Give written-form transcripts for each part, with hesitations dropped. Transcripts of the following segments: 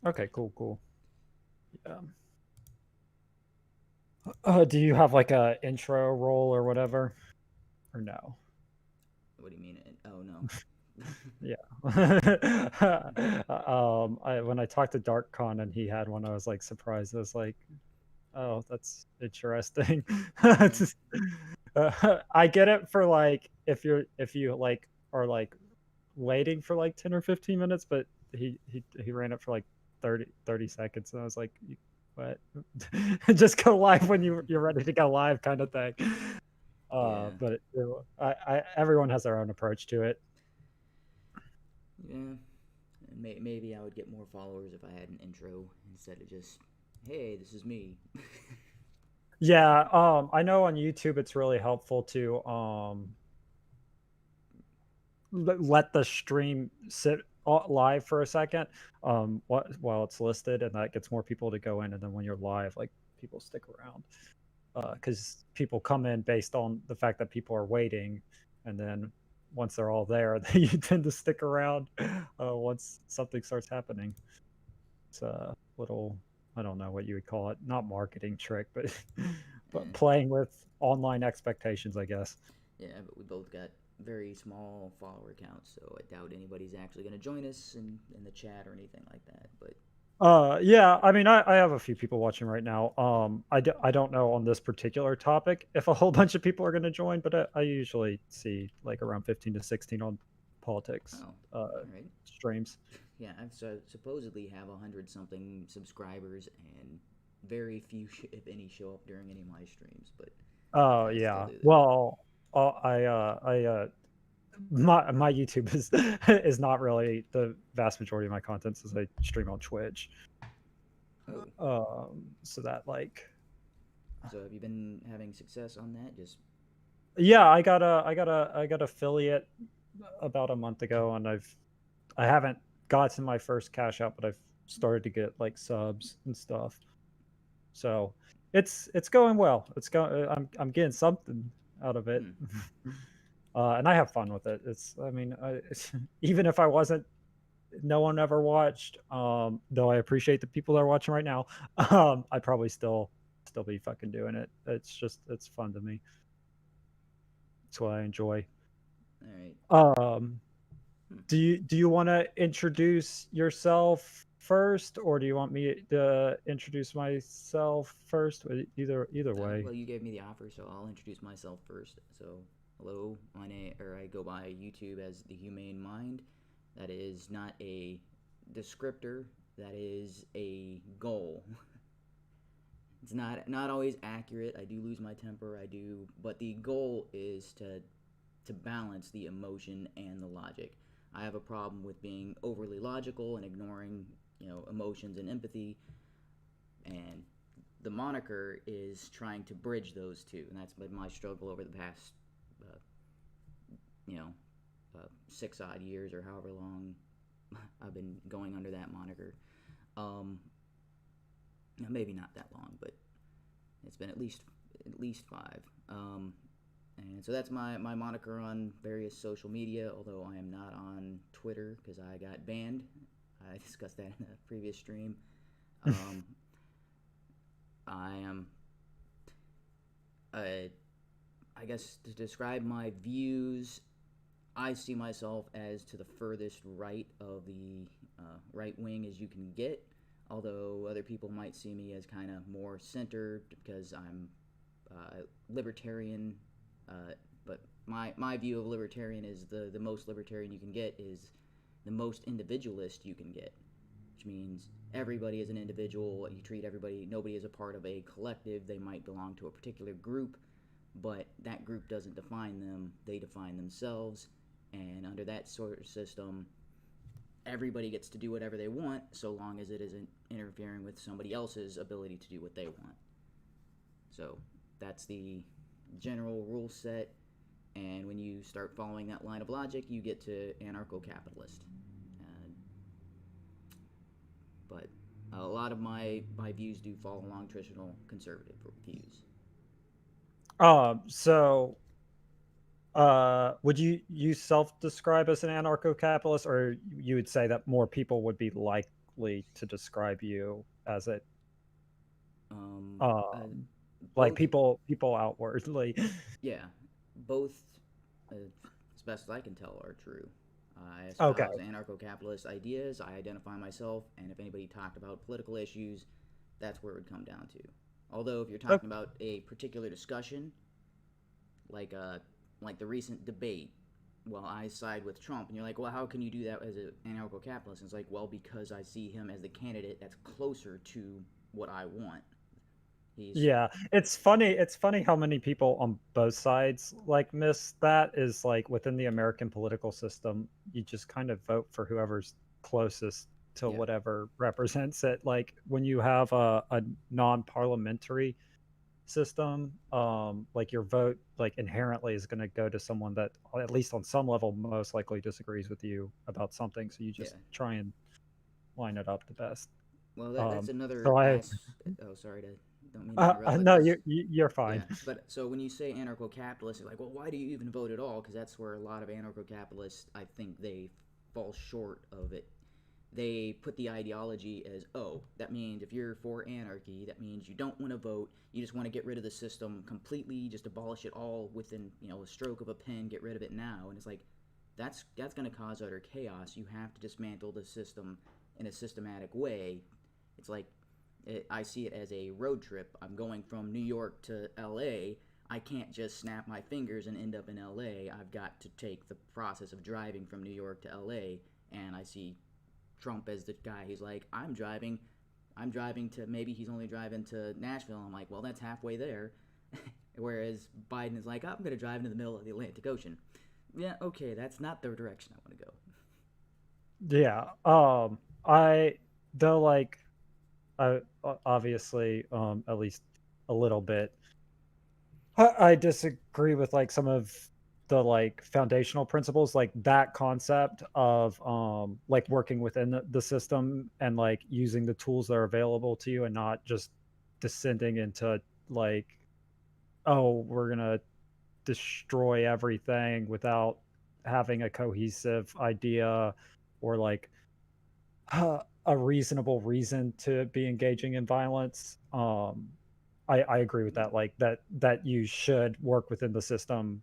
Okay, cool, cool. Yeah. Do you have like a intro role or whatever, or no? What do you mean? Oh no. Yeah. When I talked to DarkCon and he had one, I was like surprised. I was like, oh, that's interesting. Yeah. Just, I get it for like if you like are like waiting for like 10 or 15 minutes, but he ran it for like 30 seconds, and I was like, what? Just go live when you're ready to go live, kind of thing. Yeah. But everyone has their own approach to it. Yeah. Maybe I would get more followers if I had an intro instead of just, hey, this is me. Yeah, I know on YouTube it's really helpful to let the stream sit live for a second, while it's listed, and that gets more people to go in. And then when you're live, like people stick around, because people come in based on the fact that people are waiting, and then once they're all there, you tend to stick around once something starts happening. It's a little, I don't know what you would call it, not marketing trick, but but Eh. playing with online expectations, I guess. Yeah, but we both got very small follower counts, so I doubt anybody's actually going to join us in the chat or anything like that. But Yeah, I mean, I have a few people watching right now. I don't know on this particular topic if a whole bunch of people are going to join, but I usually see like around 15 to 16 on politics oh, all right. streams. Yeah, I've supposedly have 100 something subscribers, and very few, if any, show up during any of my streams. But Oh I still yeah. do that. Well, my YouTube is is not really the vast majority of my content, since I stream on Twitch. Oh, So that like, so have you been having success on that? Just yeah, I got affiliate about a month ago, and I haven't gotten my first cash out, but I've started to get like subs and stuff. So it's going well. I'm getting something out of it. hmm. And I have fun with it. I mean, even if I wasn't, no one ever watched. Though I appreciate the people that are watching right now. I'd probably still be fucking doing it. It's fun to me. It's what I enjoy. All right. Um, Hmm. do you want to introduce yourself first, or do you want me to introduce myself first? Either way. Well, you gave me the offer, so I'll introduce myself first. So, hello, my name, or I go by YouTube as the Humane Mind. That is not a descriptor. That is a goal. It's not always accurate. I do lose my temper. I do, but the goal is to balance the emotion and the logic. I have a problem with being overly logical and ignoring emotions and empathy, and the moniker is trying to bridge those two, and that's been my struggle over the past, uh, you know, 6 odd years or however long I've been going under that moniker. Um, Maybe not that long, but it's been at least 5. And so that's my moniker on various social media. Although I am not on Twitter because I got banned. I discussed that in a previous stream. Um, I am uh, I guess to describe my views, I see myself as to the furthest right of the right wing as you can get. Although other people might see me as kind of more centered because I'm libertarian. But my view of libertarian is the most libertarian you can get is the most individualist you can get, which means everybody is an individual. You treat everybody, nobody is a part of a collective. They might belong to a particular group, but that group doesn't define them. They define themselves. And under that sort of system, everybody gets to do whatever they want so long as it isn't interfering with somebody else's ability to do what they want. So that's the general rule set. And when you start following that line of logic, you get to anarcho capitalist. Uh, but a lot of my views do fall along traditional conservative views. So would you self describe as an anarcho capitalist, or you would say that more people would be differently to describe you as it Um, uh, um like both, people outwardly. yeah, both, as best as I can tell, are true. I Okay. espouse anarcho-capitalist ideas. I identify myself, and if anybody talked about political issues, that's where it would come down to. Although, if you're Okay. talking about a particular discussion, like like the recent debate, well, I side with Trump, and you're like, well, how can you do that as an anarcho-capitalist? And it's like, well, because I see him as the candidate that's closer to what I want. He's Yeah, it's funny how many people on both sides, like, miss that is, like, within the American political system, you just kind of vote for whoever's closest to yeah, whatever represents it, like, when you have a non-parliamentary system, like, your vote, like, inherently is gonna go to someone that, at least on some level, most likely disagrees with you about something, so you yeah. just try and line it up the best. Well, that's Um, another so I as. Oh, sorry to don't mean to interrupt, but no, this you're fine. yeah. But so when you say anarcho-capitalist, you're like, well, why do you even vote at all? Because that's where a lot of anarcho-capitalists, I think, they fall short of it. They put the ideology as, oh, that means if you're for anarchy, that means you don't want to vote. You just want to get rid of the system completely, just abolish it all within a stroke of a pen, get rid of it now. And it's like that's going to cause utter chaos. You have to dismantle the system in a systematic way. It's like I see it as a road trip. I'm going from New York to LA. I can't just snap my fingers and end up in LA. I've got to take the process of driving from New York to LA. And I see Trump as the guy who's like, I'm driving to, maybe he's only driving to Nashville. I'm like, well, that's halfway there. Whereas Biden is like, I'm going to drive into the middle of the Atlantic Ocean. Yeah, okay, that's not the direction I want to go. Yeah. I though like I obviously at least a little bit. I disagree with like some of the like foundational principles, like that concept of like working within the system and like using the tools that are available to you and not just descending into like, oh, we're gonna destroy everything without having a cohesive idea or like a reasonable reason to be engaging in violence. I agree with that. Like that you should work within the system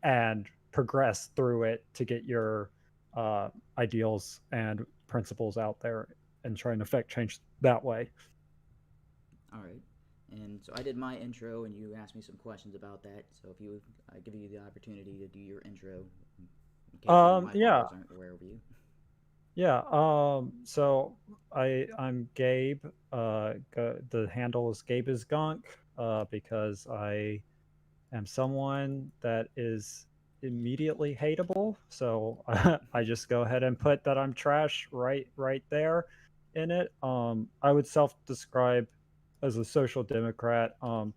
and progress through it to get your uh, ideals and principles out there and try and affect change that way. All right. And so I did my intro, and you asked me some questions about that. So if you, I give you the opportunity to do your intro, in case any of my Yeah, followers aren't aware of you. yeah. So I'm Gabe. The handle is Gabeisgunk, because I am someone that is immediately hateable. So I just go ahead and put that I'm trash right there in it. I would self-describe as a social democrat.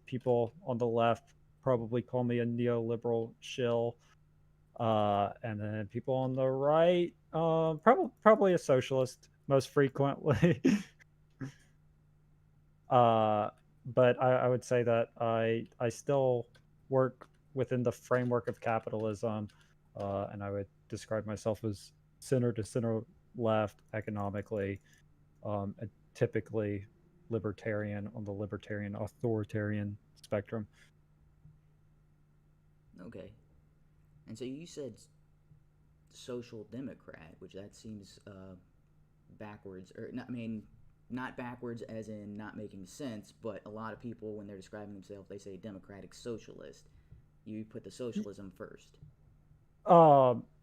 People on the left probably call me a neoliberal shill. And then people on the right, probably a socialist most frequently. uh, but I would say that I still work within the framework of capitalism, and I would describe myself as center to center left economically, and typically libertarian on the libertarian authoritarian spectrum. Okay. And so you said social democrat, which that seems backwards, or not, I mean, not backwards as in not making sense, but a lot of people, when they're describing themselves, they say democratic socialist. You put the socialism first.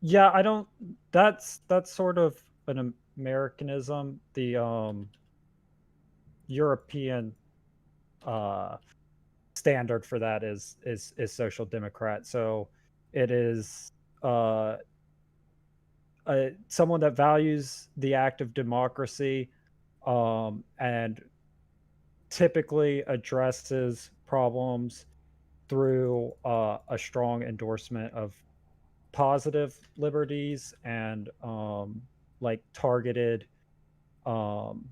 Yeah, I don't. That's sort of an Americanism. The European uh standard for that is social democrat. So it is uh someone that values the act of democracy, and typically addresses problems through a strong endorsement of positive liberties and like targeted um,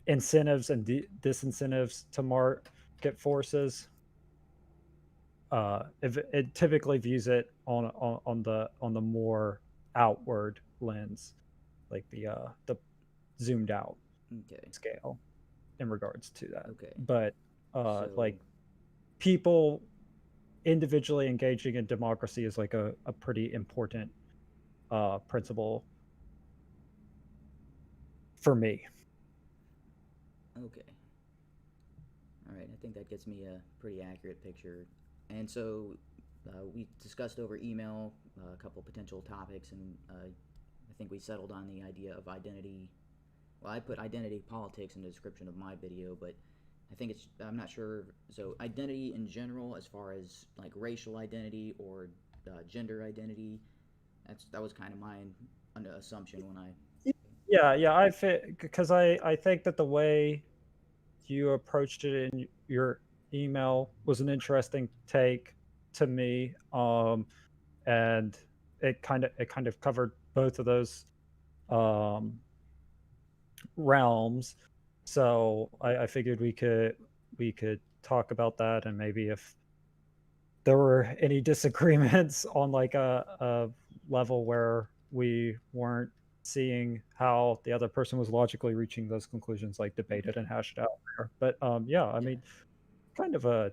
incentives and disincentives to market forces. If it typically views it on the more outward lens, like the zoomed out Okay. scale in regards to that. Okay. But So like people individually engaging in democracy is like a pretty important principle for me. okay. All right. I think that gets me a pretty accurate picture. And so we discussed over email a couple potential topics, and I think we settled on the idea of identity. Well, I put identity politics in the description of my video, but I think I'm not sure. So, identity in general, as far as like racial identity or gender identity, that was kind of my assumption when I. Yeah, yeah, I fit because I think that the way you approached it in your email was an interesting take to me, and it kind of covered both of those um, realms. So I figured we could talk about that, and maybe if there were any disagreements on like a level where we weren't seeing how the other person was logically reaching those conclusions, like debate it Okay. and hash it out there. But yeah, I Yeah. mean, kind of a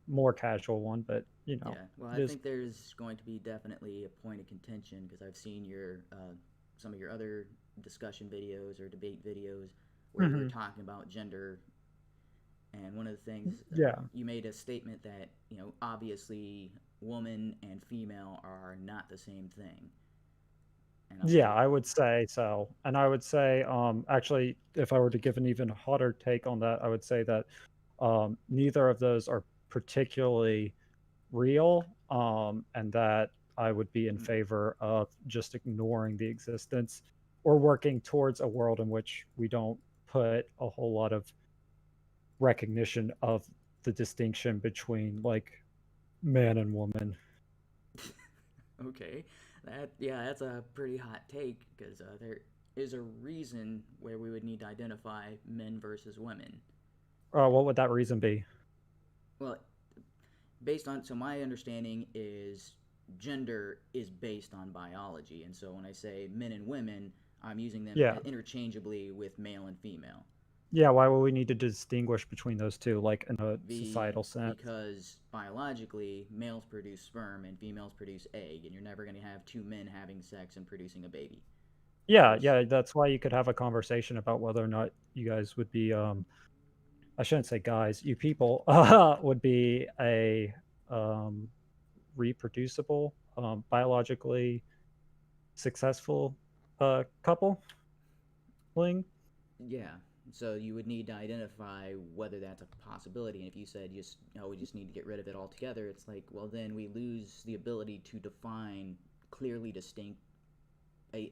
more casual one, but Yeah. Well, it I is. think there's going to be definitely a point of contention because I've seen your some of your other discussion videos or debate videos where you were Mhm. talking about gender. And one of the things Yeah, you made a statement that obviously woman and female are not the same thing. And I was yeah, like, I would say so, and I would say, actually, if I were to give an even hotter take on that, I would say that neither of those are particularly real, and that I would be in mm, favor of just ignoring the existence or working towards a world in which we don't put a whole lot of recognition of the distinction between like man and woman. okay, that's a pretty hot take because there is a reason where we would need to identify men versus women. What would that reason be? Well, based on my understanding is gender is based on biology, and so when I say men and women, I'm using them Yeah. interchangeably with male and female. Yeah, why would we need to distinguish between those two, like in a societal sense? Because biologically males produce sperm and females produce egg, and you're never going to have two men having sex and producing a baby. Yeah, There's yeah, that's why you could have a conversation about whether or not you guys would be I shouldn't say guys, you people would be a um reproducible, biologically successful coupling. Yeah. So you would need to identify whether that's a possibility. And if you said just we just need to get rid of it altogether, it's like, well, then we lose the ability to define clearly distinct a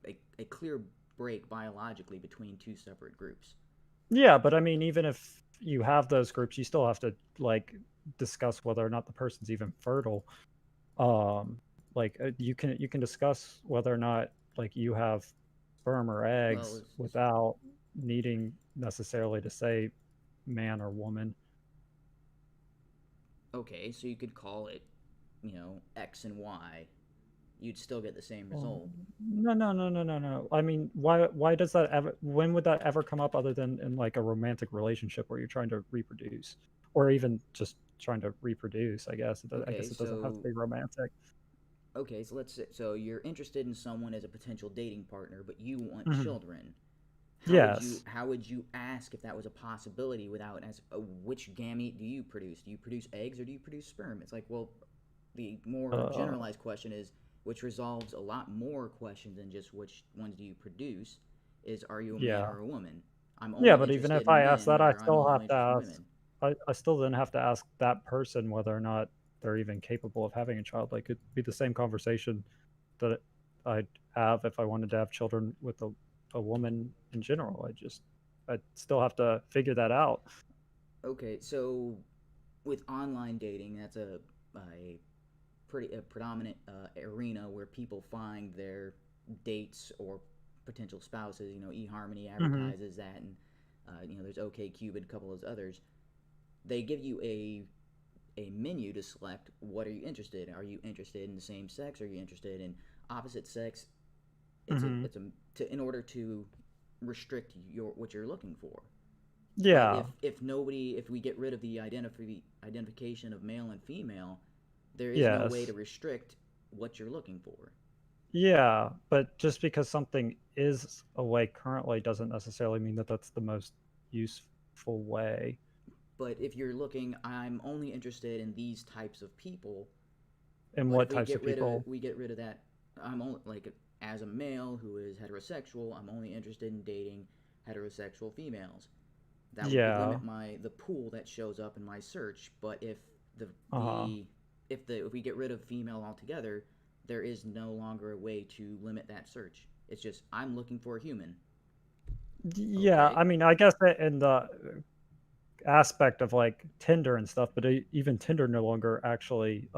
a, a clear break biologically between two separate groups. Yeah, but I mean, even if you have those groups, you still have to like discuss whether or not the person's even fertile. Um, like you can discuss whether or not like you have sperm or Well, eggs without needing necessarily to say man or woman. okay, so you could call it, X and Y. You'd still get the same Oh, result. no, no, no, no, no, no. I mean, why does that ever when would that ever come up other than in like a romantic relationship where you're trying to reproduce or even just trying to reproduce, I guess. I Okay, guess it doesn't have to so be romantic. let's say you're interested in someone as a potential dating partner, but you want Mhm. children. Yes. How would you ask if that was a possibility without as which gamete do you produce? Do you produce eggs or do you produce sperm? It's like, well, the more Uh, generalized question is, which resolves a lot more questions than just which ones do you produce, is are you a man yeah. or a woman? I'm Yeah, only but even interested if in I ask men, that, I or I'm still only have to interested in ask women. I still then have to ask that person whether or not they're even capable of having a child. Like it'd be the same conversation that I'd have if I wanted to have children with a woman in general. I'd still have to figure that out. Okay, so with online dating, that's a pretty a predominant arena where people find their dates or potential spouses. eHarmony Mhm. advertises that, and there's OkCupid, a couple of others. They give you a menu to select. What are you interested in? Are you interested in the same sex? Are you interested in opposite sex? It's a Mhm. it's a to in order to restrict what you're looking for. But Yeah. if we get rid of the identification of male and female, there is no way to Yes. restrict what you're looking for. Yeah, but just because something is a way currently doesn't necessarily mean that that's the most useful way. But if you're looking, I'm only interested in these types of people. And But what if we types get of rid of people? we get rid of that, I'm only like as a male who is heterosexual, I'm only interested in dating heterosexual females. That would Yeah. limit the pool that shows up in my search. But the Uh-huh. the if we get rid of female altogether, there is no longer a way to limit that search. It's just I'm looking for a human. Yeah, Okay. I mean, I guess that in the aspect of like Tinder and stuff, but even Tinder no longer actually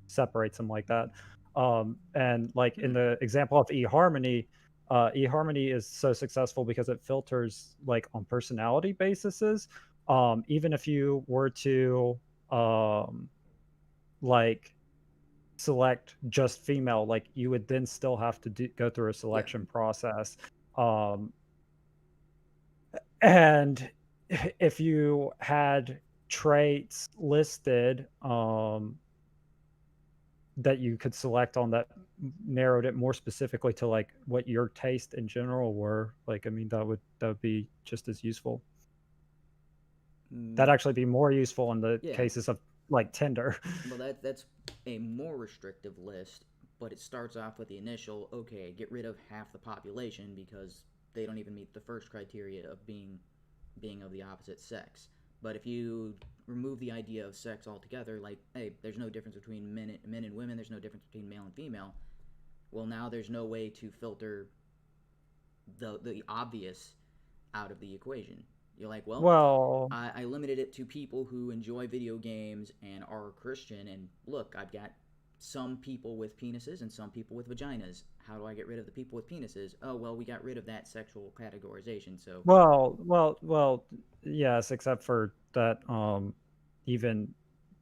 separates them like that. And like in Hmm. the example of eHarmony, eHarmony is so successful because it filters like on personality bases. Even if you were to um, like select just female, like you would then still have to go through a Yeah. selection process. Um, and if you had traits listed that you could select on that narrowed it more specifically to like what your taste in general were, like I mean that would be just as useful. Mm, That'd actually be more useful in the yeah. cases of like Tinder. Well, that's a more restrictive list, but it starts off with the initial, okay, get rid of half the population because they don't even meet the first criteria of being of the opposite sex. But if you remove the idea of sex altogether, like, hey, there's no difference between men and women, there's no difference between male and female. Well, now there's no way to filter the obvious out of the equation. You're like, well, Well, I limited it to people who enjoy video games and are Christian. And look, I've got some people with penises and some people with vaginas. How do I get rid of the people with penises? Oh, well, we got rid of that sexual categorization. So, well, yes, except for that, even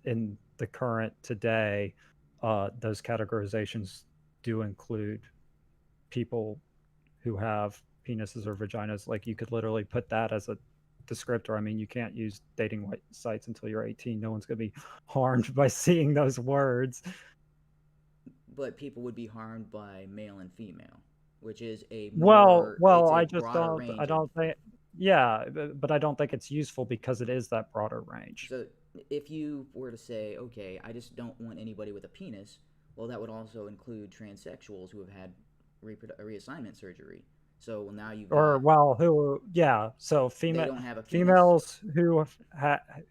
in the current today, those categorizations do include people who have penises or vaginas. Like you could literally put that as a descriptor. I mean, you can't use dating sites until you're 18. No one's going to be harmed by seeing those words. but people would be harmed by male and female, which is Well, it's a I just broader don't. I range of. don't think. Yeah, but I don't think it's useful because it is that broader range. So if you were to say, okay, I just don't want anybody with a penis, well, that would also include transsexuals who have had reassignment surgery. So well, now you've Or got well, who? Yeah. So they don't have a penis. females who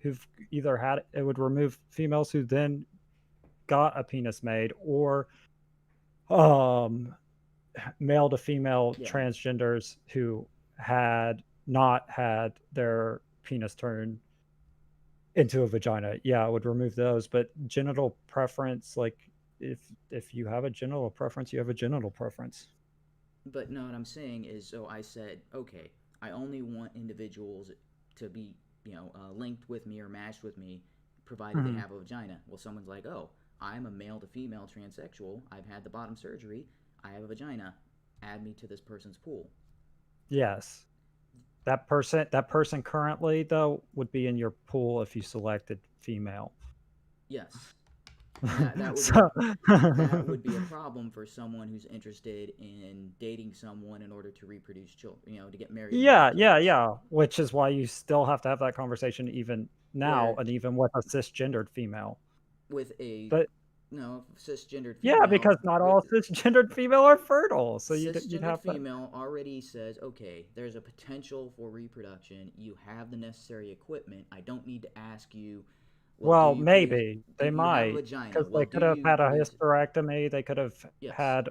who've either had it would remove females who then got a penis made, or um male to female Yeah, transgenders who had not had their penis turned into a vagina. Yeah, I would remove those. But genital preference, like if you have a genital preference, you have a genital preference. but no, what I'm saying is, so I said, okay, I only want individuals to be, linked with me or matched with me, provided they Mhm. have a vagina. Well, someone's like, oh, I'm a male to female transsexual. I've had the bottom surgery. I have a vagina. Add me to this person's pool. Yes. That person currently though would be in your pool if you selected female. Yes, and that would be a So that would be a problem for someone who's interested in dating someone in order to reproduce children, to get married and have yeah, yeah, kids. yeah, which is why you still have to have that conversation even now Where and even with a cisgendered female. with a But no cisgendered yeah, because female not all with cisgendered female are fertile, so you'd cisgendered have to. female already says, okay, there's a potential for reproduction. You have the necessary equipment. I don't need to ask you, well, Well, maybe do they you have a might, vagina? because Well, they do could have you had a produce? hysterectomy. They could have Yes. had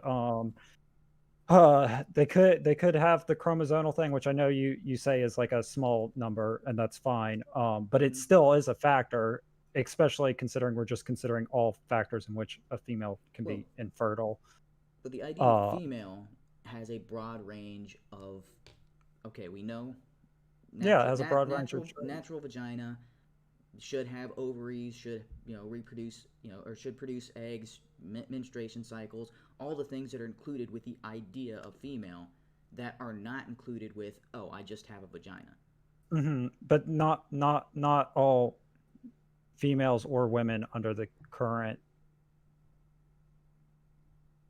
they could have the chromosomal thing, which I know you say is like a small number, and that's fine. But it Hmm. still is a factor, especially considering we're just considering all factors in which a female can Well, be infertile. but the idea of Uh, female has a broad range of. Okay, we know yeah, it has a broad range of traits. natural vagina should have ovaries, should reproduce, or should produce eggs, menstruation cycles, all the things that are included with the idea of female. that are not included with, oh, I just have a vagina. But not all females or women under the current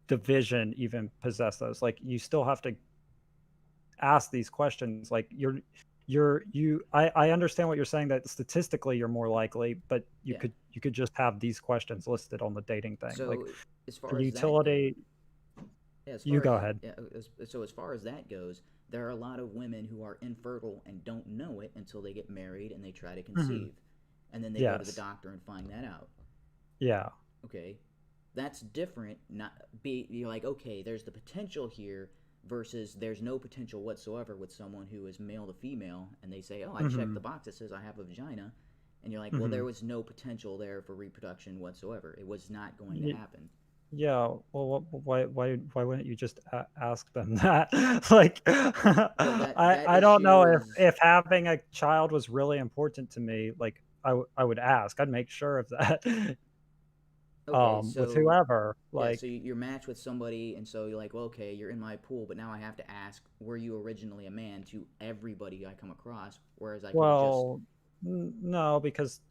division even possess those. Like you still have to ask these questions. Like I understand what you're saying, that statistically you're more likely, but Yeah. you could just have these questions listed on the dating thing. Like So as the far as that goes, utility. yeah, as You far go as ahead. yeah, so as far as that goes, there are a lot of women who are infertile and don't know it until they get married and they try to Hmm. conceive, and then they go to the Yes. doctor and find that out. Yeah. Okay, that's different. Not be you're like, okay, there's the potential here versus there's no potential whatsoever with someone who is male to female and they say, oh, I checked the Hmm. box that says I have a vagina, and you're like, well, there Hmm. was no potential there for reproduction whatsoever. It was not going to happen. Yeah, well, why wouldn't you just ask them that? Like, Well, that I don't know issue if is having a child was really important to me. Like, I would ask. I'd make sure of that. okay. With So whoever. yeah, so Like, you're matched with somebody, and so you're like, well, okay, you're in my pool, but now I have to ask, were you originally a man to everybody I come across? Whereas I could have just well, no, because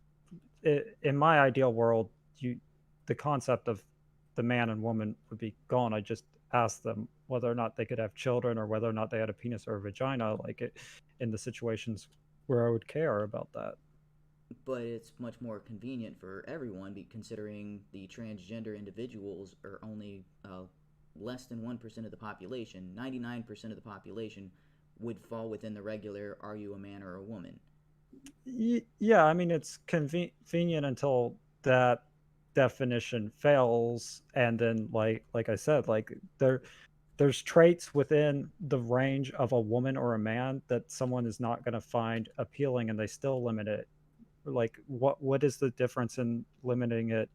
in my ideal world, you the concept of the man and woman would be gone. I just asked them whether or not they could have children or whether or not they had a penis or a vagina, like it in the situations where I would care about that. but it's much more convenient for everyone, considering the transgender individuals are only less than 1% of the population. 99% of the population would fall within the regular "Are you a man or a woman?" Yeah, I mean it's convenient until that definition fails, and then like I said, like there's traits within the range of a woman or a man that someone is not going to find appealing, and they still limit it. Like what is the difference in limiting it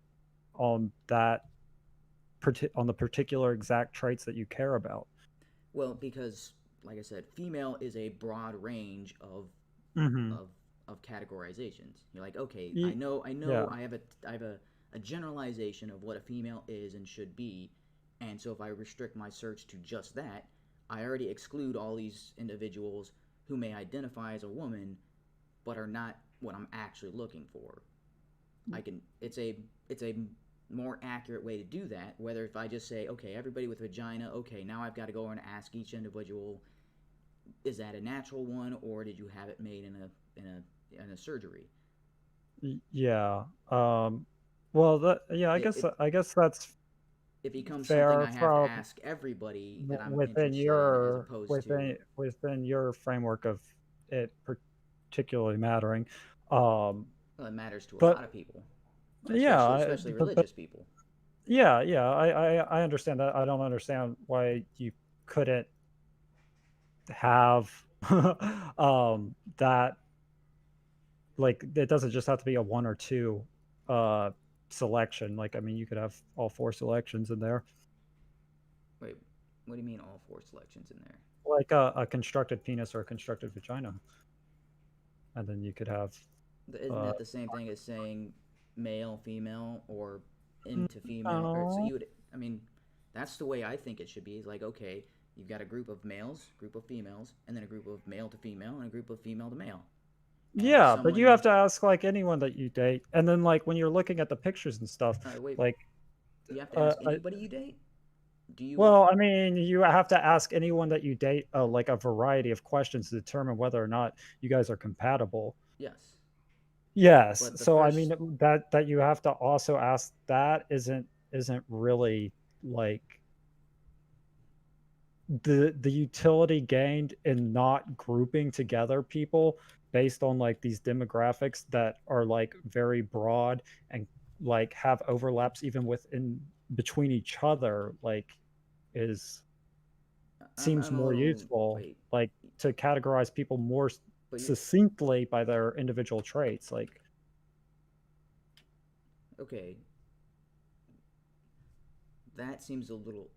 on that on the particular exact traits that you care about? Well, because like I said, female is a broad range Hmm. of of categorizations. You're like, okay, I know, Yeah. I have a generalization of what a female is and should be, and so if I restrict my search to just that, I already exclude all these individuals who may identify as a woman, but are not what I'm actually looking for. I can. It's a more accurate way to do that. Whether if I just say, okay, everybody with vagina, okay, now I've got to go and ask each individual, is that a natural one or did you have it made in a surgery? Yeah. Well, yeah, It I guess that's it becomes something fair I have to from ask everybody that I'm within interested in, as opposed to within your framework of it particularly mattering. Um, well, it matters to a but lot of people, yeah, especially religious people. yeah, yeah, I understand that. I don't understand why you couldn't have that. Like it doesn't just have to be a one or two uh selection. Like I mean, you could have all four selections in there. Wait, what do you mean all four selections in there? Like a constructed penis or a constructed vagina, and then you could have Isn't uh that the same thing as saying male, female, or into female? Or so no. you would, I mean, that's the way I think it should be. Is like, okay, you've got a group of males, group of females, and then a group of male to female, and a group of female to male. And if Yeah, but you someone, have to ask like anyone that you date, and then like when you're looking at the pictures and stuff, wait, like you have to uh, ask uh anybody you date. Do you? well, I mean, you have to ask anyone that you date like a variety of questions to determine whether or not you guys are compatible. Yes, Yes. but the So I first, mean that you have to also ask that isn't really like the utility gained in not grouping together people based on like these demographics that are like very broad and like have overlaps even within between each other, like is seems I'm a more little useful, wait, like to categorize people more but you succinctly by their individual traits. Like okay? That seems a little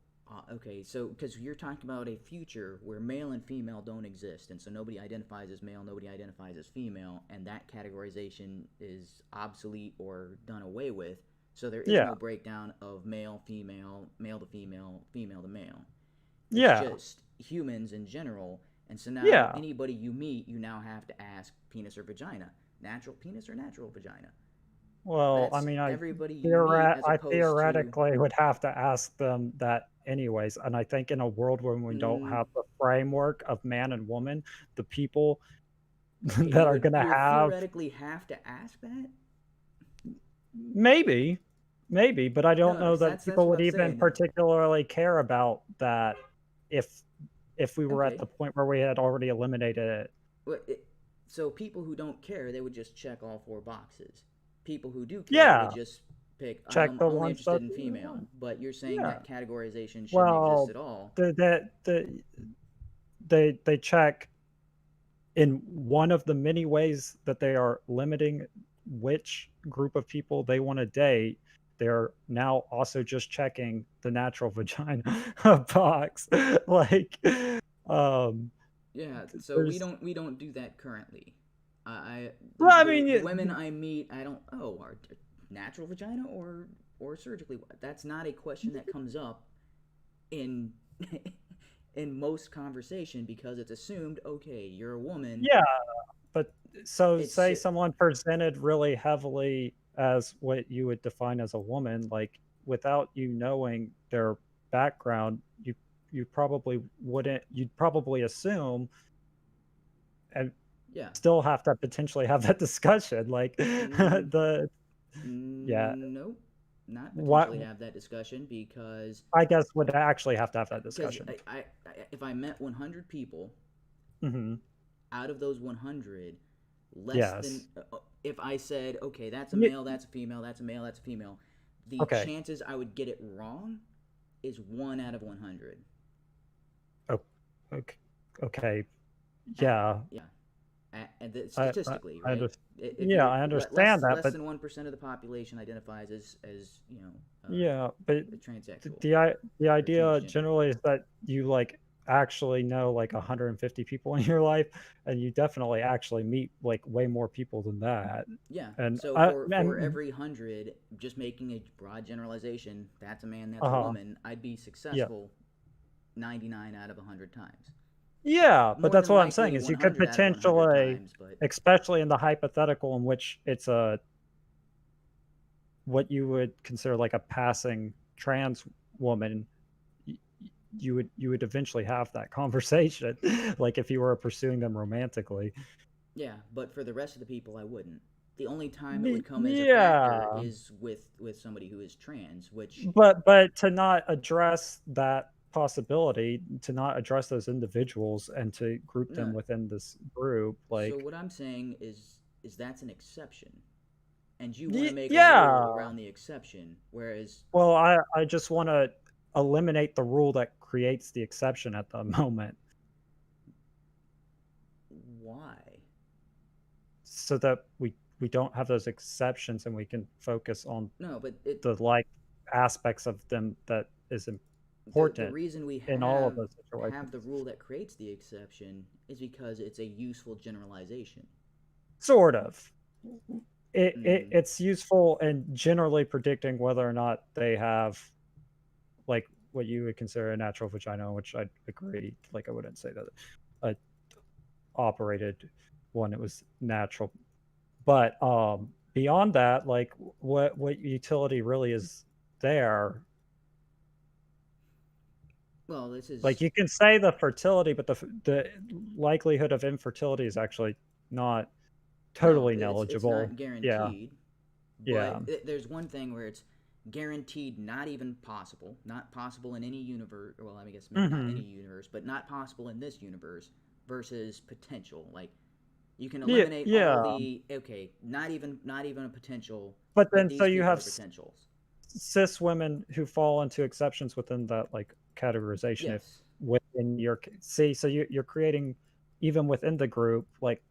okay. So, because you're talking about a future where male and female don't exist, and so nobody identifies as male, nobody identifies as female, and that categorization is obsolete or done away with. So there is yeah, no breakdown of male, female, male to female, female to male. It's yeah, just humans in general. And so now Yeah. anybody you meet, you now have to ask penis or vagina, natural penis or natural vagina. Well, I That's mean, everybody you meet, as I opposed to theoretically would have to ask them that anyways, and I think in a world where we don't mm, have the framework of man and woman, the people okay, that are gonna you would have theoretically have to ask that. maybe, maybe, but I don't No, know because that that's people what would I'm even saying. particularly care about that if we were at Okay, the point where we had already eliminated it. so people who don't care, they would just check all four boxes. People who do care would Yeah, just pick, check I'm the only ones interested that in you female. want. But you're saying Yeah. that categorization shouldn't exist Well, at all. they check in one of the many ways that they are limiting which group of people they want to date. They're now also just checking the natural vagina box. Like, um, Yeah, so there's, we don't do that currently. well, I The mean, women I meet, I don't, oh, are natural vagina or surgically. That's not a question that comes up in in most conversation, because it's assumed, okay, you're a woman. yeah, but so It's say someone presented really heavily as what you would define as a woman, like without you knowing their background, you probably wouldn't, you'd probably assume and yeah. still have to potentially have that discussion. Like Mm, the yeah, nope, not what potentially have that discussion, I guess would actually have to have that because discussion. if I met 100 people, Hmm. out of those 100, less than, Yes. if I said, okay, that's a Ye- male, that's a female, that's a male, that's a female, the okay. chances I would get it wrong is 1 out of 100. Oh, okay. Okay. At, Yeah. yeah, and I statistically, I right? If yeah, you're I understand that, less but than 1% of the population identifies as yeah, but transsexual the or idea transgender. generally is that you, like, actually know, like, 150 people in your life, and you definitely actually meet, like, way more people than that, Yeah. and, So for and every 100, just making a broad generalization, that's a man, that's a uh-huh, woman, I'd be yeah. successful 99 out of 100 times. Yeah, but More that's than what I'm saying likely is you could 100 out of 100 potentially, times, but especially in the hypothetical in which it's a what you would consider like a passing trans woman, you would eventually have that conversation, like if you were pursuing them romantically. yeah, but for the rest of the people, I wouldn't. The only time it would come as a factor Yeah, is with somebody who is trans, which but to not address that possibility, to not address those individuals and to group them no. within this group, So like what I'm saying is that's an exception, and you want to make a rule yeah. around the exception, whereas Well, I just want to eliminate the rule that creates the exception at the moment, why? so that we don't have those exceptions and we can focus on No, but it the like aspects of them that is the important reason we in all of those have the situations. rule that creates the exception is because it's a useful generalization. Sort of. Mm, It's useful in generally predicting whether or not they have like what you would consider a natural vagina, which I'd agree. Like I wouldn't say that a operated one, it was natural. But beyond that, like what utility really is there? well, this Like is you can say the fertility, but the likelihood of infertility is actually not no, totally it's negligible. not Yeah, guaranteed, yeah. but there's one thing where it's guaranteed, not even possible, not possible in any universe. Well, I guess maybe not any Hmm. universe, but not possible in this universe versus potential. Like you can Yeah, eliminate all yeah. the, okay, not even a potential, But but then so these you people have are potentials. cis women who fall into exceptions within that like categorization. If Yes. within your see, so you're creating even within the group like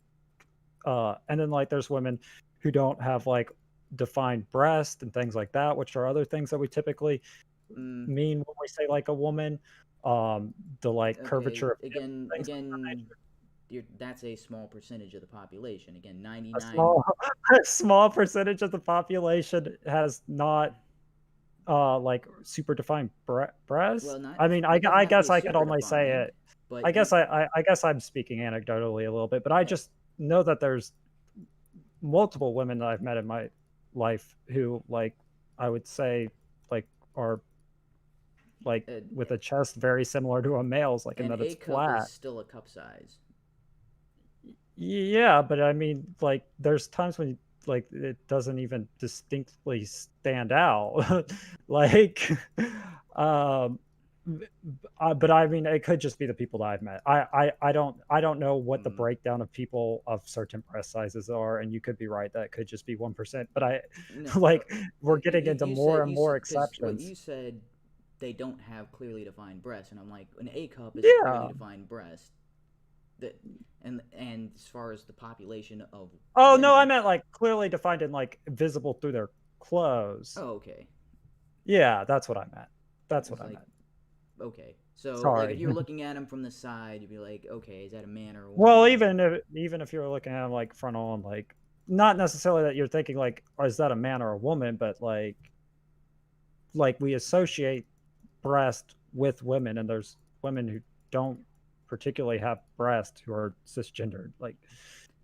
and then like there's women who don't have like defined breast and things like that, which are other things that we typically Mm, mean when we say like a woman. The like okay. curvature of hips and things of that Again, nature. that's a small percentage of the population. Again, A 99. small a small percentage of the population has not like super defined breast. Well, not I mean, it doesn't I have to be guess a I could super only say defined, it. but you I guess I'm speaking anecdotally a little bit, but I uh, just know that there's multiple women that I've met in my life who like I would say like are like uh, with a chest very similar to a male's, like in an that A it's cup is flat. still a cup size. Yeah, but I mean, like, there's times when like it doesn't even distinctly stand out. Like, um, but I mean, it could just be the people that I've met. I don't know what the Mm, breakdown of people of certain breast sizes are, and you could be right. That could just be 1%. But I no, like we're getting into you more said and more because what you exceptions. said they don't have clearly defined breasts, and I'm like an A cup is a clearly Yeah. defined breast that and as far as the population of Oh no, I women. meant like clearly defined and like visible through their clothes. Oh, okay. Yeah, that's what I meant. That's what It's I like meant. okay. So like if Sorry. you're looking at him from the side, you'd be like, okay, is that a man or a Well, woman? even if you're looking at 'em, like, front on, like not necessarily that you're thinking, like, "Oh, is that a man or a woman?" But, like, we associate breast with women, and there's women who don't particularly have breast who are cisgendered, like,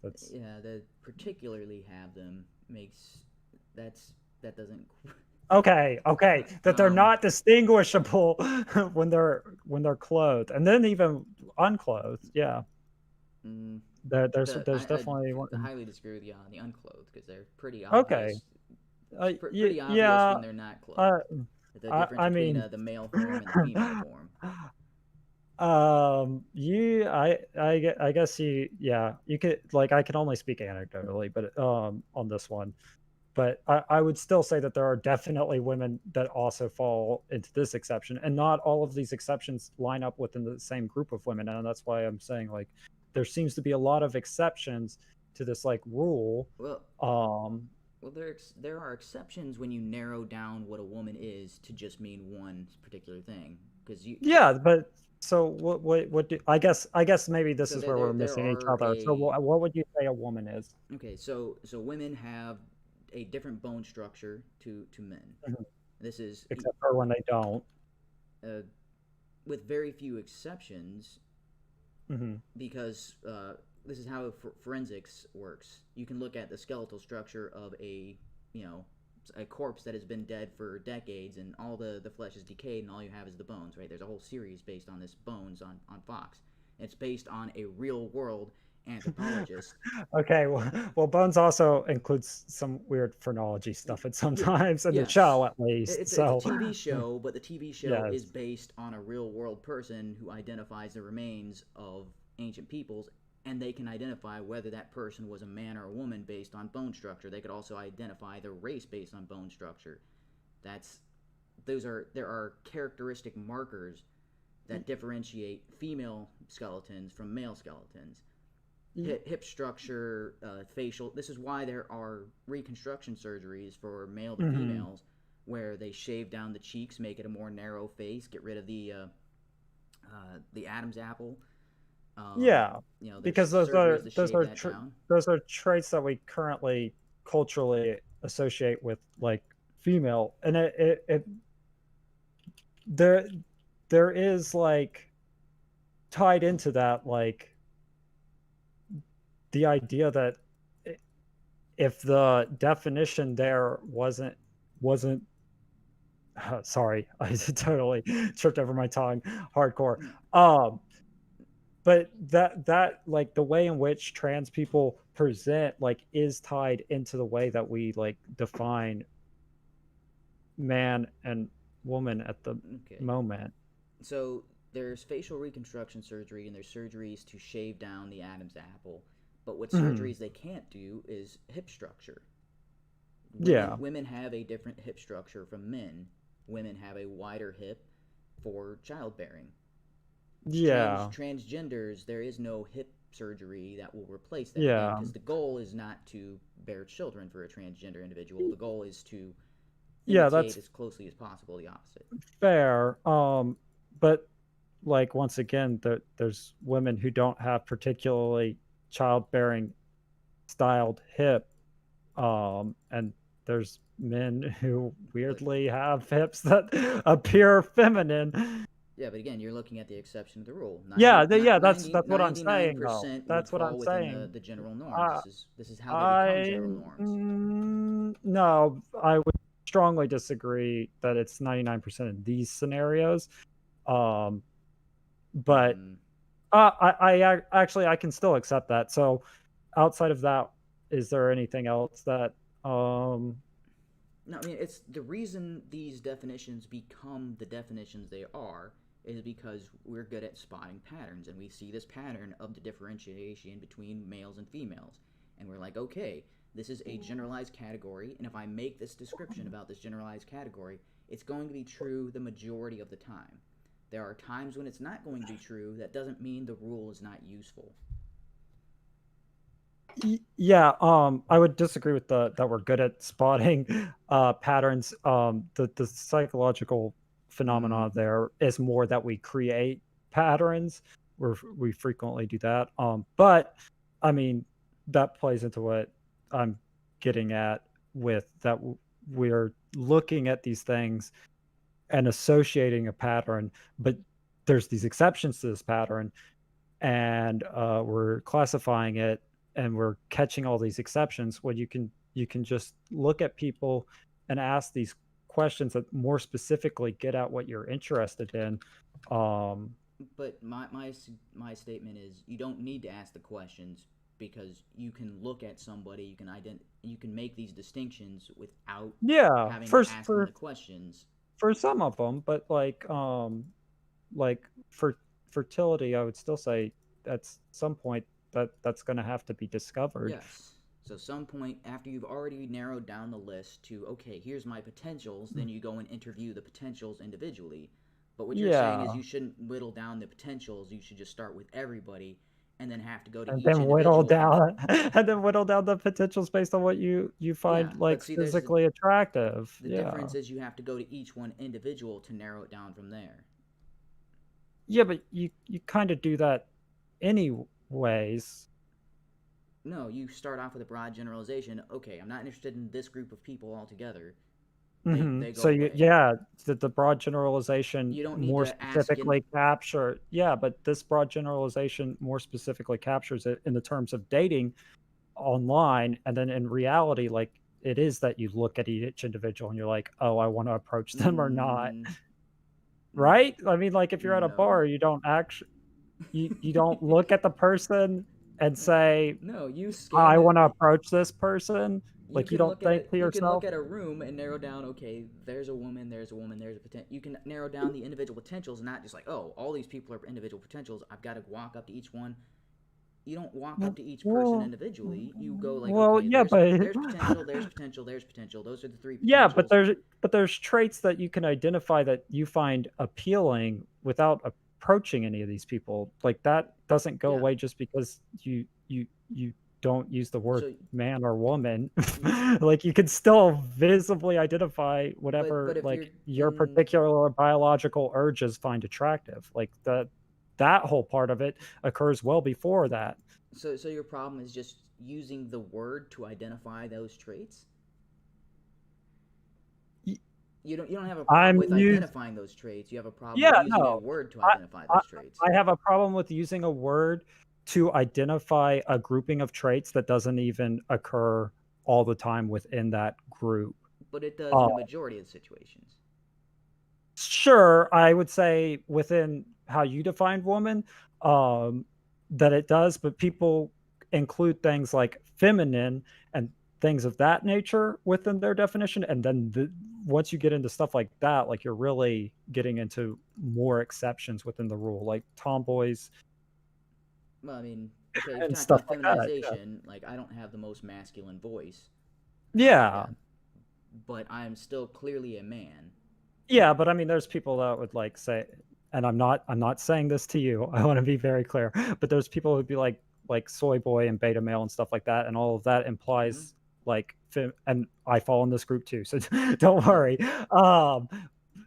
that's Yeah, that particularly have them makes that's that doesn't. okay, okay, that they're um, not distinguishable when they're clothed, and then even unclothed, yeah. mm, There's definitely I one highly disagree with you on the unclothed because they're pretty okay. obvious. It's pretty obvious Yeah, when they're not uh, clothed. The difference I between mean, the male form and the female form. you I guess you yeah, you could like, I can only speak anecdotally, but, on this one, but I would still say that there are definitely women that also fall into this exception, and not all of these exceptions line up within the same group of women, and that's why I'm saying, like, there seems to be a lot of exceptions to this, like, rule, Well, um well, there are exceptions when you narrow down what a woman is to just mean one particular thing. Because you, yeah, but so what do I guess maybe this so is where we're there missing each are other. So a what would you say a woman is? okay. So women have a different bone structure to men. Mhm. This is Except for when they don't. uh, with very few exceptions Mhm. because this is how forensics works. You can look at the skeletal structure of you know a corpse that has been dead for decades and all the flesh is decayed and all you have is the bones, right? There's a whole series based on this bones on Fox. It's based on a real world anthropologist. Okay, well, Bones also includes some weird phrenology stuff at Yeah, sometimes in the yes. show at least, It's a so TV show, but the TV show is yes. based on a real world person who identifies the remains of ancient peoples, and they can identify whether that person was a man or a woman based on bone structure. They could also identify the race based on bone structure. That's there are characteristic markers that differentiate female skeletons from male skeletons. Y Hip structure, facial. This is why there are reconstruction surgeries for male to mhm. females, where they shave down the cheeks, make it a more narrow face, get rid of the Adam's apple. Yeah, There's because surgeries to shave that down. those are traits that we currently culturally associate with, like, female, and there there is, like, tied into that, like, the idea that I if the definition there wasn't sorry, I totally tripped over my tongue, hardcore. No, Um, but like, the way in which trans people present, like, is tied into the way that we, like, define man and woman at the okay. moment. So there's facial reconstruction surgery, and there's surgeries to shave down the Adam's apple. But what Mhm. surgeries they can't do is hip structure. Yeah. Women have a different hip structure from men. Women have a wider hip for childbearing. Yeah. Transgenders, there is no hip surgery that will replace that again Yeah. because the goal is not to bear children for a transgender individual. The goal is to Yeah, imitate that's as closely as possible the opposite. fair, but, like, once again, there's women who don't have particularly childbearing styled hip, and there's men who But weirdly have hips that appear feminine. yeah, but again, you're looking at the exception to the rule. Yeah, 90, not yeah, 90, that's what I'm saying though. 99% would That's what I'm fall within saying. the general norms. Uh, This is how they become I general norms. no, I would strongly disagree that it's 99% in these scenarios. Um, but Mm, actually I can still accept that. So outside of that, is there anything else that um no, I mean it's the reason these definitions become the definitions they are is because we're good at spotting patterns and we see this pattern of the differentiation between males and females. And we're like, okay, this is a generalized category, and if I make this description about this generalized category, it's going to be true the majority of the time. There are times when it's not going to be true. That doesn't mean the rule is not useful. Yeah, I would disagree with the that we're good at spotting patterns. The psychological Mm, phenomena there is more that we create patterns. We frequently do that. But I mean that plays into what I'm getting at with that we're looking at these things and associating a pattern, but there's these exceptions to this pattern, and we're classifying it, and we're catching all these exceptions when you can just look at people and ask these questions that more specifically get at what you're interested in. um but my statement is you don't need to ask the questions because you can look at somebody, you can make these distinctions without yeah, having for to s- ask them for the questions. for some of them, but like for fertility, I would still say at some point that's going to have to be discovered. Yes. So some point after you've already narrowed down the list to okay, here's my potentials, then you go and interview the potentials individually. But what you're saying is Yeah, you shouldn't whittle down the potentials, you should just start with everybody and then have to go to and each then whittle individual. down and then whittle down the potentials based on what you Yeah, find but like see physically attractive. the Yeah. difference is you have to go to each one individual to narrow it down from there. Yeah, but you kind of do that anyways. No, you start off with a broad generalization. Okay, I'm not interested in this group of people altogether. They So go you, away. yeah, the broad generalization You don't need more to ask in. specifically capture, yeah, but this broad generalization more specifically captures it in the terms of dating online, and then in reality, like it is that you look at each individual and you're like, oh, I want to approach them or not, Mm, right? I mean, like if you're at a no. bar, you don't actually you don't look at the person and say, No, you I scan want to it. approach this person. You Like you can don't look at think it. to You can look yourself, at a room and narrow down. Okay, there's a woman. There's a woman. There's a potential. You can narrow down the individual potentials, not just like, oh, all these people are individual potentials. I've got to walk up to each one. You don't walk up to each person well, individually. You go like, well, okay, yeah, but there's potential, there's potential, there's potential. Those are the three yeah, but potentials. there's traits that you can identify that you find appealing without approaching any of these people. Like that doesn't go Yeah. away just because you don't use the word So, man or woman. Like you can still visibly identify but whatever if like you're your in, particular biological urges find attractive. Like that whole part of it occurs well before that. so your problem is just using the word to identify those traits. Y- You don't have a problem I'm with used identifying those traits. You have a problem with Yeah, using a no. word to I identify I those traits. I have a problem with using a word to identify a grouping of traits that doesn't even occur all the time within that group. But it does Uh, in a majority of the situations. sure, I would say within how you define woman, um, that it does, but people include things like feminine and things of that nature within their definition, and then once you get into stuff like that, like, you're really getting into more exceptions within the rule, like tomboys Well, I mean, okay, if you're and talking stuff about like that, yeah. feminization, like I don't have the most masculine voice. Yeah. Yeah, but I'm still clearly a man. Yeah, but I mean, there's people that would, like, say, and I'm not saying this to you, I wanna be very clear, but there's people who'd be like soy boy and beta male and stuff like that, and all of that Mm-hmm. implies, like, and I fall in this group too, so don't Yeah. worry. Um,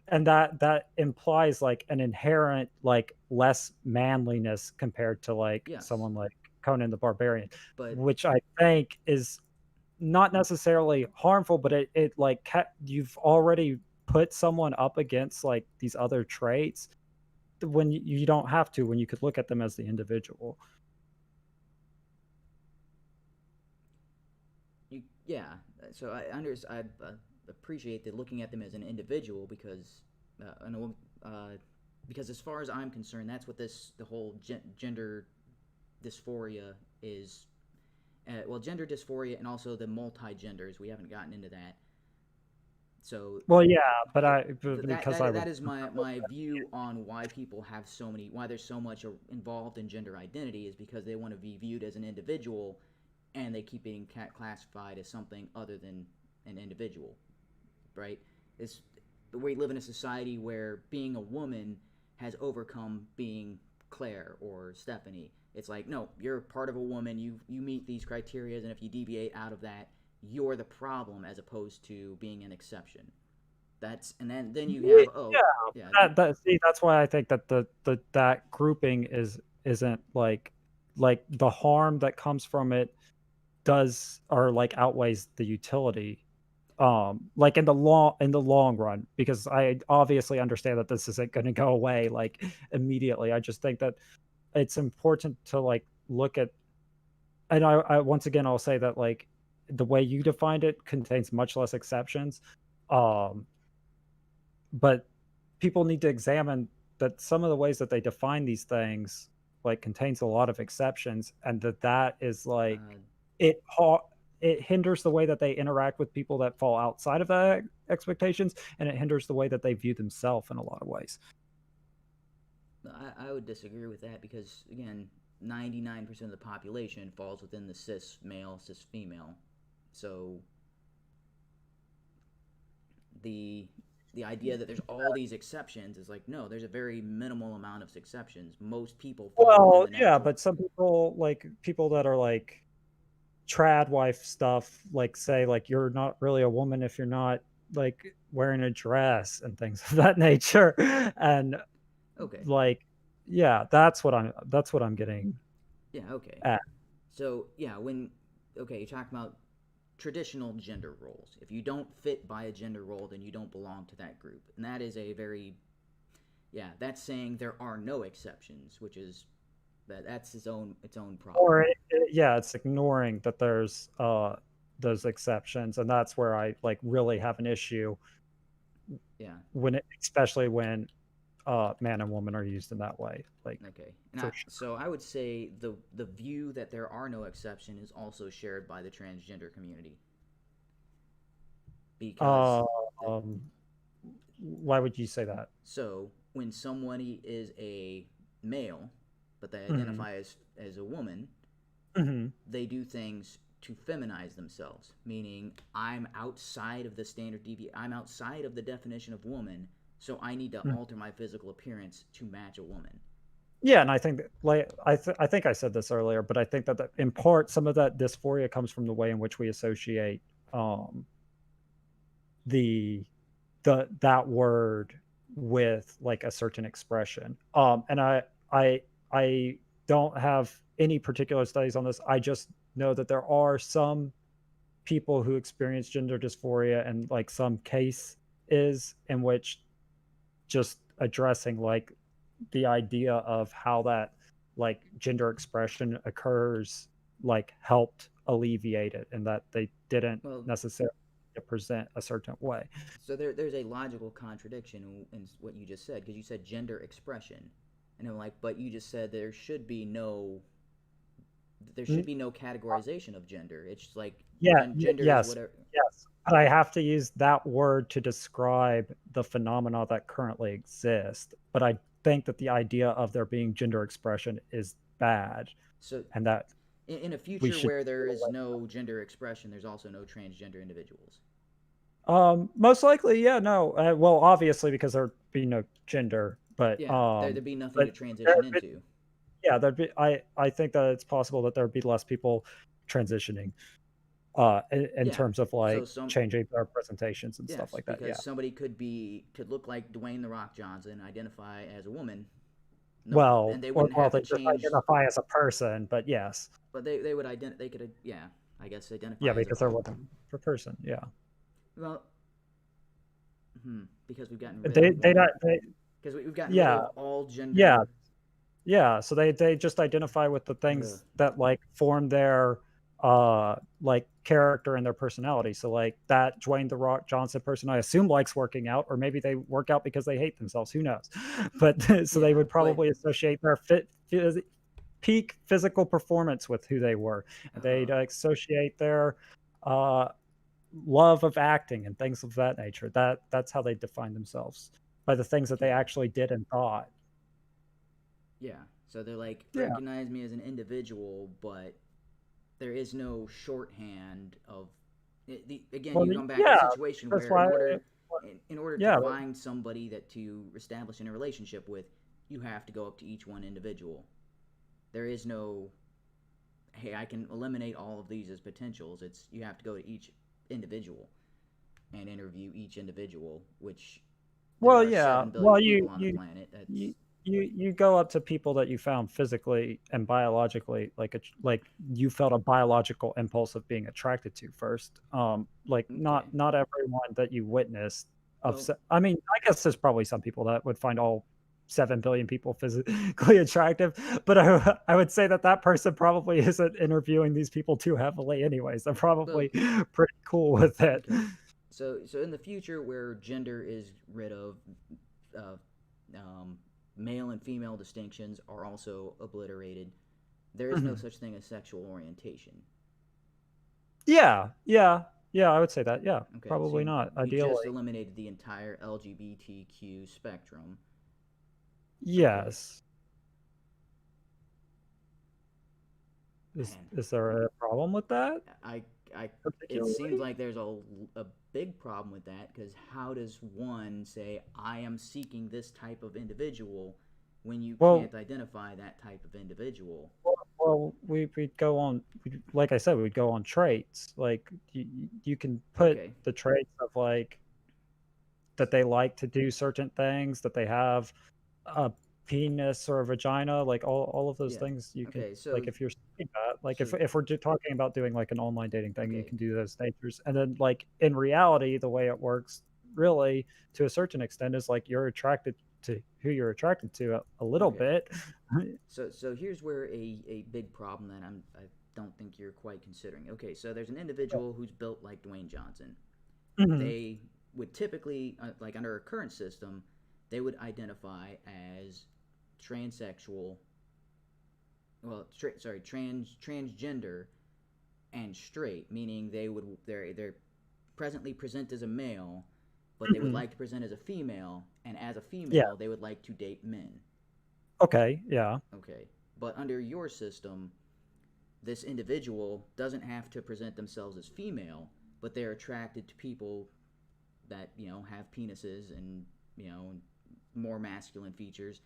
and that implies, like, an inherent, like, less manliness compared to, like, Yes. someone like Conan the Barbarian, But which I think is not necessarily harmful, but it like you've already put someone up against like these other traits when you don't have to, when you could look at them as the individual. Yeah. So I appreciate that looking at them as an individual I know, because as far as I'm concerned, that's what the whole gender dysphoria is. Well, gender dysphoria and also the multi genders. We haven't gotten into that. So Well, yeah, but it, that because I that would is my view on why there's so much involved in gender identity is because they want to be viewed as an individual, and they keep being classified as something other than an individual, right? It's we live in a society where being a woman has overcome being Claire or Stephanie. It's like, no, you're part of a woman. You meet these criteria, and if you deviate out of that, you're the problem as opposed to being an exception. That's and then you have, yeah, oh yeah, see, that's why I think that that grouping isn't like the harm that comes from it does or like outweighs the utility like in the long run, because I obviously understand that this isn't going to go away like immediately. I just think that it's important to like look at, and I once again I'll say that like the way you defined it contains much less exceptions, um but people need to examine that some of the ways that they define these things like contains a lot of exceptions, and that is like uh, it it hinders the way that they interact with people that fall outside of that expectations, and it hinders the way that they view themselves in a lot of ways. I would disagree with that because again, 99% of the population falls within the cis male, cis female. So the the idea that there's all these exceptions is like, no, there's a very minimal amount of exceptions. Most people fall within Well, the yeah, natural. but some people, like people that are like trad wife stuff, like say like you're not really a woman if you're not like wearing a dress and things of that nature. And Okay. like yeah, that's what I'm getting Yeah, okay. at. So, yeah, okay, you're talking about traditional gender roles. If you don't fit by a gender role, then you don't belong to that group. And that is a very, yeah, that's saying there are no exceptions, which is that's its own problem. Or yeah, it's ignoring that there's those exceptions, and that's where I like really have an issue Yeah. when especially when man and woman are used in that way, like Okay. for sure. So I would say the view that there are no exception is also shared by the transgender community because Uh, the, um, why would you say that? so when somebody is a male but they Mhm, identify as a woman, mhm, they do things to feminize themselves, meaning I'm outside of the definition of woman, so I need to mhm. alter my physical appearance to match a woman. Yeah, and I think that, like I think I said this earlier, but I think that, in part some of that dysphoria comes from the way in which we associate um, the that word with like a certain expression. And I I don't have any particular studies on this. I just know that there are some people who experience gender dysphoria, and like some case is in which just addressing like the idea of how that like gender expression occurs like helped alleviate it, and that they didn't Well, necessarily present a certain way. so there's a logical contradiction in what you just said because you said gender expression, and I'm like, but you just said there should Mm, be no categorization of gender. It's just like yeah, gender is yes, whatever. yes. But I have to use that word to describe the phenomena that currently exist. But I think that the idea of there being gender expression is bad, So and that in a we future should where get there is away. no gender expression, there's also no transgender individuals. Most likely, yeah, no. Well, obviously, because there'd be no gender, Yeah, there'd be nothing to but transition there, into. yeah, there'd be. I think that it's possible that there'd be less people transitioning, in Yeah. terms of So like some changing their presentations and stuff yes, like that. because Yeah. somebody could look like Dwayne the Rock Johnson, identify as a woman. No, and Well, they or wouldn't well, have they to just change. identify as a person, but yes. But they would they could, yeah. I guess Yeah, identify as a because they're looking for person. Yeah, well, because we've gotten rid they of they not they because we've gotten rid yeah of all yeah gender. yeah. So they just identify with the Ugh, things that like form their like character and their personality. So like that Dwayne the Rock Johnson person, I assume likes working out, or maybe they work out because they hate themselves. Who knows? But so they yeah, would but probably associate their peak physical performance with who they were, and they'd associate their uh, love of acting and things of that nature. That's how they define themselves, by the things that they yeah, actually did and thought. yeah. So they're like Yeah. recognize me as an individual, but there is no shorthand of again Well, you come back to the yeah, situation that's where why. in order to Yeah. find somebody that to establish in a relationship with, you have to go up to each one individual. There is no, hey, I can eliminate all of these as potentials. It's you have to go to each individual and interview each individual, which there Well, are yeah. 7 billion Well, people on the planet. you That's you go up to people that you found physically and biologically like like you felt a biological impulse of being attracted to first. Like okay. not everyone that you witnessed Well, I mean, I guess there's probably some people that would find all 7 billion people physically attractive, but I would say that that person probably isn't interviewing these people too heavily anyways. They're well, probably pretty cool with it. okay. So in the future, where gender is rid of, uh, um, male and female distinctions are also obliterated. There is no Mhm. such thing as sexual orientation. Yeah, yeah, yeah, I would say that, yeah, Okay, so probably not, you just ideally. eliminated the entire LGBTQ spectrum. Okay, Yes. man, Is there a problem with that I, I, it seems particularly? like there's a big problem with that because how does one say I am seeking this type of individual when you Well can't identify that type of individual? we'd go on like I said, we'd go on traits, like, you can put Okay, the traits of, like, that they like to do certain things, that they have a penis or a vagina, like all of those yeah, things you can okay, like if you're seeing that, like so if we're talking about doing like an online dating thing, you okay, can do those natures. And then like in reality, the way it works really to a certain extent is like you're attracted to who you're attracted to a little okay. bit. So here's where a big problem that I don't think you're quite considering. Okay, so there's an individual who's built like Dwayne Johnson. Mhm. They would typically, like under a current system, they would identify as transsexual. Well, transgender and straight, meaning they're presently present as a male, but they would Mhm. like to present as a female, and as a Yeah. female, they would like to date men. Okay. Yeah. Okay, but under your system, this individual doesn't have to present themselves as female, but they're attracted to people that have penises and you know more masculine features,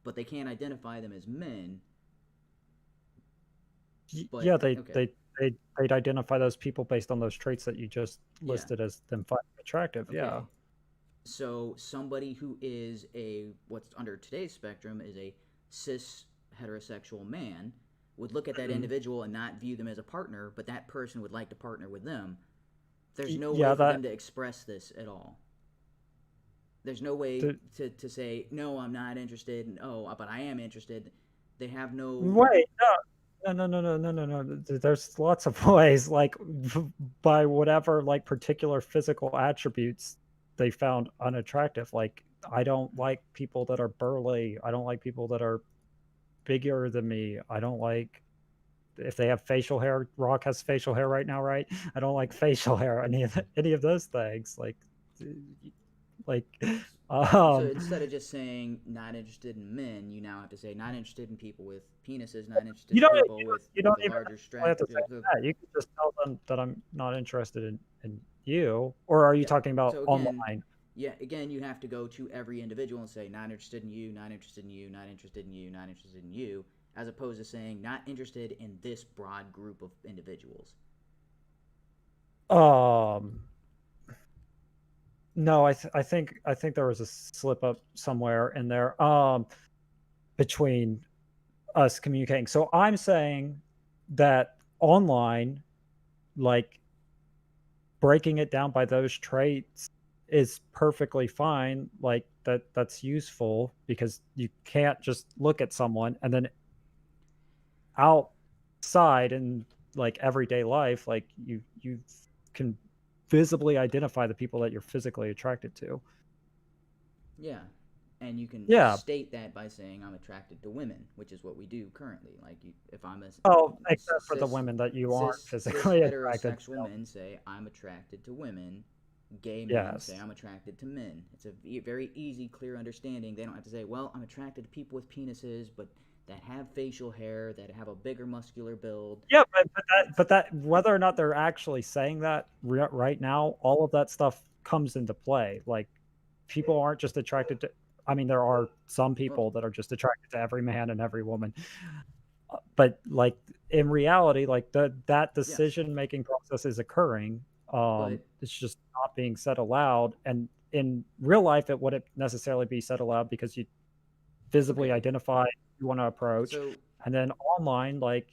but they can't identify them as men. But Yeah. okay, They'd identify those people based on those traits that you just yeah, listed as them finding attractive. Yeah. okay. So somebody who is a what's under today's spectrum is a cis heterosexual man would look at that Mhm. individual and not view them as a partner, but that person would like to partner with them. There's no way Yeah. for That. them to express this at all. There's no way The, to say no, I'm not interested, and oh, but I am interested. They have no. Wait, no. There's lots of ways, like by whatever like particular physical attributes they found unattractive. Like I don't like people that are burly. I don't like people that are bigger than me. I don't like if they have facial hair. Rock has facial hair right now, right? I don't like facial hair. Any of those things. Like, So um, instead of just saying not interested in men, you now have to say not interested in people with penises, not interested You in don't people you with don't a even larger necessarily have strap. to say that. You can just tell them that I'm not interested in you, or are you Yeah. talking about So again, online? yeah, again, you have to go to every individual and say not interested in you, not interested in you, not interested in you, not interested in you, as opposed to saying not interested in this broad group of individuals. Um, no, I think there was a slip up somewhere in there, between us communicating. So I'm saying that online, like breaking it down by those traits is perfectly fine. Like that's useful because you can't just look at someone and then outside in like everyday life, like you can visibly identify the people that you're physically attracted to. Yeah. And you can Yeah. state that by saying I'm attracted to women, which is what we do currently. Like, if I'm a Oh, except for the women that you aren't cis physically attracted heterosexual to. men say I'm attracted to women. Gay men say Yes. I'm attracted to men. It's a very easy, clear understanding. They don't have to say, well, I'm attracted to people with penises, but that have facial hair, that have a bigger muscular build. Yeah, but that whether or not they're actually saying that right now, all of that stuff comes into play. Like people aren't just attracted to. I mean, there are some Well, people that are just attracted to every man and every woman, but like in reality, like that yes, decision making process is occurring. but It's just not being said aloud, and in real life, it wouldn't necessarily be said aloud because you visibly okay. identify who you want to approach, So and then online, like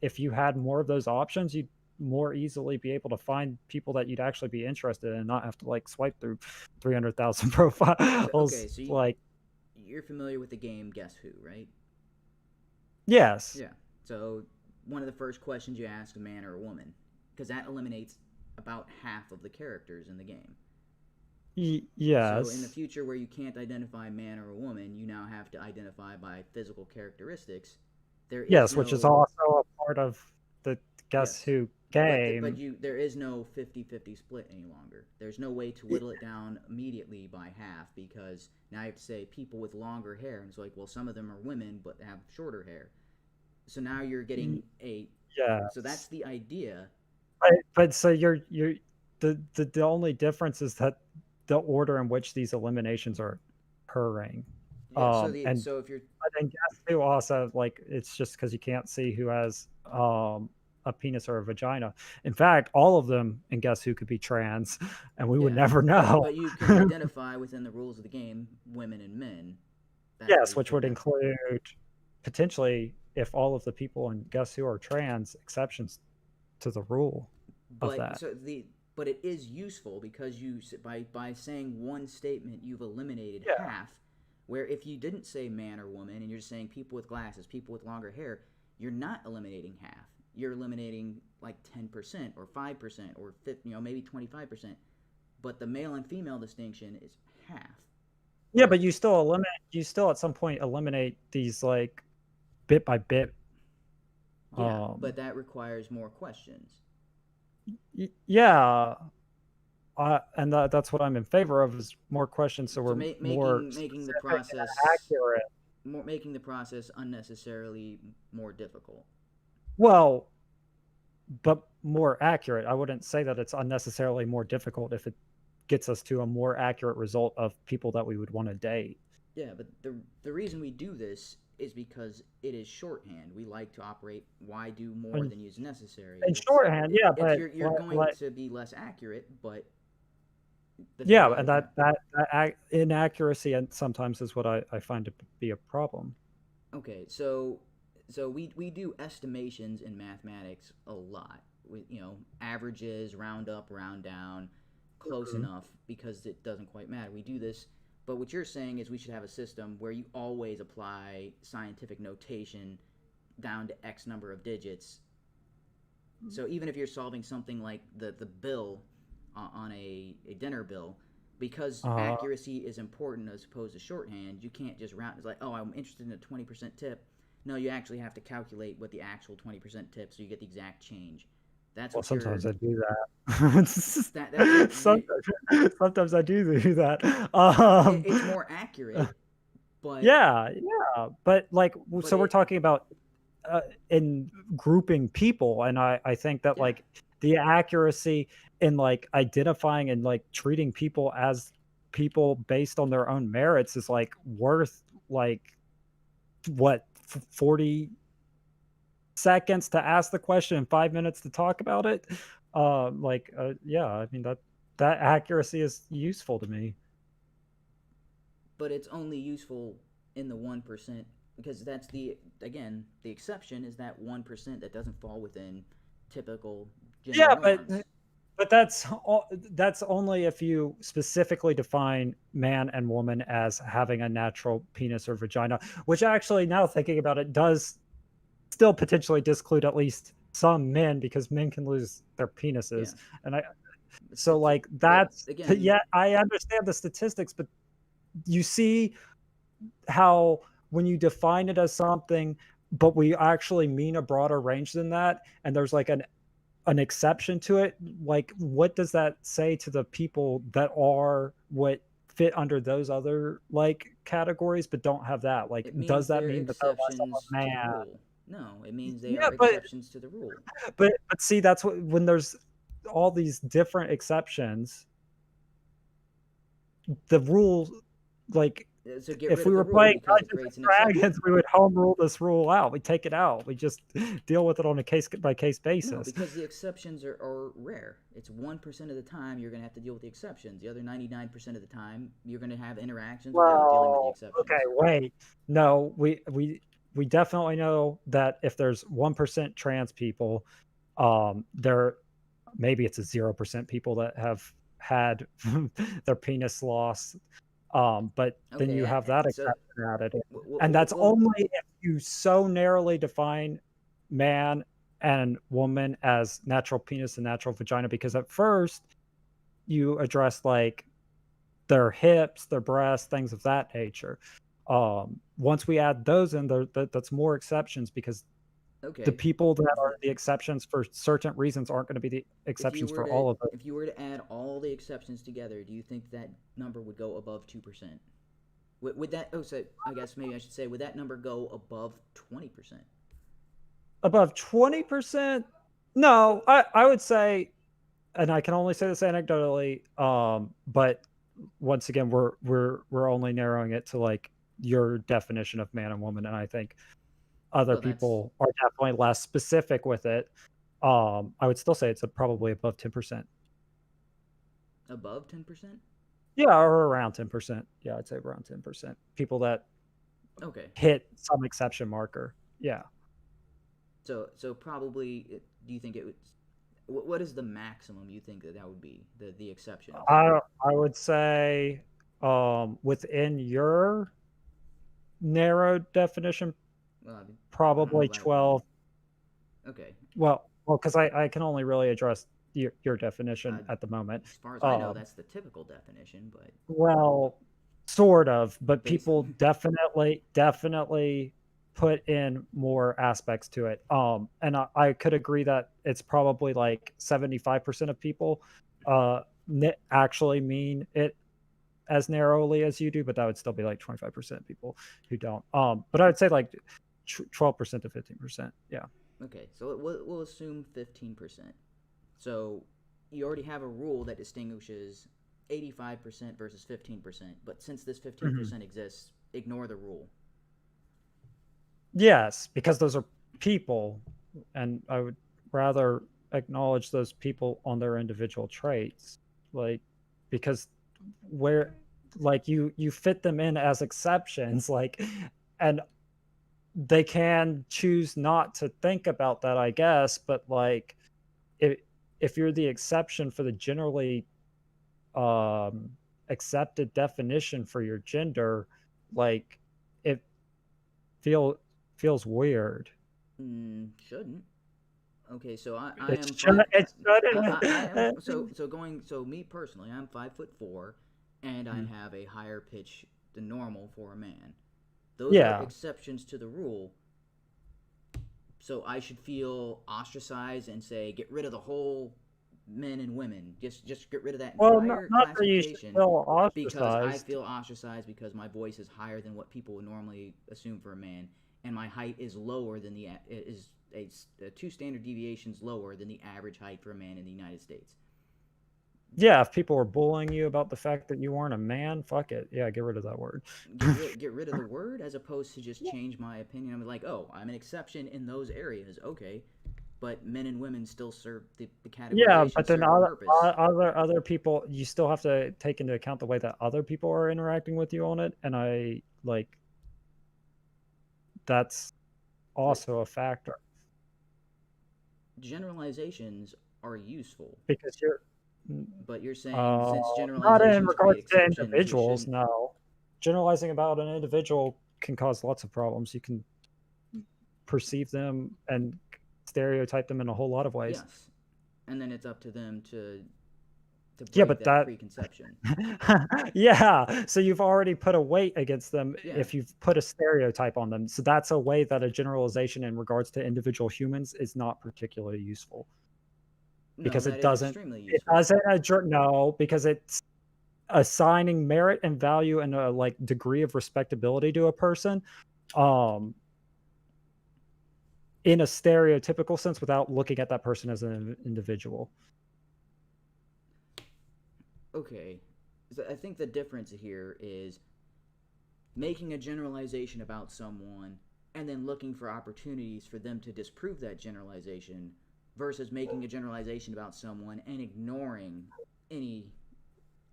if you had more of those options, you'd more easily be able to find people that you'd actually be interested in and not have to like swipe through 300,000 okay, profiles. so Like, you're familiar with the game Guess Who, right? yes, Yeah. So one of the first questions you ask a man or a woman, because that eliminates about half of the characters in the game. So in the yes, future, where you can't identify man or a woman, you now have to identify by physical characteristics. There is yes, which is no also a part of the Guess yes, Who but game. you there is no 50-50 split any longer. There's no way to Y- whittle it down immediately by half because now you have to say people with longer hair, and it's like, well, some of them are women but have shorter hair. So now you're y- getting a so that's Yes, the idea. but so you're the only difference is that the order in which these eliminations are occurring. Yeah. So And so if you're But then guess who also, like, it's just because you can't see who has, a penis or a vagina. In fact, all of them in Guess Who could be trans, and we would yeah, never but know. you can identify within the rules of the game women and men. That's why Yes, you which can would now. include, potentially, if all of the people in Guess Who are trans, exceptions to the rule of But that. so the but it is useful because you by saying one statement you've eliminated Yeah. half. Where if you didn't say man or woman and you're just saying people with glasses, people with longer hair, you're not eliminating half. You're eliminating like 10% or 5% or 50, maybe 25%. But the male and female distinction is half. Yeah, Or but you still at some point eliminate these, like, bit by bit, yeah, but um that requires more questions. yeah. And that's what I'm in favor of is more questions, so So we're more making the specific and process accurate. making the process unnecessarily more difficult. Well, but more accurate. I wouldn't say that it's unnecessarily more difficult if it gets us to a more accurate result of people that we would want to date. Yeah, but the reason we do this is because it is shorthand. We like to operate why do more And than is necessary. in shorthand, yeah, It's but you're going like to be less accurate, but the thing yeah, about and it, yeah. that inaccuracy and sometimes is what I find to be a problem. Okay, so we do estimations in mathematics a lot. We, averages, round up, round down, close Mhm. enough because it doesn't quite matter. We do this, but what you're saying is we should have a system where you always apply scientific notation down to X number of digits. So even if you're solving something like the bill on a dinner bill, because Uh, accuracy is important as opposed to shorthand, you can't just round. It's like, oh, I'm interested in a 20% tip. No, you actually have to calculate what the actual 20% tip, so you get the exact change. That's well, what you're. sometimes I do that. That's what Sometimes I do that. it's more accurate, but Yeah, yeah, but, like, but so we're it talking about, uh, in grouping people, and I think that, yeah. like, the accuracy in, like, identifying and, like, treating people as people based on their own merits is, like, worth, like, what, f 40 seconds to ask the question and 5 minutes to talk about it? Yeah, I mean, that accuracy is useful to me. But it's only useful in the 1% because that's the again the exception is that 1% that doesn't fall within typical gender Yeah, norms. but that's only if you specifically define man and woman as having a natural penis or vagina, which actually, now thinking about it, does still potentially disclude at least some men because men can lose their Yeah, penises. And I so Stati- like but that's again, yeah, I understand the statistics, but you see how when you define it as something, but we actually mean a broader range than that, and there's like an exception to it, like what does that say to the people that are what fit under those other like categories but don't have that? Like it does means that they're mean that they're less of exceptions a to the man? rule. No, it means they Yeah, are exceptions to the rule. but see, that's what, when there's all these different exceptions, the rules, like So get if rid we of the were rule playing because it Dungeons creates an and exception. Dragons, we would home rule this rule out. We take it out. We just deal with it on a case by case No, basis. because the exceptions are rare. It's 1% of the time you're going to have to deal with the exceptions. The other 99% of the time, you're going to have interactions without dealing with the Well, okay, exceptions. wait. No, we definitely know that if there's 1% trans people, there maybe it's a 0% people that have had their penis lost. But then Okay, you have that so, exception added in. And that's well, only if you so narrowly define man and woman as natural penis and natural vagina, because at first you address like their hips, their breasts, things of that nature. Once we add those in, that's more exceptions because the okay. people that are the exceptions for certain reasons aren't going to be the exceptions for all of it. If you were to add all the exceptions together, do you think that number would go above 2%? Would that? Oh, so I guess maybe I should say, would that number go above 20%? Above 20%? No, I would say, and I can only say this anecdotally, but once again, we're only narrowing it to like your definition of man and woman, and I think other Well, that's people are definitely less specific with it. I would still say it's probably above 10%. above 10%. Yeah, or around 10%. Yeah, I'd say around 10%. People that Okay, hit some exception marker. Yeah. so probably, do you think it would? What is the maximum you think that that would be? The exceptions. I would say within your narrow definition, Well, I don't know probably about. 12. Okay, Well, because I can only really address your definition uh, at the moment. as far as I know, Um, that's the typical definition, but well, sort of, but basically, people definitely put in more aspects to it. And I could agree that it's probably like 75% of people actually mean it as narrowly as you do, but that would still be like 25% people who don't. But I would say like 12% to 15%. Yeah. okay. So we'll assume 15%. So you already have a rule that distinguishes 85% versus 15%. But since this Mhm. 15% exists, ignore the rule. Yes, because those are people, and I would rather acknowledge those people on their individual traits, like because where like you fit them in as exceptions, like, and they can choose not to think about that, I guess, but like if if you're the exception for the generally um accepted definition for your gender, like it feel feels weird. Shouldn't. Okay, so I It am should five. it I am shouldn't. so going. So me personally, I'm 5'4", and I Mhm. have a higher pitch than normal for a man. Those are Yeah. exceptions to the rule. So I should feel ostracized and say, get rid of the whole men and women. Just get rid of that Well, entire not that you should classification feel because I ostracized. feel ostracized because my voice is higher than what people would normally assume for a man, and my height is lower than the is a 2 standard deviations lower than the average height for a man in the United States. Yeah, if people were bullying you about the fact that you weren't a man, fuck it. Yeah, get rid of that word. Get rid of the word as opposed to just change my opinion. I'm like, oh, I'm an exception in those areas. Okay, but men and women still serve the Yeah, categorization but then serve a purpose. other people, you still have to take into account the way that other people are interacting with you on it, and I like that's But also a factor. generalizations are useful, because you're but you're saying uh, since not in generalizations create regards to exceptions, we individuals. shouldn't. No, generalizing about an individual can cause lots of problems. You can perceive them and stereotype them in a whole lot of ways. Yes, and then it's up to them to Yeah, break but that that preconception. yeah, so you've already put a weight against them Yeah, if you've put a stereotype on them. So that's a way that a generalization in regards to individual humans is not particularly useful no, because that is extremely it useful. doesn't no, because it's assigning merit and value and a like degree of respectability to a person um in a stereotypical sense without looking at that person as an individual. Okay, so I think the difference here is making a generalization about someone and then looking for opportunities for them to disprove that generalization versus making a generalization about someone and ignoring any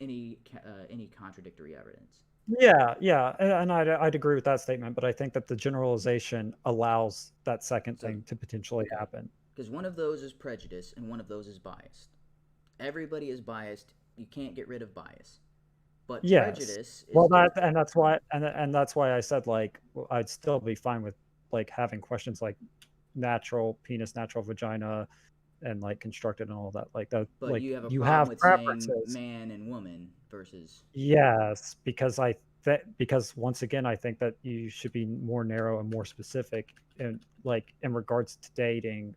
any contradictory evidence. Yeah, yeah, and I'd agree with that statement, but I think that the generalization allows that second So, thing to potentially okay, happen. because one of those is prejudice and one of those is biased. Everybody is biased. You can't get rid of bias. But Yes. prejudice Well, is the that's why I said like I'd still be fine with like having questions like natural penis, natural vagina, and like constructed and all that. Like that, but like you have a you problem have with saying preferences. man and woman versus Yes, because because once again, I think that you should be more narrow and more specific in like in regards to dating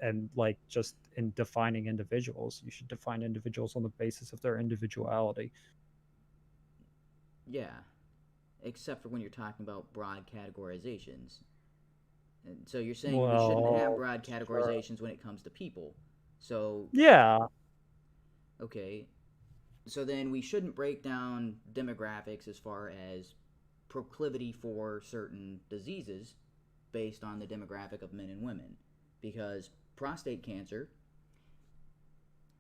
and like just in defining individuals. You should define individuals on the basis of their individuality. yeah, except for when you're talking about broad categorizations. And so you're saying we shouldn't have Well, broad sure. categorizations when it comes to people. So, Yeah. okay. So then we shouldn't break down demographics as far as proclivity for certain diseases based on the demographic of men and women. Because prostate cancer,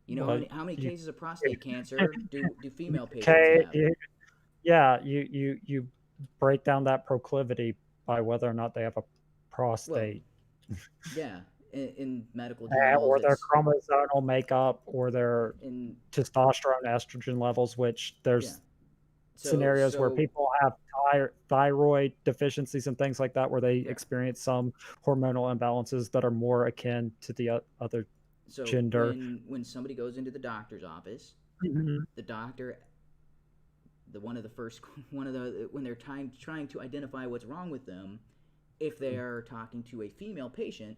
you know Well, how many you cases of prostate cancer do female patients okay, have? yeah, you break down that proclivity by whether or not they have a Well, prostate, yeah, in medical journals or their it's chromosomal makeup, or their in testosterone, estrogen levels, which yeah. there's So scenarios where so people have thyroid deficiencies and things like that, where they yeah. experience some hormonal imbalances that are more akin to the other So gender. when somebody goes into the doctor's office, Mhm. the doctor, the one of the first one of the when they're trying to identify what's wrong with them, if they are talking to a female patient,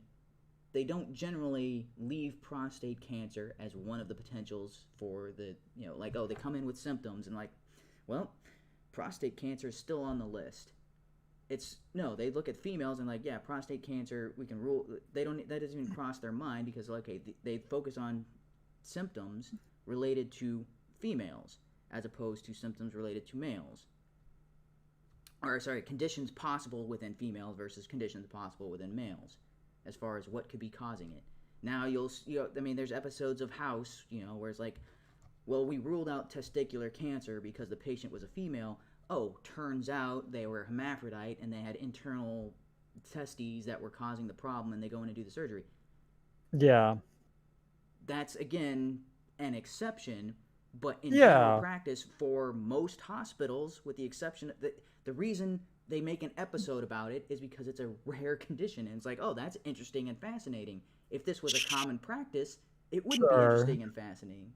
they don't generally leave prostate cancer as one of the potentials for the, like, oh, they come in with symptoms and like, well, prostate cancer is still on the list. It's no, they look at females and like, yeah, prostate cancer, we can rule. They don't, that doesn't even cross their mind because, okay, they focus on symptoms related to females as opposed to symptoms related to males. Or sorry, conditions possible within females versus conditions possible within males, as far as what could be causing it. Now I mean, there's episodes of House, where it's like, well, we ruled out testicular cancer because the patient was a female. Oh, turns out they were hermaphrodite and they had internal testes that were causing the problem, and they go in and do the surgery. Yeah. That's again an exception, but in general Yeah. practice for most hospitals, with the exception that the reason they make an episode about it is because it's a rare condition, and it's like, oh, that's interesting and fascinating. If this was a common practice, it wouldn't be Sure. interesting and fascinating.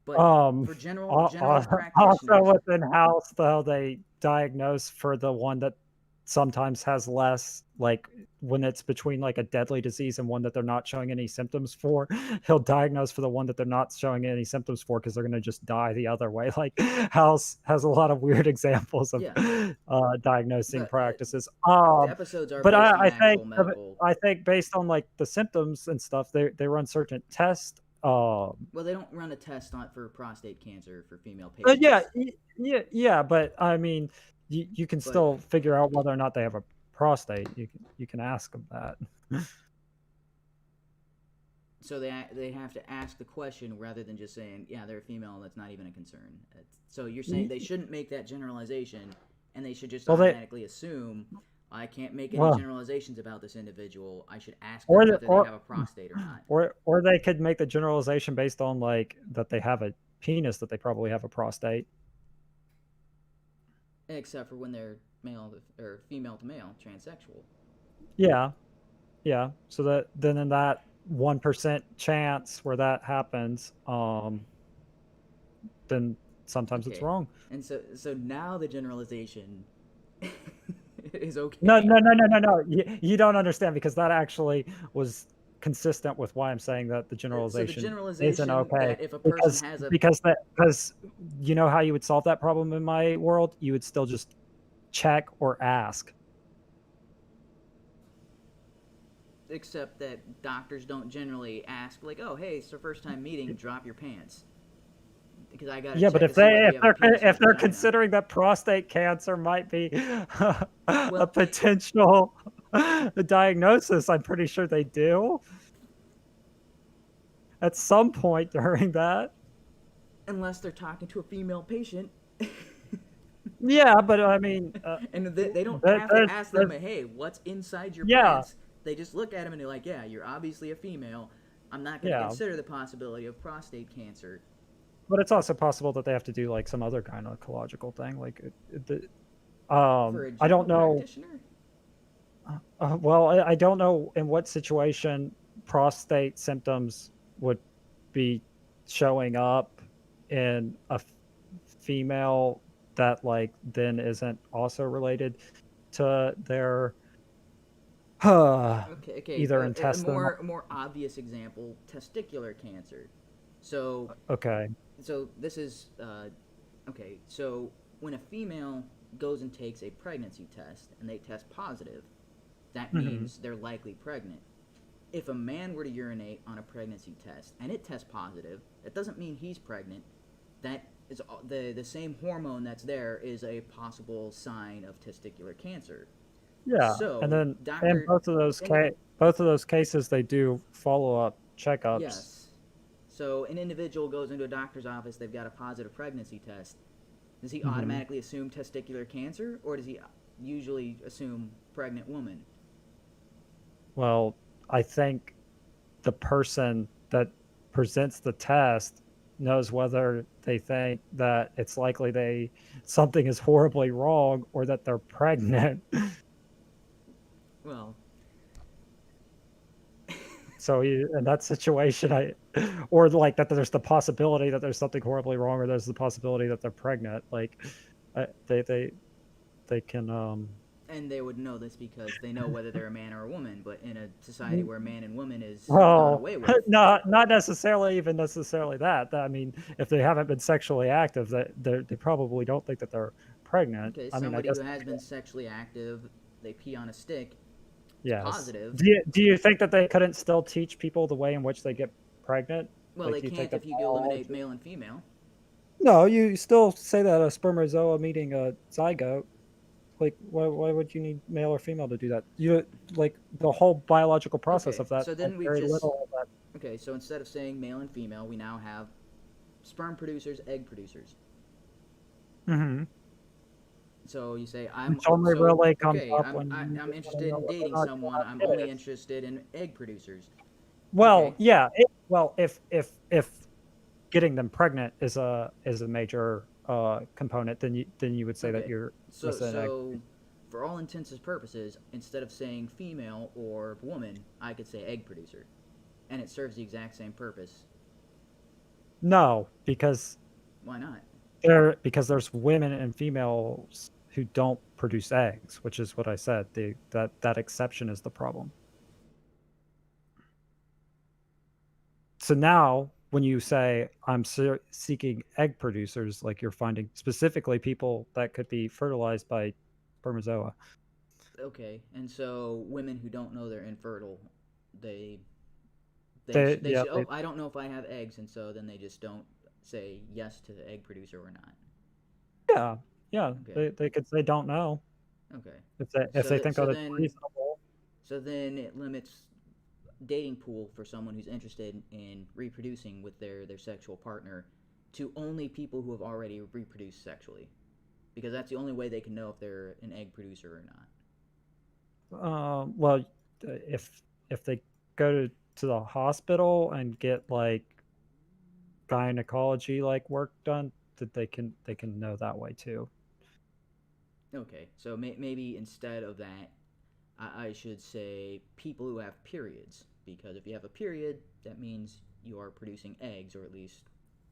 But Um, for general Also practitioners, within house, though, they diagnose for the one that sometimes has less, like when it's between like a deadly disease and one that they're not showing any symptoms for, he'll diagnose for the one that they're not showing any symptoms for because they're going to just die the other way. Like House has a lot of weird examples of yeah, diagnosing the practices. the episodes are But based on I actual medical. I think based on like the symptoms and stuff, they run certain tests. Well, they don't run a test on for prostate cancer for female Yeah, patients, yeah, but I mean, you can but still figure out whether or not they have a prostate. You can ask them that. so they have to ask the question rather than just saying, yeah, they're a female and that's not even a concern. So you're saying Y- they shouldn't make that generalization and they should just Well, they automatically assume, I can't make any Well, generalizations about this individual. I should ask them or whether they or have a prostate or not. or they could make the generalization based on like that they have a penis, that they probably have a prostate. Except for when they're male or female to male, transsexual. Yeah, yeah. So that then in that 1% chance where that happens, then sometimes it's Okay. wrong. And so now the generalization is No, okay. no, no, no, no, no. You don't understand, because that actually was consistent with why I'm saying that the So the generalization isn't generalization okay. that if a person Because has a because you know how you would solve that problem in my world? You would still just check or ask. except that doctors don't generally ask like, "Oh, hey, it's our first time meeting. Drop your pants," because I gotta Yeah, but check to see whether you have a penis or a if they're vagina. considering that prostate cancer might be a Well, potential diagnosis, I'm pretty sure they do at some point during that. unless they're talking to a female patient, Yeah, but I mean, and they don't there, have to ask them, there's "Hey, what's inside your yeah, pants?" They just look at them and they're like, "Yeah, you're obviously a female. I'm not going to yeah, consider the possibility of prostate cancer." but it's also possible that they have to do like some other gynecological thing, like For a I don't general know. practitioner, Well, I don't know in what situation prostate symptoms would be showing up in a female that like then isn't also related to their okay, okay. either A intestinal. more obvious example: testicular cancer. So Okay. this is okay. So when a female goes and takes a pregnancy test and they test positive, that Hmm. means they're likely pregnant. If a man were to urinate on a pregnancy test and it tests positive, that doesn't mean he's pregnant. That is the same hormone that's there is a possible sign of testicular cancer. Yeah, and So, then in doctor, and both of those cases, they do follow-up checkups. yes. So, an individual goes into a doctor's office, they've got a positive pregnancy test. Does he Mhm. automatically assume testicular cancer, or does he usually assume pregnant woman? Well, I think the person that presents the test knows whether they think that it's likely they something is horribly wrong or that they're pregnant. Well, So in that situation, I or like that there's the possibility that there's something horribly wrong, or there's the possibility that they're pregnant. Like they can and they would know this because they know whether they're a man or a woman, but in a society where man and woman is done well, away with. not necessarily even necessarily that. I mean, if they haven't been sexually active, that they probably don't think that they're pregnant. Okay, I mean, I somebody who guess has been sexually active, they pee on a stick, it's yes. positive. Do you think that they couldn't still teach people the way in which they get pregnant? Well, Like, they do you think can't that if you eliminate biology? male and female. No, you still say that a spermatozoa meeting a zygote. Like, why would you need male or female to do that? You like the whole biological process Okay, of that so has then we've very just little of that. okay. So instead of saying male and female, we now have sperm producers, egg producers. Hmm. So you say I'm Which only so really comes okay. up when you I'm want to interested know in whether or dating not you someone. I'm have only kids. interested in egg producers. Well, Okay, yeah. Well, if getting them pregnant is a major component, then you would say that okay. you're So interested in egg. so for all intents and purposes, instead of saying female or woman, I could say egg producer, and it serves the exact same purpose. No, Why not? because there's women and females who don't produce eggs, which is what I said. That exception is the problem. So now when you say I'm seeking egg producers, like you're finding specifically people that could be fertilized by spermatozoa. Okay, and so women who don't know they're infertile, they they Yeah, should. Oh, I don't know if I have eggs, and so then they just don't say yes to the egg producer or not. yeah, yeah. Okay, They could say don't know okay. if they think So that it's then reasonable. it limits dating pool for someone who's interested in reproducing with their sexual partner to only people who have already reproduced sexually, because that's the only way they can know if they're an egg producer or not. Well, if they go to the hospital and get like gynecology like work done, that they can know that way too. Okay, so maybe instead of that, I should say people who have periods, because if you have a period, that means you are producing eggs, or at least.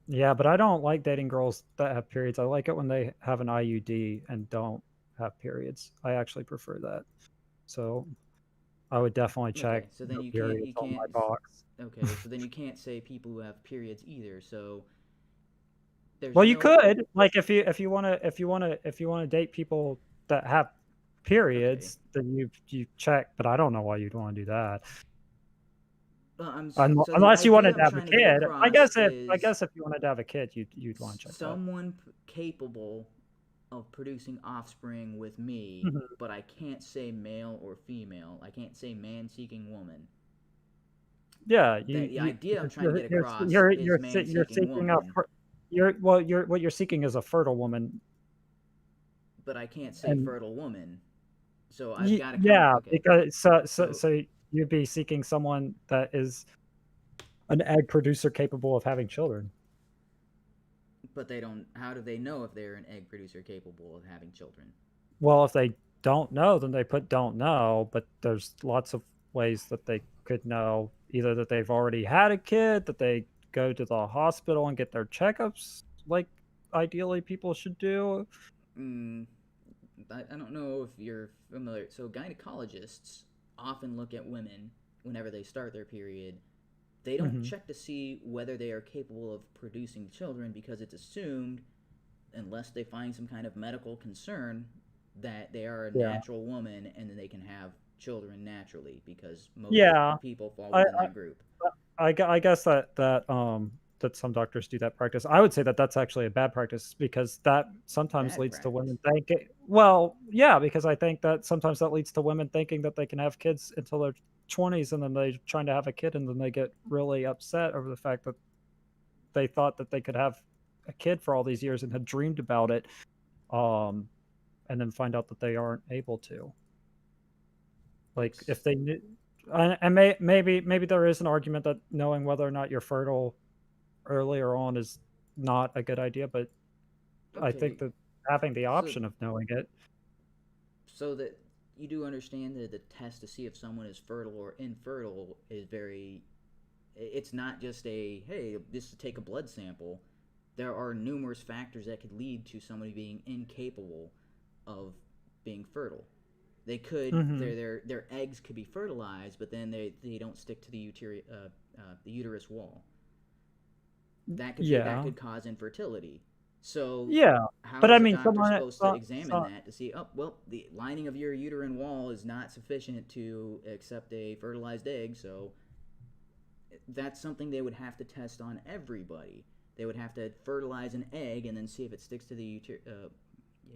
Yeah, but I don't like dating girls that have periods. I like it when they have an IUD and don't have periods. I actually prefer that. So I would definitely check Okay, so then no you can't periods you on my can't. box. Okay, so then you can't say people who have periods either. So there's Well, you no. could like if you wanna date people that have Okay, periods, then you check. But I don't know why you'd want to do that. so the Unless you idea wanted I'm to have a trying to get kid. I across guess if I is guess if you wanted to have a kid, you'd want to check that. someone capable of producing offspring with me, Mhm. but I can't say male or female. I can't say man seeking woman. Yeah, That the you idea I'm because trying to get across is man you're seeking seeking a woman, you're what you're seeking is a fertile woman, but I can't say and fertile woman. So I've got to count. yeah, Okay, because so you'd be seeking someone that is an egg producer capable of having children. but they don't. How do they know if they're an egg producer capable of having children? Well, if they don't know, then they put "don't know," but there's lots of ways that they could know, either that they've already had a kid, that they go to the hospital and get their checkups, like, ideally people should do. Mm, I don't know if you're familiar. So gynecologists often look at women whenever they start their period. They don't Mhm. check to see whether they are capable of producing children because it's assumed, unless they find some kind of medical concern, that they are a Yeah. natural woman and then they can have children naturally because most Yeah. people fall I within that group. I guess that some doctors do that practice. I would say that that's actually a bad practice because that sometimes Bad leads to practice. women thinking well, yeah, because I think that sometimes that leads to women thinking that they can have kids until their 20s, and then they're trying to have a kid, and then they get really upset over the fact that they thought that they could have a kid for all these years and had dreamed about it, um, and then find out that they aren't able to. Like, if Ex- they knew and maybe there is an argument that knowing whether or not you're fertile earlier on is not a good idea, but I think okay, that having the so option of knowing it. so that you do understand that the test to see if someone is fertile or infertile is very. It's not just a hey, just to take a blood sample. There are numerous factors that could lead to somebody being incapable of being fertile. They could Mhm. their eggs could be fertilized, but then they don't stick to the uterus wall. That Yeah. could cause infertility. So Yeah. how But is I a mean, doctor someone supposed to so examine so that to see, oh well, the lining of your uterine wall is not sufficient to accept a fertilized egg, so that's something they would have to test on everybody. They would have to fertilize an egg and then see if it sticks to the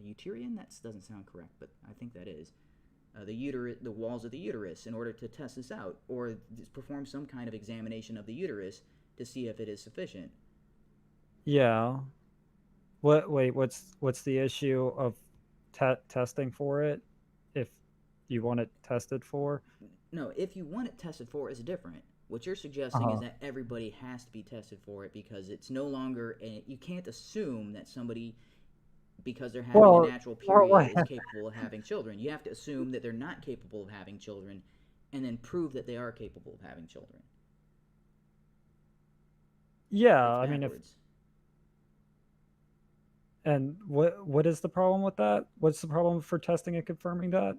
uterian. That doesn't sound correct, but I think that is the walls of the uterus, in order to test this out, or perform some kind of examination of the uterus to see if it is sufficient. yeah. What's the issue of testing for it if you want it tested for? No, if you want it tested for, it's different. What you're suggesting is Uh-huh. that everybody has to be tested for it because it's no longer you can't assume that somebody, because they're having a Well, natural well, period, is capable of having children. You have to assume that they're not capable of having children and then prove that they are capable of having children. yeah, It's I mean, if backwards. and what is the problem with that? What's the problem for testing and confirming that?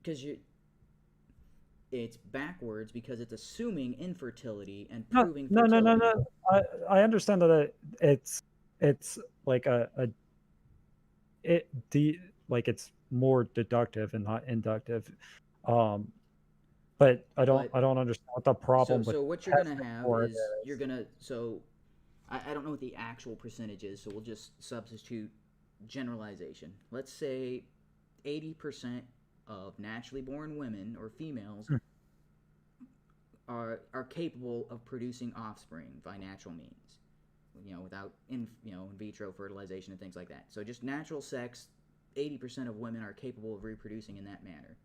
Because you it's backwards because it's assuming infertility and No, proving no, no, no, fertility. no. I understand that it's like a it the like it's more deductive and not inductive. Um, but But I don't understand what the so problem with so what you're gonna testing have for it is you're is. gonna so I don't know what the actual percentage is, so we'll just substitute generalization. Let's say 80% of naturally born women or females Mm, are capable of producing offspring by natural means, without in vitro fertilization and things like that. So just natural sex, 80% of women are capable of reproducing in that manner.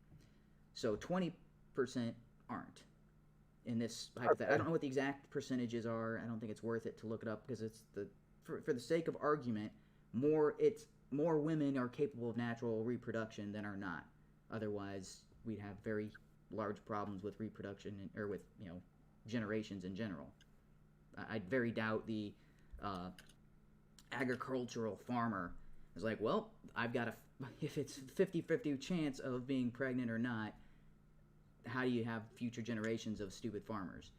So 20% aren't. In this hypothetical, I Okay. don't know what the exact percentages are. I don't think it's worth it to look it up because it's for the sake of argument, more women are capable of natural reproduction than are not. Otherwise, we'd have very large problems with reproduction or with generations in general. I very doubt the uh, agricultural farmer is like, well, I've got a if it's 50-50 chance of being pregnant or not, how do you have future generations of stupid farmers?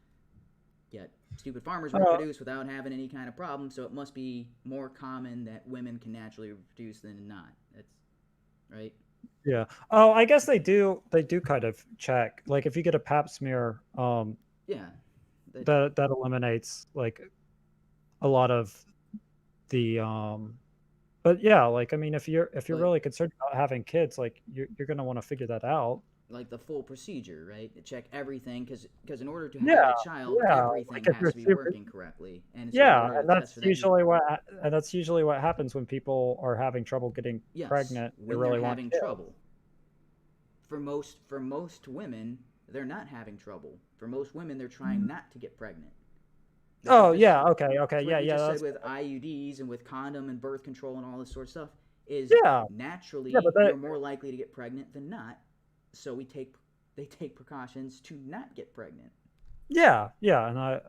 Yet stupid farmers Uh, reproduce without having any kind of problem, so it must be more common that women can naturally reproduce than not. That's right. yeah. Oh, I guess they do. They do kind of check. Like if you get a Pap smear, Yeah, that that eliminates like a lot of the But yeah, like I mean, if you're but really concerned about having kids, like you're gonna want to figure that out. like the full procedure, right? To check everything because in order to have Yeah, a child, yeah. everything Like if has you're to be super, working correctly, and so in yeah, order to test for that, you and that's usually what happens when people are having trouble getting yes, pregnant. They when they're really want having kids. trouble. For most women, they're not having trouble. For most women, they're trying not to get pregnant. This is Oh this yeah, okay, okay, is what yeah, you yeah. just said That's with IUDs and with condom and birth control and all this sort of stuff. Is yeah, yeah. But naturally that you're more likely to get pregnant than not, so they take precautions to not get pregnant. yeah, yeah. And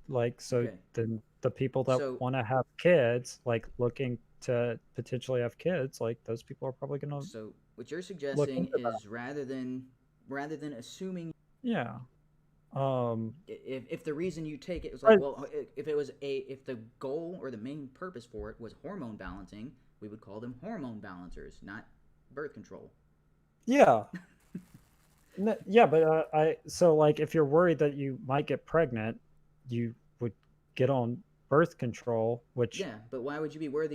like so Okay, then the people that so want to have kids, like looking to potentially have kids, like those people are probably gonna so what you're look suggesting into that. is rather than assuming Yeah. Um. if the reason you take it was like, But well, if the goal or the main purpose for it was hormone balancing, we would call them hormone balancers, not birth control. yeah, yeah, but I so like if you're worried that you might get pregnant, you would get on birth control, which Yeah, but why would you be worried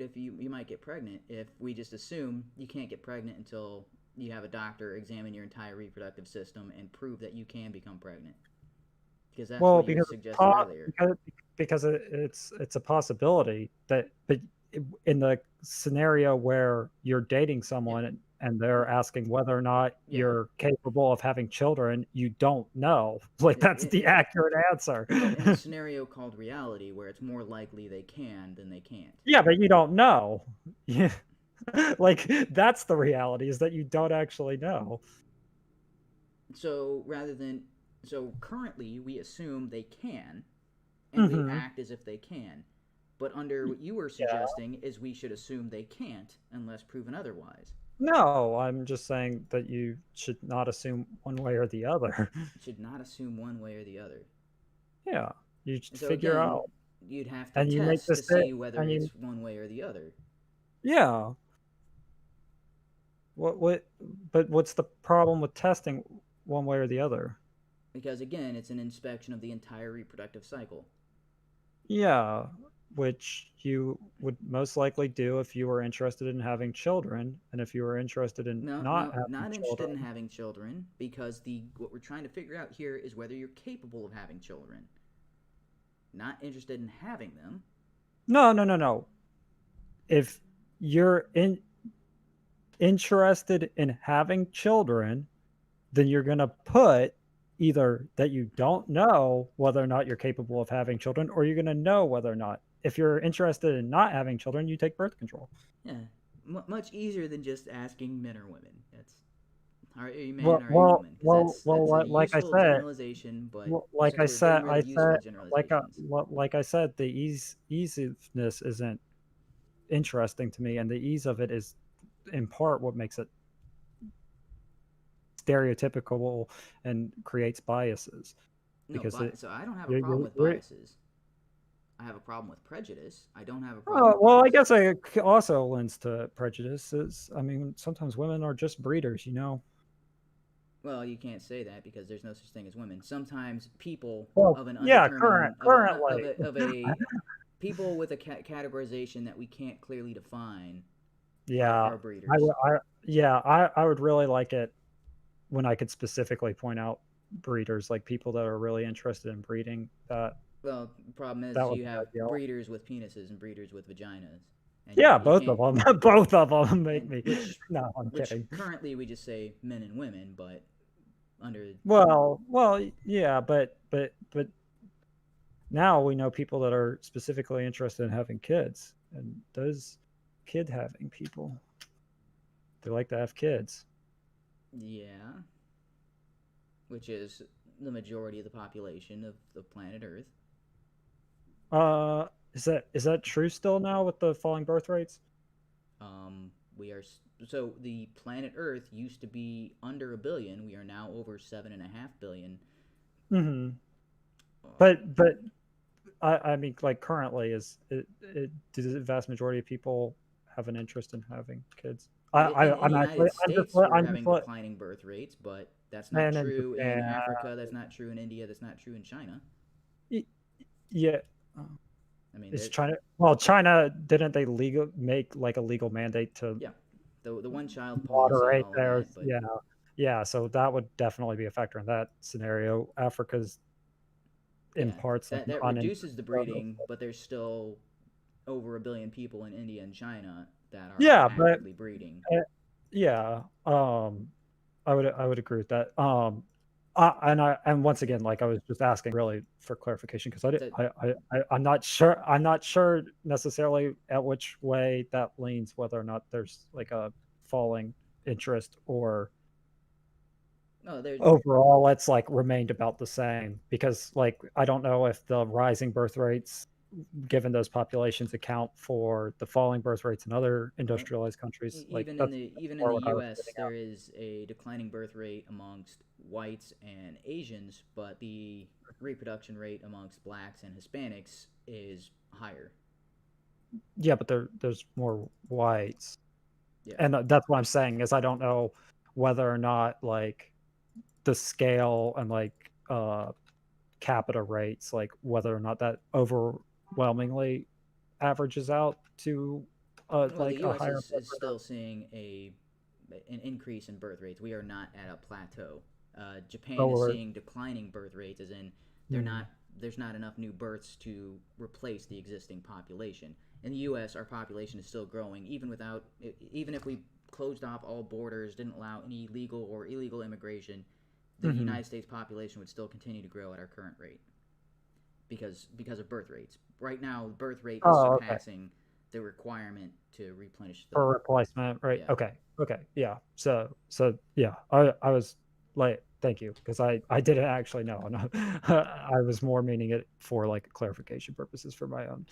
if you might get pregnant if we just assume you can't get pregnant until you have a doctor examine your entire reproductive system and prove that you can become pregnant? Because that's well what you because suggested earlier. because it's a possibility that but in the scenario where you're dating Yeah, someone and they're well, asking whether or not yeah. you're capable of having children, you don't know. Like that's the accurate answer. Well, in the scenario called reality, where it's more likely they can than they can't. Yeah, but you don't know. Yeah. Like that's the reality is that you don't actually know. So currently we assume they can, and we Hmm. act as if they can. But under what you were Yeah. suggesting is we should assume they can't unless proven otherwise. No, I'm just saying that you should not assume one way or the other. Should not assume one way or the other. Yeah. You should And so figure again, out you'd have to and you make test to this see whether and you it's one way or the other. yeah. What but what's the problem with testing one way or the other? Because again, it's an inspection of the entire reproductive cycle. Yeah, which you would most likely do if you were interested in having children, and if you were interested in No, not no, having not interested in children. having children because the what we're trying to figure out here is whether you're capable of having children. Not interested in having them. No, no, no, no. If you're interested in having children, then you're going to put either that you don't know whether or not you're capable of having children, or you're going to know whether or not. If you're interested in not having children, you take birth control. Yeah, much easier than just asking men or women. That's are you man Well, or are you well, woman? Because well, that's a like I useful said, generalization, but well, like since I we're getting said, rid of useful generalizations, like I said, the easiness isn't interesting to me, and the ease of it is in part what makes it stereotypical and creates biases no, because but so I don't have a problem with you're biases. I have a problem with prejudice. I don't have a problem oh, with well, I bias. guess it also lends to prejudices. I mean, sometimes women are just breeders, you know. Well, you can't say that because there's no such thing as women. Sometimes people Well, of an yeah, undetermined currently, of a people with a categorization that we can't clearly define yeah, are breeders. yeah, I would really like it when I could specifically point out breeders, like people that are really interested in breeding. Well, the problem That is would you be have ideal. breeders with penises and breeders with vaginas. and Yeah, you both of can't. them. Both of them make And me. No, I'm which kidding. currently we just say men and women, but under Well, yeah, but now we know people that are specifically interested in having kids, and those kid having people, they like to have kids. yeah, which is the majority of the population of the planet Earth. Is that true still now with the falling birth rates? We are so the planet Earth used to be under a billion. We are now over 7.5 billion. Hmm. Um, But I mean, like currently, does the vast majority of people have an interest in having kids? in the I'm actually United States, we're I'm just having declining birth rates, but that's not and in true in Japan, Africa. That's not true in India. That's not true in China. y- yeah. I mean, Is China? Well, China didn't they legal make like a legal mandate to yeah, the one child policy and moderate all of theirs? that, but Yeah, yeah. So that would definitely be a factor in that scenario. Africa's in yeah, parts like that un. reduces the breeding, but there's still over a billion people in India and China that are Yeah, but actively breeding. uh, yeah. I would agree with that. And once again, like I was just asking really for clarification because That I'm not sure necessarily at which way that leans, whether or not there's like a falling interest or no, there's overall it's like remained about the same because like I don't know if the rising birth rates given those populations account for the falling birth rates in other well, industrialized countries. Like even in more the what I was U.S. getting there is a declining birth rate amongst whites and Asians, but the reproduction rate amongst blacks and Hispanics is higher. Yeah, but there's more whites, Yeah. and that's what I'm saying is I don't know whether or not like the scale and like capita rates, like whether or not that overwhelmingly averages out to Well, the like a U.S. higher is birth rate. still seeing an increase in birth rates. We are not at a plateau. Japan is Or seeing declining birth rates, as in they're hmm, not there's not enough new births to replace the existing population. In the U.S., our population is still growing, even if we closed off all borders, didn't allow any legal or illegal immigration, the hmm. United States population would still continue to grow at our current rate because of birth rates. Right now, the birth rate is Oh, okay. surpassing the requirement to replenish the For replacement, right? yeah. Okay, yeah. So yeah, I was like, thank you because I didn't actually know. No, I was more meaning it for like clarification purposes for my own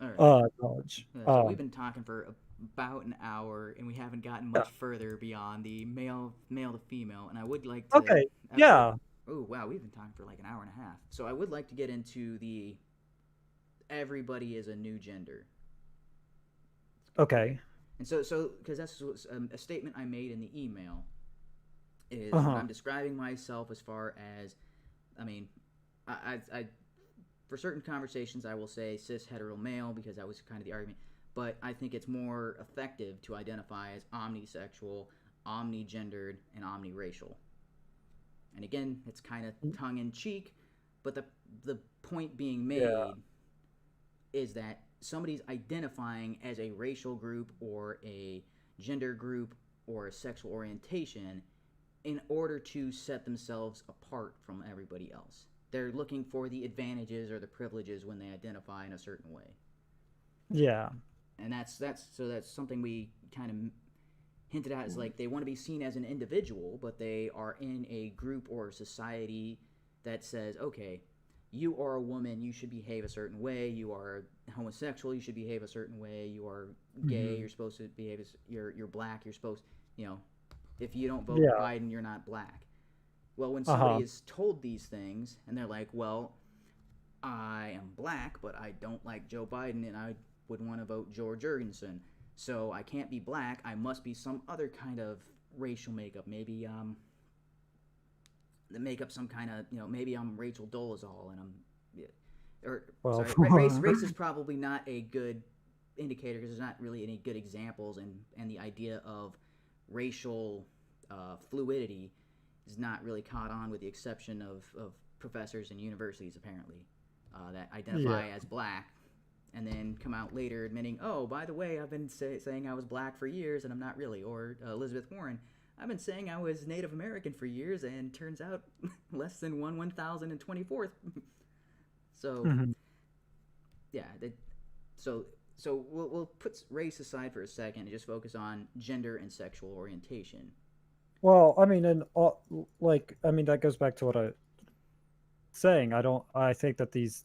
All right. knowledge. So we've been talking for about an hour, and we haven't gotten Yeah. much further beyond the male to female. And I would like to. Okay. Yeah. Oh wow, we've been talking for like an hour and a half. So I would like to get into the everybody is a new gender. Okay. And because that's a statement I made in the email Uh is when huh. I'm describing myself as far as, I mean, I for certain conversations I will say cis hetero male because that was kind of the argument, but I think it's more effective to identify as omnisexual, omnigendered, and omniracial. And again, it's kind of tongue in cheek, but the point being Yeah. made is that somebody's identifying as a racial group or a gender group or a sexual orientation in order to set themselves apart from everybody else. They're looking for the advantages or the privileges when they identify in a certain way. Yeah. And that's something we kind of hinted at is like they want to be seen as an individual, but they are in a group or a society that says, okay, you are a woman, you should behave a certain way. You are homosexual, you should behave a certain way. You are gay, Hmm. you're supposed to behave as you're black, you're supposed, you know, if you don't vote Yeah. Biden, you're not black. Well, when Uh somebody huh. is told these things and they're like, well, I am black, but I don't like Joe Biden and I would want to vote George Jurgensen. So I can't be black. I must be some other kind of racial makeup. Maybe make up some kind of maybe I'm Rachel Dolezal and I'm yeah, or Well. sorry race is probably not a good indicator because there's not really any good examples and the idea of racial fluidity is not really caught on with the exception of professors and universities apparently that Yeah. identify as black and then come out later admitting, oh, by the way, I've been saying I was black for years and I'm not really. Or Elizabeth Warren, I've been saying I was Native American for years and turns out less than 1/1024th. So Mhm. yeah, so we'll put race aside for a second and just focus on gender and sexual orientation. Well, I mean, and like, I mean, that goes back to what I saying. I think that these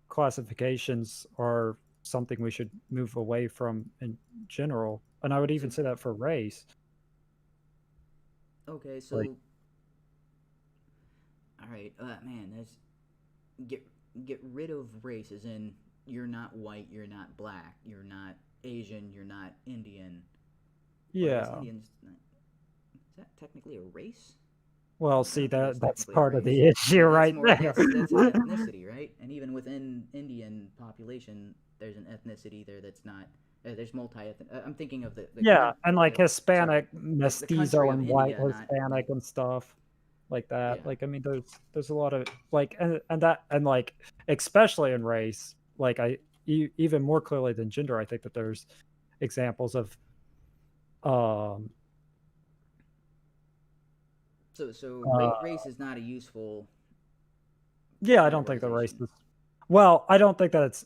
classifications are something we should move away from in general. And I would even So say that for race. okay, Like, so all right, man, that's get get rid of race as in you're not white, you're not black, you're not Asian, you're not Indian. Or I guess yeah. Indians is that technically a race? Well, I see, don't think that's that's technically a part of race. the issue That's right more there. that's an ethnicity, right? And even within Indian population, there's an ethnicity there that's not. There's multi. I'm thinking of Yeah, and like sorry, Hispanic, the country mestizo, of and white India, not Hispanic and stuff like that. yeah. Like, I mean, there's a lot of like, and that, and like, especially in race, like even more clearly than gender, I think that there's examples of um So uh race is not a useful yeah, I don't think the race categorization. is, well, I don't think that it's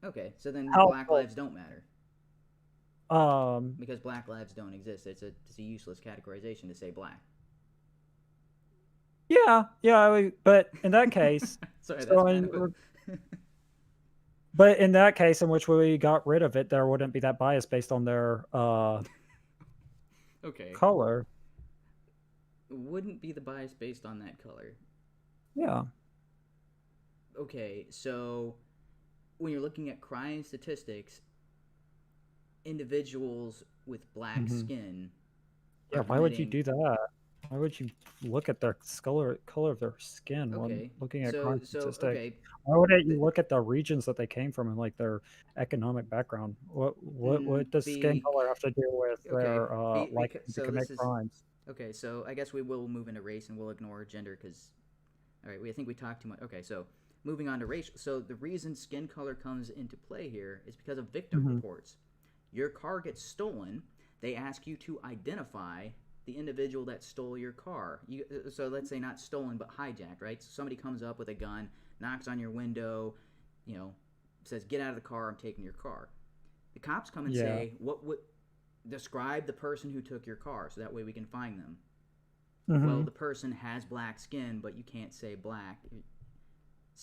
Okay, so then Black helpful. lives don't matter Um because Black lives don't exist. It's a useless categorization to say black. yeah, yeah, but in that case, Sorry, that's so kind in of a but in that case in which we got rid of it, there wouldn't be that bias based on their okay. color. Wouldn't be the bias based on that color. Yeah. Okay, so when you're looking at crime statistics, individuals with black Mhm. skin Yeah, are why would you committing. do that? Why would you look at their color of their skin when Okay, looking at so crime so statistics? okay, Why wouldn't you the, look at the regions that they came from and like their economic background? What does skin be color have to do with okay. their Because liking to so commit this is crimes? okay. So I guess we will move into race and we'll ignore gender because all right. I think we talked too much. Okay, so moving on to race. So the reason skin color comes into play here is because of victim Hmm. reports. Your car gets stolen. They ask you to identify the individual that stole your car. So let's say not stolen but hijacked, right? So somebody comes up with a gun, knocks on your window, you know, says, "Get out of the car. I'm taking your car." The cops come and Yeah. say, "What would describe the person who took your car so that way we can find them." Well, Hmm. the person has black skin, but you can't say black.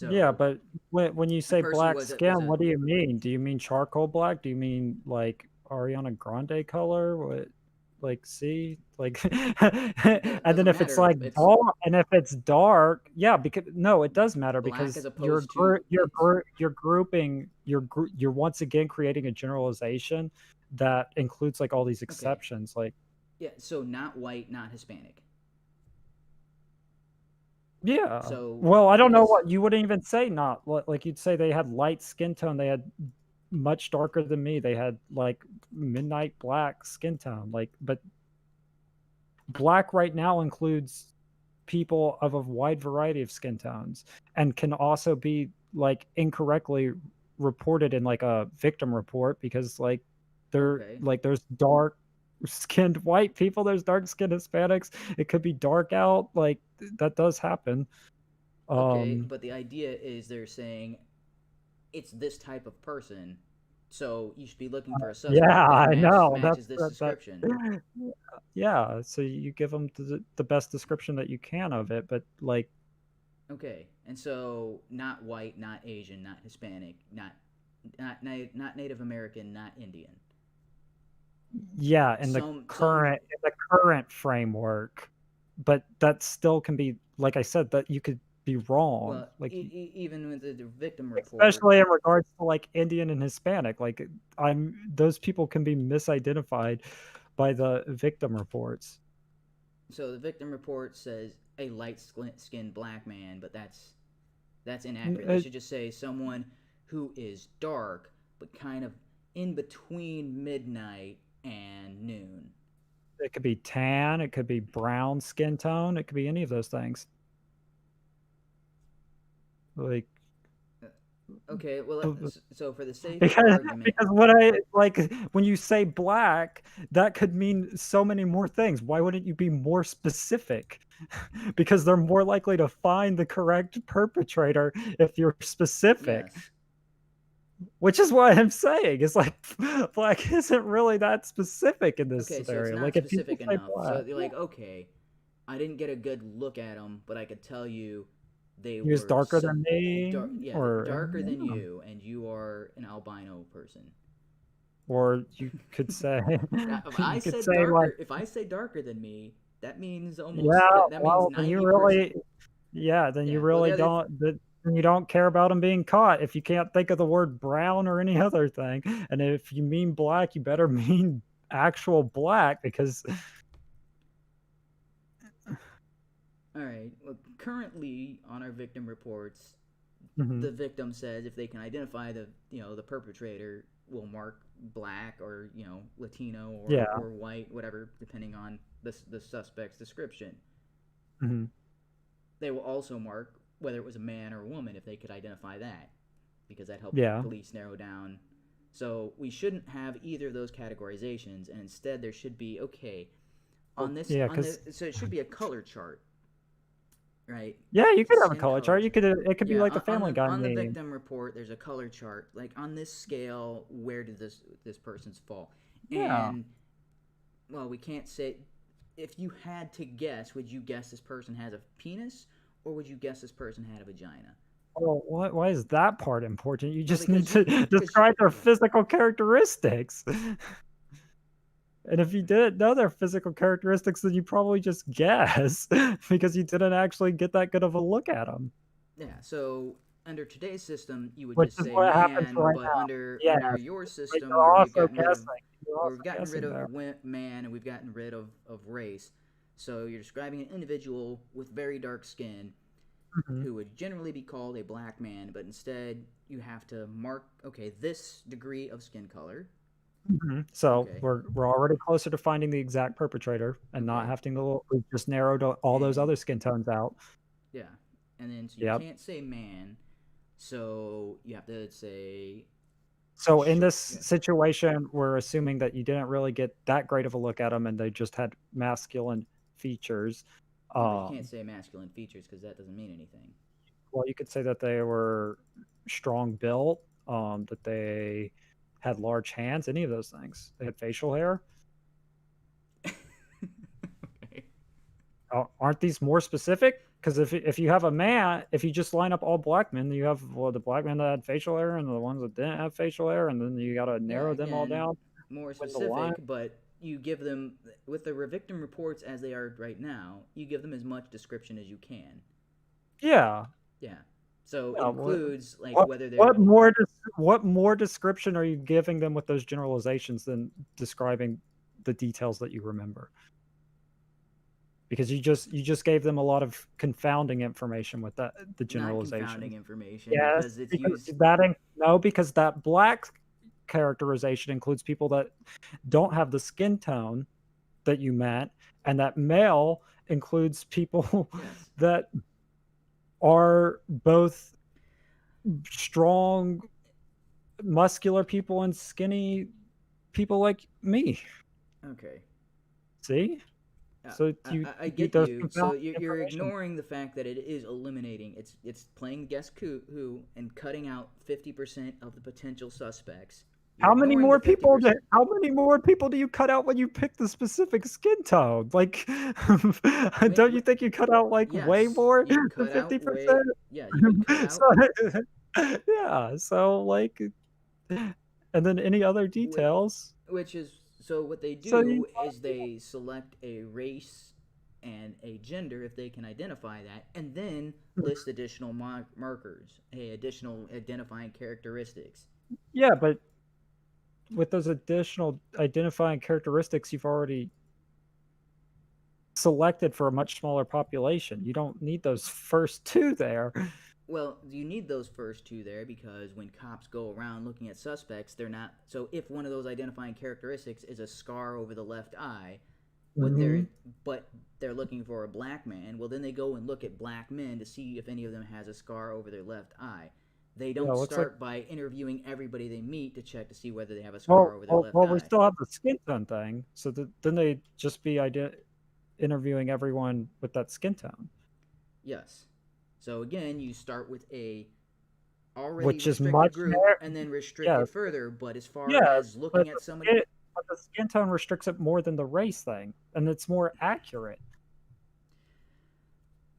Yeah, So but when you the say person black was skin, a what do you mean? Do you mean charcoal black? Do you mean like Ariana Grande color? What, like, see, like, and then doesn't if it's matter. like It's dark, and if it's dark, yeah, because no, it does matter black as because you're opposed to it's you're grouping, you're once again creating a generalization that includes like all these okay. exceptions, like. Yeah, so not white, not Hispanic. Yeah. So Well, I don't know because what you wouldn't even say not like you'd say they had light skin tone. They had much darker than me. They had like midnight black skin tone. Like, but black right now includes people of a wide variety of skin tones and can also be like incorrectly reported in like a victim report because like okay, there's dark skinned white people, there's dark skinned Hispanics. It could be dark out. Like that does happen. okay, Um but the idea is they're saying it's this type of person, so you should be looking for a Yeah, suspect that I know. That's matches this description. yeah, so you give them the best description that you can of it, but like, Okay, and so not white, not Asian, not Hispanic, not Native American, not Indian. yeah, Some in the current framework, but that still can be, like I said, that you could be wrong, well, like, even with the victim report. especially in regards to like Indian and Hispanic, like those people can be misidentified by the victim reports. So the victim report says a light skinned black man, but that's N- inaccurate. They It, should just say someone who is dark but kind of in between midnight and noon. it could be tan, it could be brown skin tone, it could be any of those things. Like, Okay, well, B- so for the sake of Because argument, because what I like when you say black, that could mean so many more things. Why wouldn't you be more specific? Because they're more likely to find the correct perpetrator if you're specific. yes. Which is what I'm saying. It's like black isn't really that specific in this Okay, so it's scenario. not Like if people specific say enough. So black, you're yeah, like, okay, I didn't get a good look at them, but I could tell you they he was were darker than dark, me, yeah, or darker than yeah. you, and you are an albino person. Or you could say Now, if I you could said say like, darker, if I say darker than me, that means yeah, almost that means well, then you 90%. really, yeah, then you Yeah. Well, the really other then you don't care about him being caught if you can't think of the word brown or any other thing. And if you mean black, you better mean actual black because all right. Well, currently on our victim reports, Mhm. the victim says if they can identify the perpetrator, will mark black or Latino Yeah. or white, whatever, depending on the suspect's description. Mhm. They will also mark whether it was a man or a woman if they could identify that, because that helps Yeah. police narrow down. So we shouldn't have either of those categorizations, and instead there should be, okay, Well, on this yeah, on because the so it should be a color chart, right? yeah, you The could have a skin color chart. color. You could it could be Yeah, like the Family Guy on the meme. victim report, there's a color chart. Like on this scale, where did this person's fall? Yeah. And well, we can't say. If you had to guess, would you guess this person has a penis, or would you guess this person had a vagina? Well, why is that part important? You Well, just need to because you, describe their yeah, physical characteristics. And if you didn't know their physical characteristics, then you probably just guess because you didn't actually get that good of a look at them, yeah. So under today's system, you would which just is say what happens man, right but now. under Yes, your but system you're where also guessing. You're we've also gotten rid guessing of there. man and we've gotten rid of race. So you're describing an individual with very dark skin Mhm, who would generally be called a black man, but instead you have to mark, okay, this degree of skin color. mhm. So Okay, we're already closer to finding the exact perpetrator and not okay, having to we've just narrowed all those and other skin tones out. yeah, and then so you Yep. can't say man, so you have to say So in this yeah, situation, we're assuming that you didn't really get that great of a look at them, and they just had masculine features. yeah, but you can't Um, say masculine features because that doesn't mean anything. well, you could say that they were strong built, that they had large hands, any of those things. They had facial hair. Okay. Aren't these more specific? Because if you have a man, if you just line up all black men, you have well the black men that had facial hair and the ones that didn't have facial hair, and then you got to Yeah, narrow them all again, down more with the line. specific, but you give them with the victim reports as they are right now. You give them as much description as you can. Yeah, Yeah. So it yeah. includes like What whether they're what more what more description are you giving them with those generalizations than describing the details that you remember? Because you just gave them a lot of confounding information with that the not confounding generalizations. information Yes, because it's because used. no, because that black characterization includes people that don't have the skin tone that you meant, and that male includes people Yes. that are both strong, muscular people and skinny people like me. Okay. See? So I you get those you. So confounding you're information. ignoring the fact that it is eliminating. It's playing guess who and cutting out 50% of the potential suspects. You're ignoring the 50%. How many more people do you cut out when you pick the specific skin tone? Like, don't you think you cut out, like, way Yes, more you than cut out way. 50%? Yeah, you would cut out So yeah, so, like and then any other which details. which is so what they So you do is they select a race and a gender if they can identify that, and then list additional markers, additional identifying characteristics. yeah, but with those additional identifying characteristics, you've already selected for a much smaller population. You don't need those first 2 there. Well, you need those first two there because when cops go around looking at suspects, they're not. So if one of those identifying characteristics is a scar over the left eye, but they're Mhm. but they're looking for a black man, well then they go and look at black men to see if any of them has a scar over their left eye. They Yeah, don't it looks like. start by interviewing everybody they meet to check to see whether they have a scar over their left We eye. still have the skin tone thing. So then they just be interviewing everyone with that skin tone, Yes. So again, you start with a already which is restricted much group and then restrict it yes, further. But as far yes, as looking but at somebody, the skin tone restricts it more than the race thing, and it's more accurate.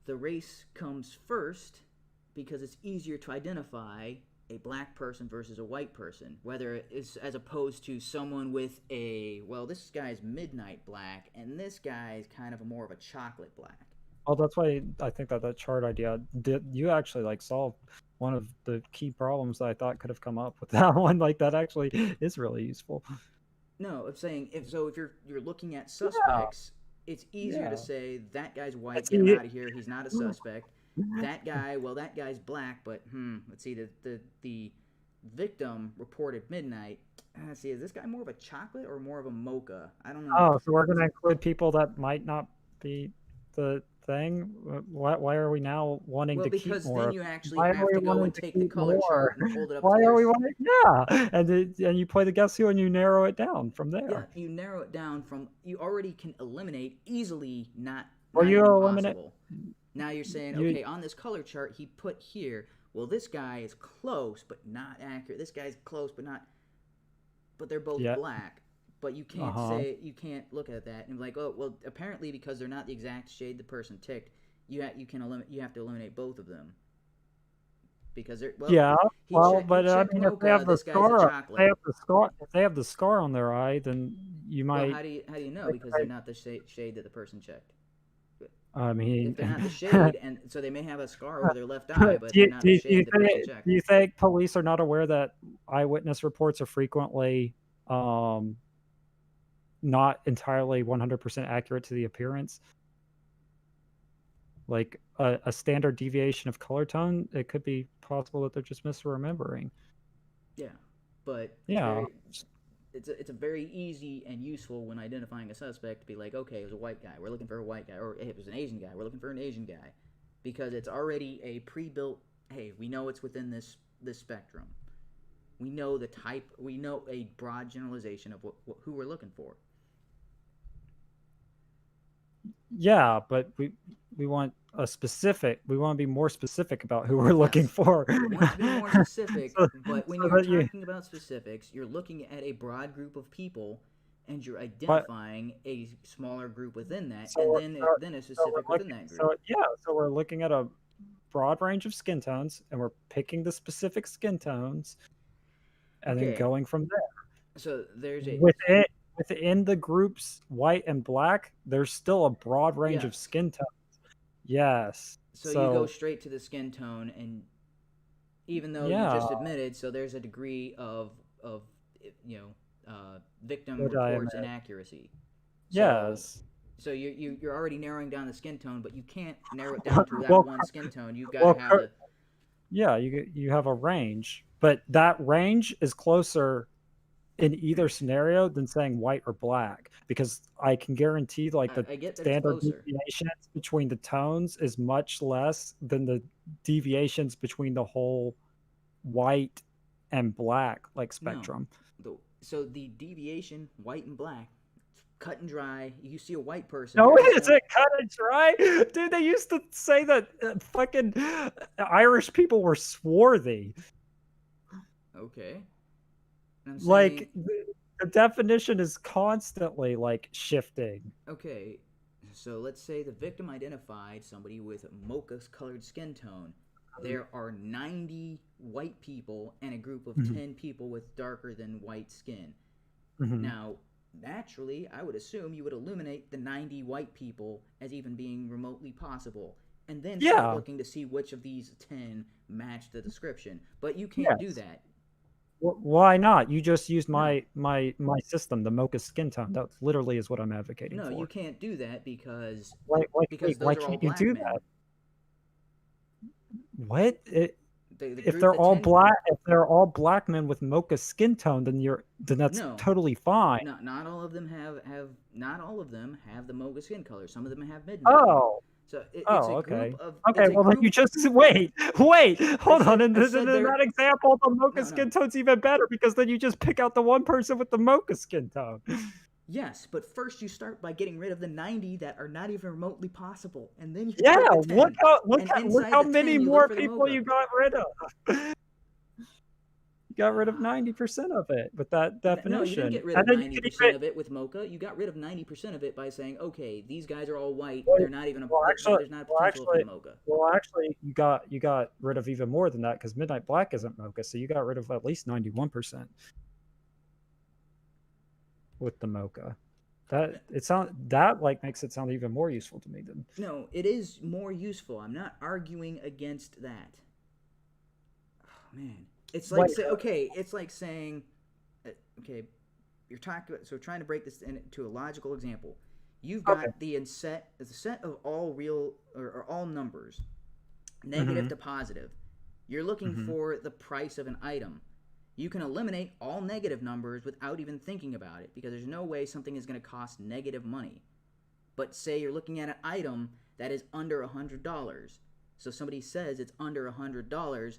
the race comes first because it's easier to identify a black person versus a white person, whether it's as opposed to someone with a, well, this guy's midnight black and this guy's kind of more of a chocolate black. Well, that's why I think that chart idea did you actually like solve one of the key problems that I thought could have come up with that one. Like that actually is really useful. No, I'm saying if so, if you're looking at Yeah, suspects, it's easier to yeah. say that guy's white, It's get him e- out of here. He's not a suspect. That guy, well, that guy's black, but let's see, the victim reported midnight. Let's see, is this guy more of a chocolate or more of a mocha? I don't know. Oh, so we're gonna include people that might not be the thing. Why are we now wanting Well, to keep because then more? you actually Why are have we to go wanting and to take the keep color more? chart and hold it up Why to are their. we wanting? Yeah, and you play the guess who and you narrow it down from Yeah, there. you narrow it down from you already can eliminate easily, Or not you even eliminate possible. Now you're saying, you. okay, on this color chart he put here, well, this guy is close but not accurate. This guy's close but not, but they're both Yeah. black. But you Uh can't huh. say, you can't look at that and be like, oh, well, apparently because they're not the exact shade the person ticked, you have to eliminate both of them because they're, well, Yeah. he Well, checked he but I checked mean, if they have mocha. the This guy's a scar, chocolate. if they have the scar on their eye, then you Well, might. how do you know? Because they're not the shade that the person checked. I If mean, they're not the shade, and so they may have a scar over their left eye, but they're not the shade the person checked. do you think police are not aware that eyewitness reports are frequently um, not entirely 100% accurate to the appearance? Like a standard deviation of color tone, it could be possible that they're just misremembering. Yeah, but Yeah. it's a very easy and useful when identifying a suspect to be like, okay, it was a white guy, we're looking for a white guy, or hey, it was an Asian guy, we're looking for an Asian guy, because it's already a pre-built. Hey, we know it's within this spectrum. We know the type. We know a broad generalization of who we're looking for. Yeah, but we want a specific. We want to be more specific about who we're looking Yes, for. you want to be more specific, but when So you're that you, talking about specifics, you're looking at a broad group of people, and you're but identifying a smaller group within that, so and we're, then a so specific we're within looking. that group. So yeah, so we're looking at a broad range of skin tones, and we're picking the specific skin tones, and then Okay, going from there. so there's a Within within the groups white and black, there's still a broad range of yes. skin tones. Yes. So you go So straight to the skin tone, and even though you yeah, just admitted, so there's a degree of you victim would I reports admit? inaccuracy. So Yes. you're already narrowing down the skin tone, but you can't narrow it down to that Well, one skin tone. You've got to well, have the yeah, you have a range, but that range is closer in either scenario than saying white or black because I can guarantee like the I get that it's standard closer. deviations between the tones is much less than the deviations between the whole white and black like No, spectrum. so the deviation white and black, cut and dry. You see a white person, No, you're just is gonna it cut and dry? Dude, they used to say that fucking Irish people were swarthy. okay. And I'm saying Like the definition is constantly like shifting. okay. So let's say the victim identified somebody with mocha colored skin tone. There are 90 white people and a group of Mhm. 10 people with darker than white skin. Mhm. Now, naturally, I would assume you would eliminate the 90 white people as even being remotely possible, and then start Yeah. looking to see which of these 10 match the description. But you can't do Yes. that. Why not? You just used No, my system, the mocha skin tone. That literally is what I'm advocating no, you for. can't do that because Why those are all can't you black do men. that? What? The group, the 10, If they're all black men with mocha skin tone, then that's no, totally fine. not all of them have not all of them have the mocha skin color. Some of them have midnight. Oh. So it's Oh, a group okay. of Okay, well then you just wait, hold on. And I then said in there. that example, the mocha No, skin no. tone's even better because then you just pick out the one person with the mocha skin tone. Yes, but first you start by getting rid of the 90 that are not even remotely possible, and then you Yeah, pick the look 10. how look And how look inside how the many 10, you look more for the people mocha. you got rid of. You got rid of 90% of it with that No, you didn't definition. get rid And of then you could 90% even of it with mocha. You got rid of 90% of it by saying, okay, these guys are all white. well, They're not even well actually there's not a well potential for actually the mocha. well actually you got rid of even more than that because Midnight Black isn't mocha, so you got rid of at least 91% with the mocha. That like makes it sound even more useful to me than No, it is more useful. I'm not arguing against that. Oh, man. It's like wait, say okay, it's like saying okay, you're talking about, so trying to break this into a logical example. You've okay. got the set of all real or all numbers, negative Mm-hmm. to positive. You're looking Mm-hmm. for the price of an item. You can eliminate all negative numbers without even thinking about it because there's no way something is going to cost negative money. But say you're looking at an item that is under $100. So somebody says it's under $100,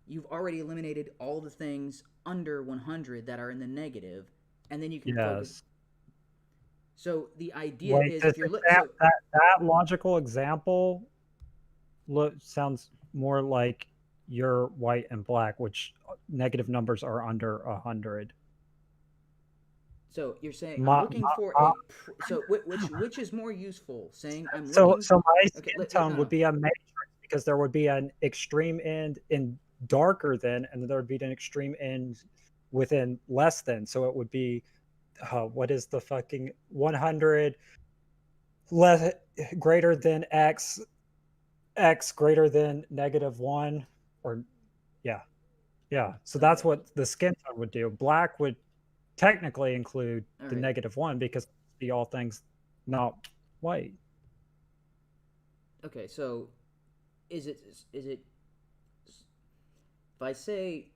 you've already eliminated all the things under 100 that are in the negative, and then you can focus. Yes. So the idea Wait, is does if you're that so that that logical example sounds more like you're white and black, which negative numbers are under 100. so you're saying I'm My, looking my, for my, a so which is more useful saying I'm so looking so my okay skin tone no would no be a matrix because there would be an extreme end in darker than, and then there would be an extreme end within less than. So it would be what is the fucking 100 less greater than x greater than -1 or yeah. Yeah, so that's okay what the skin tone would do. Black would technically include all the right -1 because it'd be all things not white. okay so is it if I say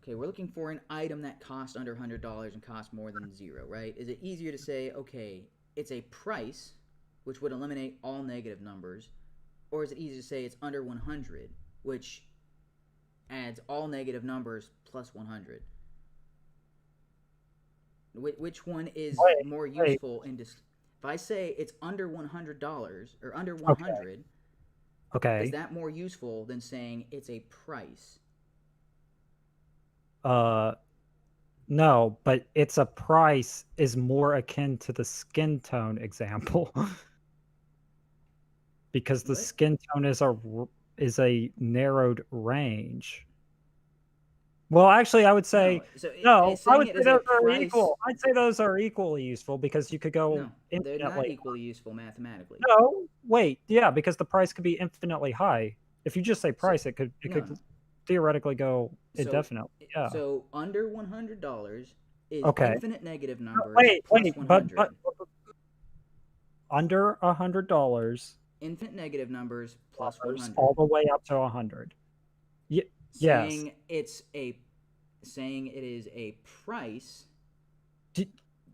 okay, we're looking for an item that costs under $100 and costs more than zero, right? Is it easier to say, okay, it's a price, which would eliminate all negative numbers, or is it easier to say it's under 100, which adds all negative numbers plus 100? Which one is Wait, more wait. useful in this? If I say it's under $100 or under Okay, 100, is okay. that more useful than saying it's a price? Uh, no, but it's a price is more akin to the skin tone example because the What? skin tone is a narrowed range. Well, actually, I would say No. So no. I saying would it say as a those are price. equal. I'd say those are equally useful because you could go No, they're not infinitely. equally useful mathematically. No, wait, yeah, because the price could be infinitely high. If you just say So price, it could no. theoretically go So indefinitely. Yeah. under $100 is Okay. infinite negative No, numbers wait, plus 100. but under $100 Infinite negative numbers plus 100. all the way up to 100. Yes. Saying it's a saying it is a price Do,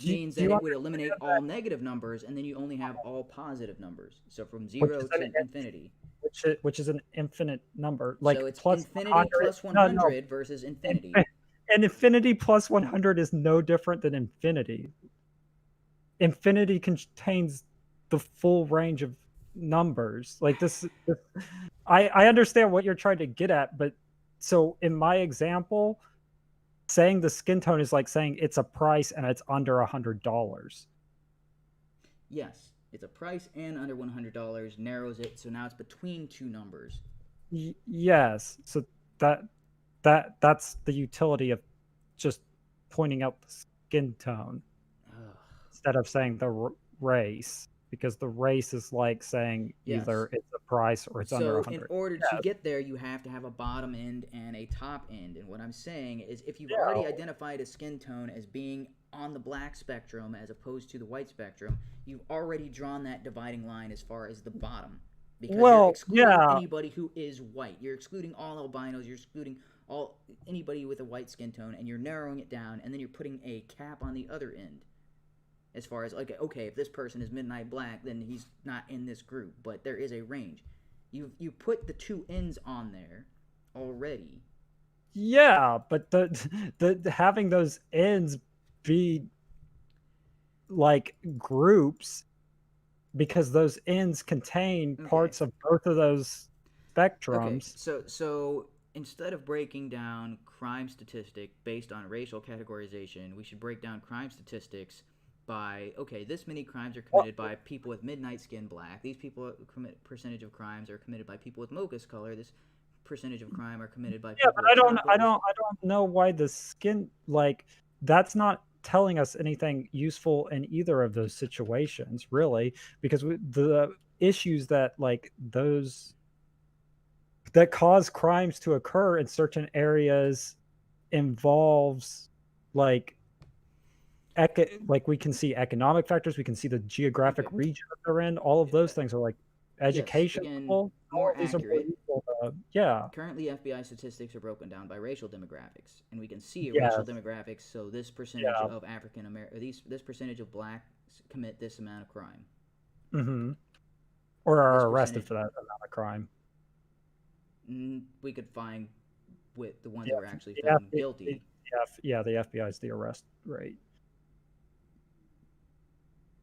means do that you it would eliminate understand all that? negative numbers and then you only have all positive numbers. So from Which 0 is an to infinity. which is an infinite number, So like it's plus infinity 100. plus No, no. 100 versus infinity. Infin- and infinity plus 100 is no different than infinity. Infinity contains the full range of numbers. Like this I understand what you're trying to get at, but so in my example, saying the skin tone is like saying it's a price and it's under $100. Yes, it's a price and under $100 narrows it, so now it's between two numbers. Yes. So that that's the utility of just pointing out the skin tone Ugh. instead of saying the race because the race is like saying Yes. either it's a price or it's under So in 100. order to Yeah. get there, you have to have a bottom end and a top end. And what I'm saying is, if you've Yeah. already identified a skin tone as being on the black spectrum as opposed to the white spectrum, you've already drawn that dividing line as far as the bottom. Because you're Well, excluding yeah. anybody who is white. You're excluding all albinos. You're excluding all anybody with a white skin tone, and you're narrowing it down. And then you're putting a cap on the other end. as far as like, okay, if this person is midnight black, then he's not in this group, but there is a range. You put the two ends on there already. Yeah, but the having those ends be like groups, because those ends contain Okay. parts of both of those Okay. spectrums. So instead of breaking down crime statistic based on racial categorization, we should break down crime statistics by, okay, this many crimes are Well, committed by people with midnight skin black. These people commit percentage of crimes are committed by people with mocha's color. This percentage of crime are committed by yeah, people but with chocolate. This I don't know why the skin, like, that's not telling us anything useful in either of those situations, really, because the issues that like those that cause crimes to occur in certain areas involves like like we can see economic factors, we can see the geographic okay. region that they're in. All of those things are like Yes, education again, level. All more of these are more accurate. useful to, yeah. Currently, FBI statistics are broken down by racial demographics, and we can see racial Yes. demographics. So this percentage Yeah. of African American, this percentage of blacks commit this amount of crime. Hmm. Or This are arrested percentage for that amount of crime. we could find with the ones Yeah. that were actually found guilty. Yeah, the FBI is the arrest rate.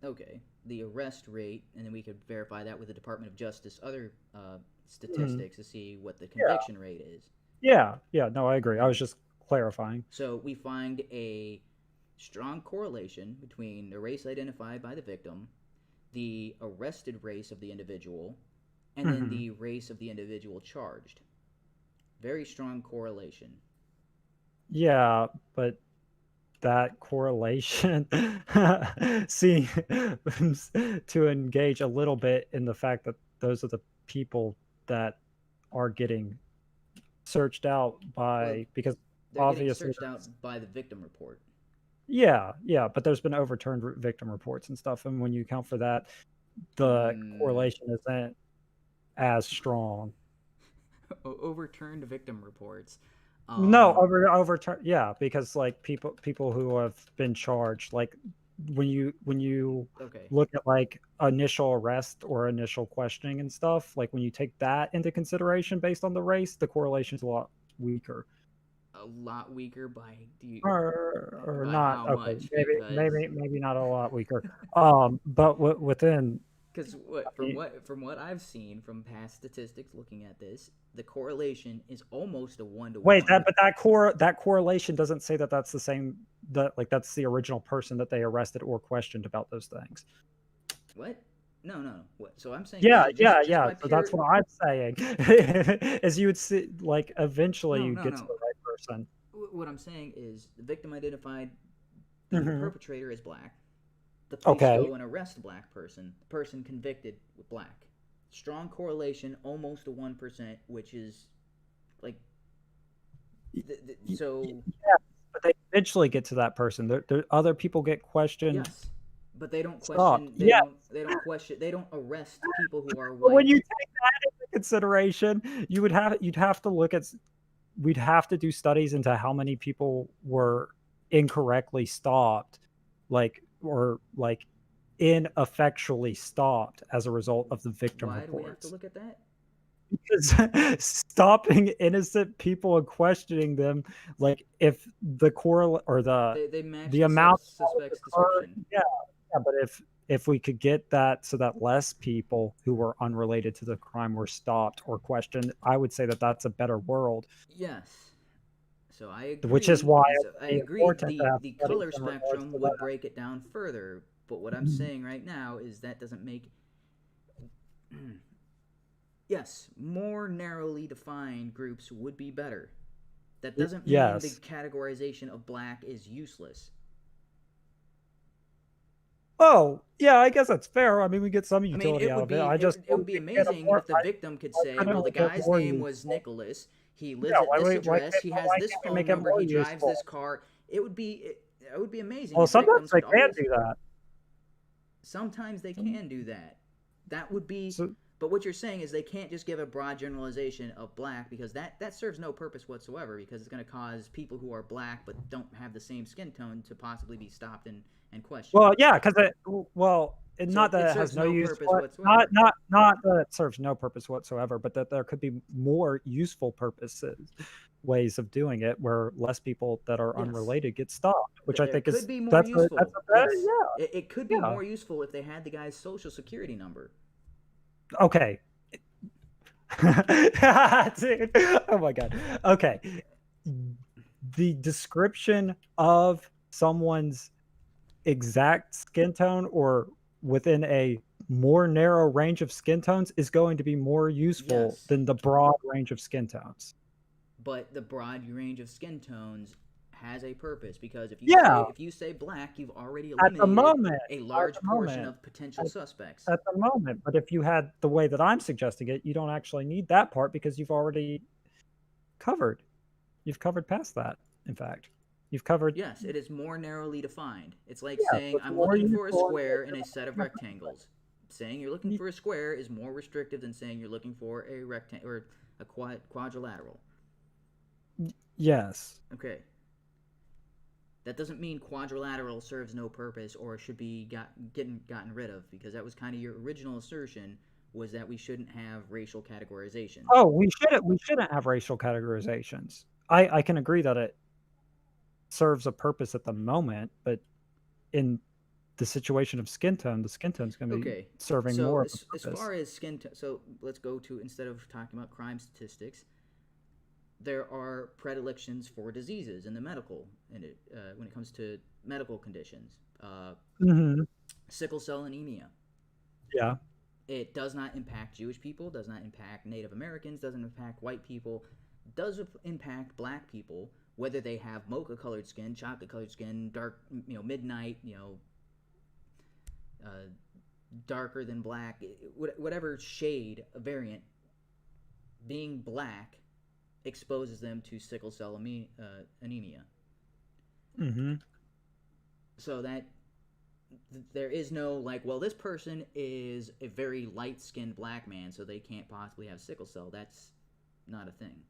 Okay, the arrest rate, and then we could verify that with the Department of Justice other Mhm. statistics to see what the Yeah. conviction rate is. Yeah, no, I agree. I was just clarifying. So we find a strong correlation between the race identified by the victim, the arrested race of the individual, and then Hmm. the race of the individual charged. Very strong correlation. Yeah, but that correlation seems to engage a little bit in the fact that those are the people that are getting searched out Well, by, because they're getting obviously searched out by the victim report. yeah, but there's been overturned victim reports and stuff, and when you account for that, the Mm, correlation isn't as strong. overturned victim reports. No, Um, overturn, yeah, because like people who have been charged, like when you okay, look at like initial arrest or initial questioning and stuff, like when you take that into consideration based on the race, the correlation's a lot weaker. a lot weaker by Or by not, how okay, much? Because maybe not a lot weaker. But within, because I what mean, from what I've seen from past statistics looking at this, the correlation is almost a one to wait, one. that correlation doesn't say that that's the same, that like that's the original person that they arrested or questioned about those things. What? No, no, no. What? So I'm saying Yeah, just yeah. by So that's pure. what I'm saying. Is you would see, like, eventually No, you no, get to no. the right person. What I'm saying is the victim identified the Mhm. perpetrator as black. The police Okay. go and arrest the black person. The person convicted with black. Strong correlation, almost a 1%, which is like so. Yeah, but they eventually get to that person. Other people get questioned. Yes, but they don't Stopped. question. Yeah, They don't question. They don't arrest people who are but when white. you take that into consideration, you'd have to look at we'd have to do studies into how many people were incorrectly stopped, like, or like ineffectually stopped as a result of the victim Why do we have to reports. look at that? Because stopping innocent people and questioning them, like, if the correl or They match the the amount that would suspect's occur, description. yeah, but if we could get that so that less people who were unrelated to the crime were stopped or questioned, I would say that that's a better world, Yes. So I which is agree. why it So would I be agree. important to have The studies color in regards spectrum to would break it down further. But what I'm that. saying right now is that doesn't make yes, more narrowly defined groups would be better. That doesn't mean the Yes. categorization of black is useless. Oh, yeah, I guess that's fair. I mean, we get some I mean, utility out of it. I just it think would be we get a amazing more if the victim could I say, "Well, couldn't the make it guy's more name was useful. Nicholas. He lives Yeah, at this address. He has why this can't we phone make it number. more He drives this useful? car." It would be amazing Well, if sometimes victims they could can always. do that. Sometimes they Some can do that. That would be so But what you're saying is they can't just give a broad generalization of black, because that serves no purpose whatsoever, because it's going to cause people who are black but don't have the same skin tone to possibly be stopped and questioned. Well, yeah, because So not that it it has serves no no use, purpose but not whatsoever. not not that it serves no purpose whatsoever, but that there could be more useful purposes, ways of doing it, where less people that are Yes. unrelated get stopped, which I There think could is be more that's useful. a better, Yes. yeah, It could be yeah. more useful if they had the guy's social security number. Okay. Dude, oh my god. Okay. The description of someone's exact skin tone or within a more narrow range of skin tones is going to be more useful Yes. than the broad range of skin tones. But the broad range of skin tones has a purpose, because Yeah, if you say black, you've already at the eliminated moment, a at large the portion moment, of potential at, suspects. at the moment. But if you had the way that I'm suggesting it, you don't actually need that part because you've already covered. You've covered past that. In fact, you've covered. Yes, it is more narrowly defined. It's like Yeah, so saying it's I'm more looking for a useful and square in a more set of different. rectangles. Saying you're looking for a square is more restrictive than saying you're looking for a rectangle or a quadrilateral. Yes. Okay. That doesn't mean quadrilateral serves no purpose or should be gotten rid of, because that was kind of your original assertion, was that we shouldn't have racial categorizations. Oh, we shouldn't have racial categorizations. I can agree that it serves a purpose at the moment, but in the situation of skin tone, the skin tone's gonna be Okay, serving so more of a as purpose. far as so let's go to, instead of talking about crime statistics, there are predilections for diseases in the medical, in it when it comes to medical conditions. Mhm. Sickle cell anemia. Yeah. It does not impact Jewish people, does not impact Native Americans, doesn't impact white people, does impact black people, whether they have mocha colored skin, chocolate colored skin, dark, midnight, uh, darker than black, whatever shade, a variant, being black exposes them to sickle cell anemia. Mhm. So that there is no like, well, this person is a very light skinned black man, so they can't possibly have sickle cell. That's not a thing.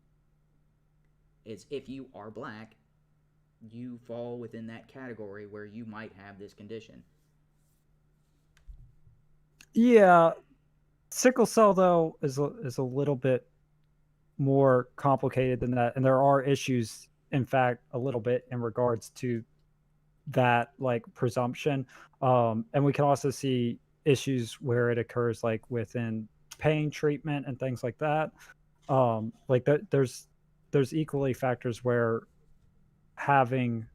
It's if you are black, you fall within that category where you might have this condition. Yeah, sickle cell though is a little bit more complicated than that, and there are issues, in fact, a little bit in regards to that, like, presumption, and we can also see issues where it occurs, like, within pain treatment and things like that. Like, there's equally factors where having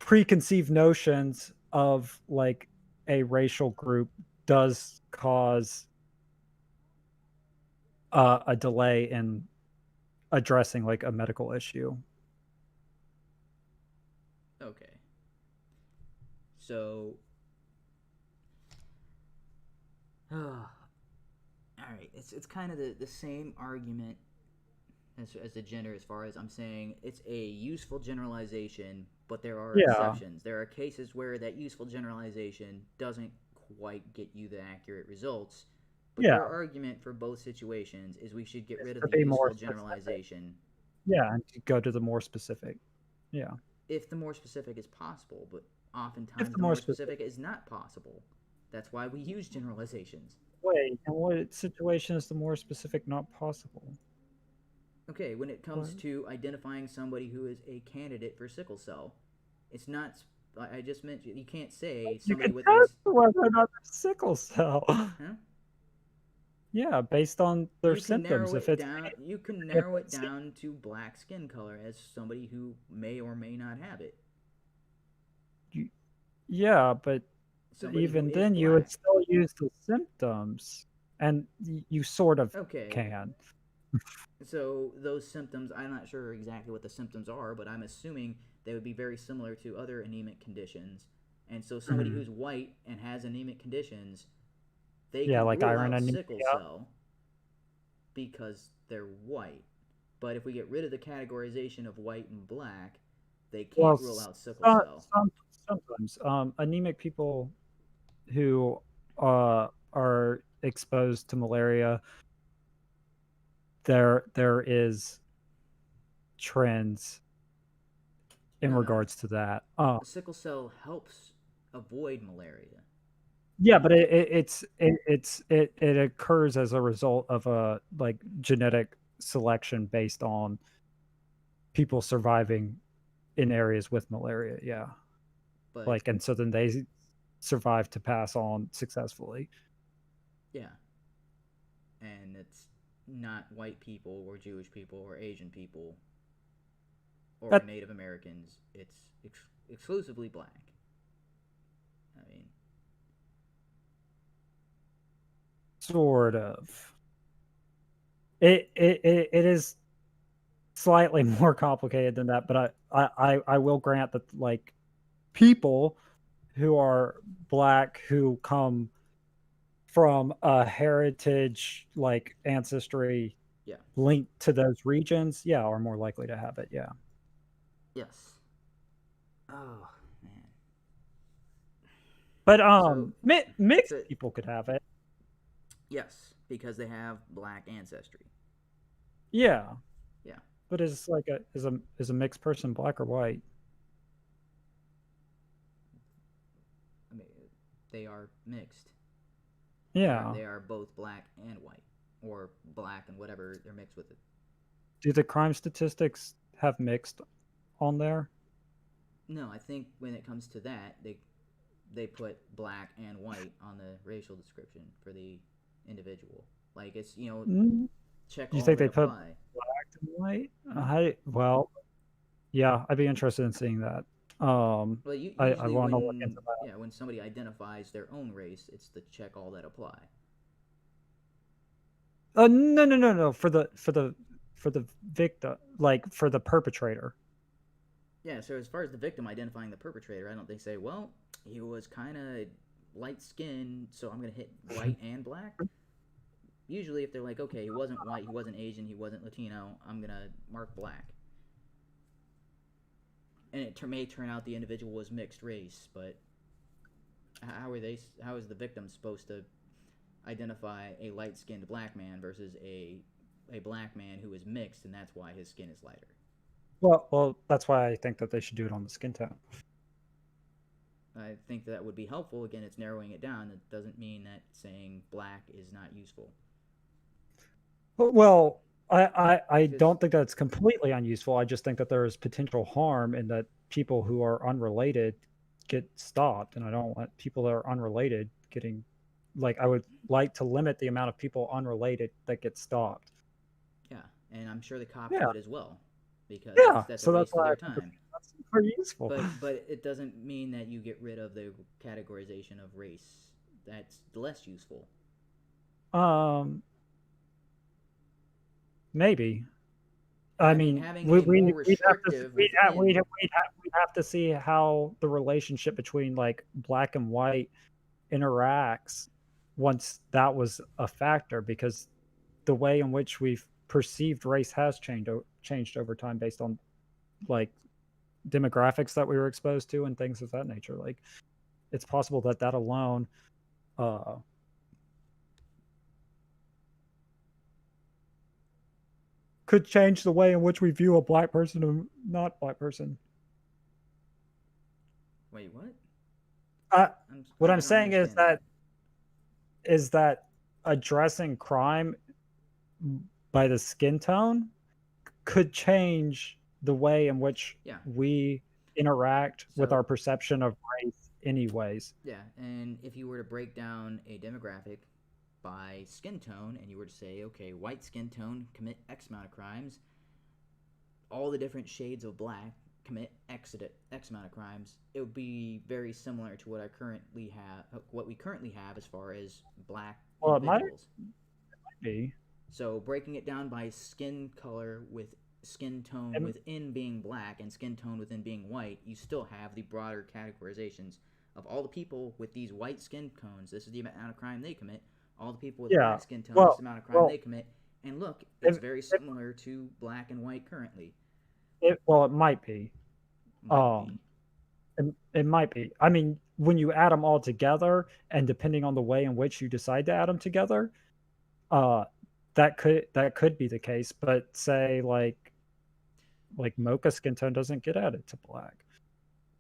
preconceived notions of, like, a racial group does cause, a delay in addressing, like, a medical issue. Okay. So, all right, it's kind of the same argument as the gender, as far as I'm saying it's a useful generalization, but there are Yeah, exceptions. There are cases where that useful generalization doesn't quite get you the accurate results. But yeah, your argument for both situations is we should get it's rid of to the be more useful specific. generalization Yeah, and to go to the more specific. Yeah. if the more specific is possible, but If oftentimes the the more more specific. specific is not possible. That's why we use generalizations. Wait, in what situation is the more specific not possible? Okay, when it What? comes to identifying somebody who is a candidate for sickle cell, it's not. I just mentioned you can't say You somebody can with a. test whether or not there's sickle cell. Huh? Yeah, based on their You can symptoms. narrow If it it's down. You can if narrow it it's down to black skin color as somebody who may or may not have it. yeah, but Somebody who even is then, you would black. still use the symptoms, and you sort of Okay, can. so those symptoms, I'm not sure exactly what the symptoms are, but I'm assuming they would be very similar to other anemic conditions. And so somebody Mhm. who's white and has anemic conditions, they Yeah, can like rule iron out anemia. sickle cell because they're white. But if we get rid of the categorization of white and black, they Well, can't rule out sickle cell. sometimes anemic people who, are exposed to malaria, there is trends in No, no. regards to that. Sickle cell helps avoid malaria. Yeah, but it occurs as a result of a like genetic selection based on people surviving in areas with malaria. Yeah, But like and so then they survive to pass on successfully. yeah, and it's not white people or Jewish people or Asian people or That Native Americans. It's exclusively black. I mean, sort of. It is slightly more complicated than that, but I will grant that like people who are black who come from a heritage like ancestry yeah. linked to those regions, yeah, are more likely to have it. Yeah, Yes. Oh man. but So mixed so people could have it. yes, because they have black ancestry. Yeah, Yeah. but is like a mixed person black or white? I mean, they are mixed. Yeah. They are both black and white, or black and whatever they're mixed with it. Do the crime statistics have mixed on there? No, I think when it comes to that, they put black and white on the racial description for the individual. Like it's Mm, check do you all think that they put apply. black and white? Hmm? Well, yeah, I'd be interested in seeing that. Well, I usually want to look into when that. yeah when somebody identifies their own race, it's the check all that apply. No, no, no, no. For the victim, like for the perpetrator. Yeah, so as far as the victim identifying the perpetrator, I don't think say, well, he was kind of light skinned, so I'm gonna hit white and black. Usually, if they're like, okay, he wasn't white, he wasn't Asian, he wasn't Latino, I'm gonna mark black. And it may turn out the individual was mixed race, but how are they? How is the victim supposed to identify a light skinned black man versus a black man who is mixed, and that's why his skin is lighter? Well, that's why I think that they should do it on the skin tone. I think that would be helpful. Again, it's narrowing it down. It doesn't mean that saying black is not useful. Well, I Because, don't think that's completely unuseful. I just think that there is potential harm in that people who are unrelated get stopped, and I don't want people that are unrelated getting like I would like to limit the amount of people unrelated that get stopped. yeah, and I'm sure the cops Yeah, would as well, because yeah. that's a So that's waste of why I their think time. that's very useful. But it doesn't mean that you get rid of the categorization of race. That's less useful. Um, maybe. I I mean, mean, having a more restrictive within. we'd have to see how the relationship between like black and white interacts once that was a factor, because the way in which we've perceived race has changed over time based on like demographics that we were exposed to and things of that nature. Like it's possible that that alone uh, could change the way in which we view a black person and not black person. Wait, what? Uh, what I'm I don't saying understand that. is that addressing crime by the skin tone could change the way in which Yeah. we interact with So our perception of race anyways. yeah, and if you were to break down a demographic by skin tone, and you were to say, okay, white skin tone commit X amount of crimes, all the different shades of black commit X amount of crimes, it would be very similar to what we currently have as far as black Well, it might individuals. be. So breaking it down by skin color with skin tone And, within being black and skin tone within being white, you still have the broader categorizations of all the people with these white skin tones. This is the amount of crime they commit. All the people with yeah. black skin tone, this is Well, the amount of crime well, they commit. And look, it's if, very if, similar to black and white currently. well, it might be. Might Um, be. It might be. I mean, when you add them all together, and depending on the way in which you decide to add them together, uh, that could be the case. But say like mocha skin tone doesn't get added to black.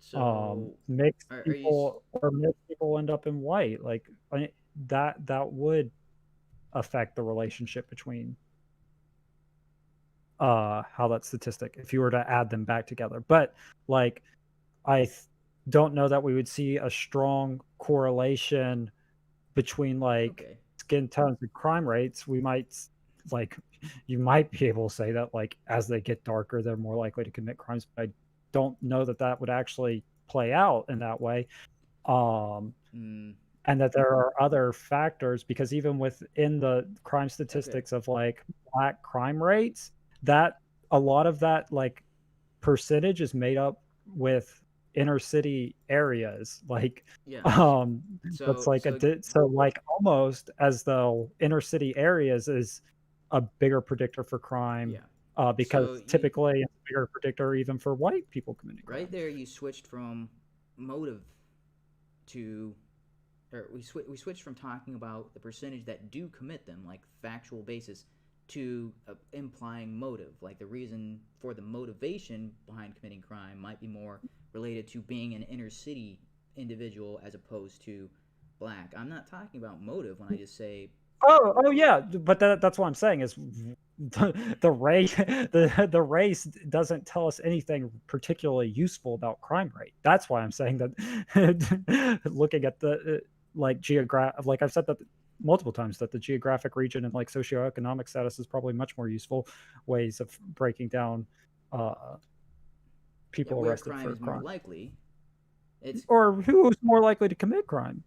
So, Mixed are you? people or mixed people end up in white. Like that would affect the relationship between how that statistic if you were to add them back together. But like I don't know that we would see a strong correlation between like Okay. skin tones and crime rates. We might like you might be able to say that like as they get darker, they're more likely to commit crimes. But I don't know that that would actually play out in that way. Um, Mm, and that there are other factors because even within the crime okay. statistics of like black crime rates, that a lot of that like percentage is made up with inner city areas like Yes. um that's So like so so like almost as though inner city areas is a bigger predictor for crime yeah. So because you typically it's a bigger predictor even for white people committing right crime. there you switched from motive to or we switched from talking about the percentage that do commit them like factual basis to implying motive like the reason for the motivation behind committing crime might be more related to being an inner city individual as opposed to black. I'm not talking about motive when I just say Oh yeah, but that's what I'm saying is the race the race doesn't tell us anything particularly useful about crime rate. That's why I'm saying that looking at the like like I've said that multiple times that the geographic region and like socioeconomic status is probably much more useful ways of breaking down uh, yeah, people where arrested crime for is more crime likely. It's or who's more likely to commit crime.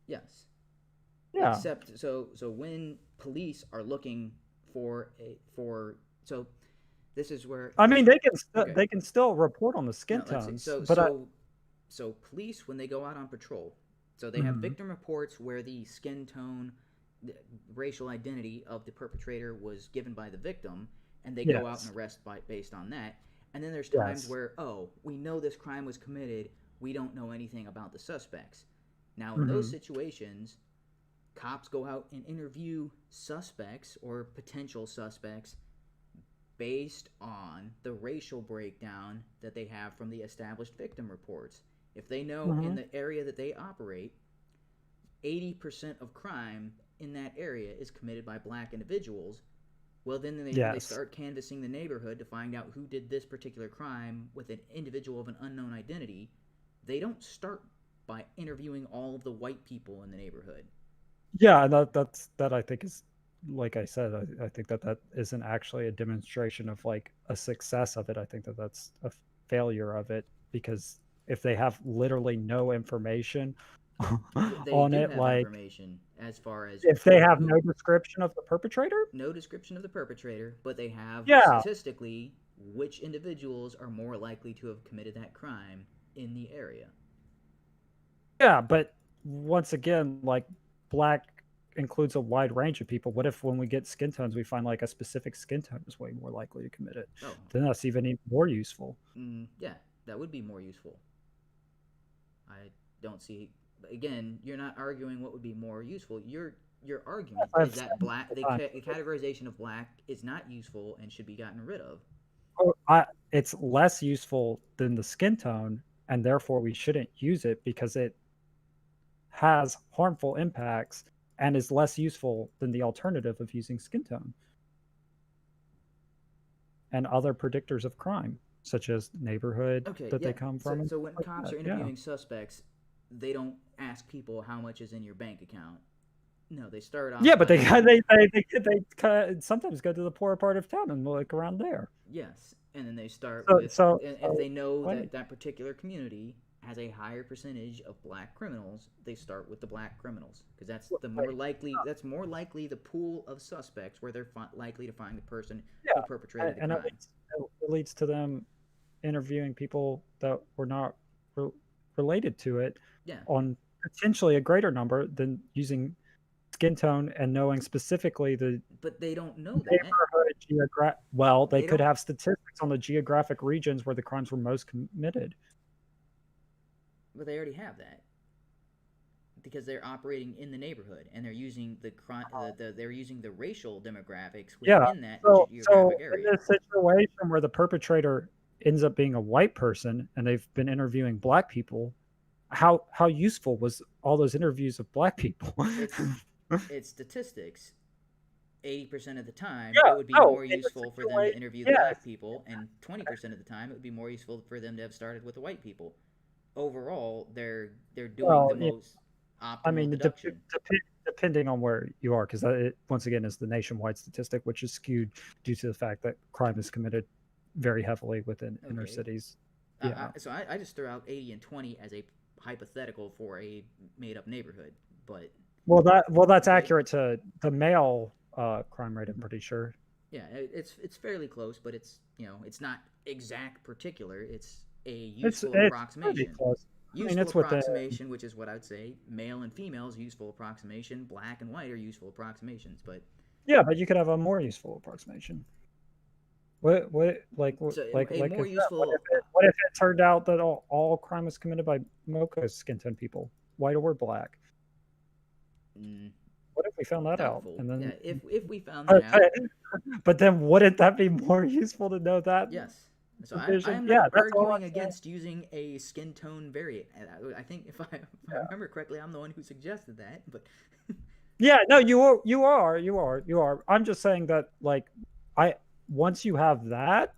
yes, Yeah, except so when police are looking for a for so this is where I mean this okay they can still report on the skin no let's see tones, but I. so police when they go out on patrol so they have Mhm. victim reports where the skin tone the racial identity of the perpetrator was given by the victim and they go out and Yes. arrest based on that and then there's times Yes. where oh we know this crime was committed we don't know anything about the suspects now in those Mhm. situations cops go out and interview suspects or potential suspects based on the racial breakdown that they have from the established victim reports. If they know in Mhm. the area that they operate, 80% of crime in that area is committed by black individuals, well, then when they Yes. start canvassing the neighborhood to find out who did this particular crime with an individual of an unknown identity, they don't start by interviewing all of the white people in the neighborhood. Yeah, and that I think is like I said, I think that that isn't actually a demonstration of like a success of it. I think that that's a failure of it because if they have literally no information They on do it, have like information as far as if they have who no description of the perpetrator, no description of the perpetrator, but they have yeah, statistically which individuals are more likely to have committed that crime in the area. yeah, but once again, like black includes a wide range of people. What if when we get skin tones, we find like a specific skin tone is way more likely to commit it? Oh, Then that's even more useful. yeah, that would be more useful. I don't see. Again, you're not arguing what would be more useful. Your argument I've is said that black multiple times. the categorization of black is not useful and should be gotten rid of. Oh, it's less useful than the skin tone, and therefore we shouldn't use it because it has harmful impacts and is less useful than the alternative of using skin tone and other predictors of crime, such as neighborhood Okay, that they yeah. come So from and so stuff when like cops that. are Yeah. interviewing suspects, they don't ask people how much is in your bank account. No, they start Yeah, off but by they asking sometimes go to the poorer part of town and look around there. yes, and then they start So with so and if so they know wait. that that particular community has a higher percentage of black criminals, they start with the black criminals because Wait. that's more likely the pool of suspects where they're likely to find the person who Yeah, perpetrated the and crime. it leads to them interviewing people that were not re- related to it Yeah, on potentially a greater number than using skin tone and knowing specifically the but they don't know that. neighborhood well, they They could don't have statistics on the geographic regions where the crimes were most committed. But they already have that because they're operating in the neighborhood and they're using they're using the racial demographics Yeah. within that So geographic in area. this situation where the perpetrator ends up being a white person and they've been interviewing black people, how useful was all those interviews of black people? It's it's statistics. 80% of the time, Yeah, it would be no, more in the useful for them to situation, interview the black yes. people, and 20% of the time, it would be more useful for them to have started with the white people. Overall, they're doing the Well, yeah, most I optimal mean, deduction. depending on where you are, because it once again is the nationwide statistic, which is skewed due to the fact that crime is committed very heavily within inner Okay, cities. Yeah. so I just throw out 80 and 20 as a hypothetical for a made up neighborhood, but That's okay, accurate to the male crime rate. I'm pretty sure. yeah, it's fairly close, but it's it's not exact particular. It's a useful It's pretty approximation. close. I mean, Useful it's within. approximation, which is what I'd say, male and female is useful approximation. Black and white are useful approximations, but Yeah, but you could have a more useful approximation. so a Like I more said, useful. what if it turned out that all crime was committed by mocha skin tone people, white or black? Mm, What if we found that out? doubtful. And Yeah, then, if we found that but, out, but then wouldn't that be more useful to know that yes. So I division? am Yeah, not that's all I'm arguing saying. against using a skin tone variant. I think if I remember correctly, I'm the one who suggested that. But Yeah, no, you are. I'm just saying that, like, I once you have that,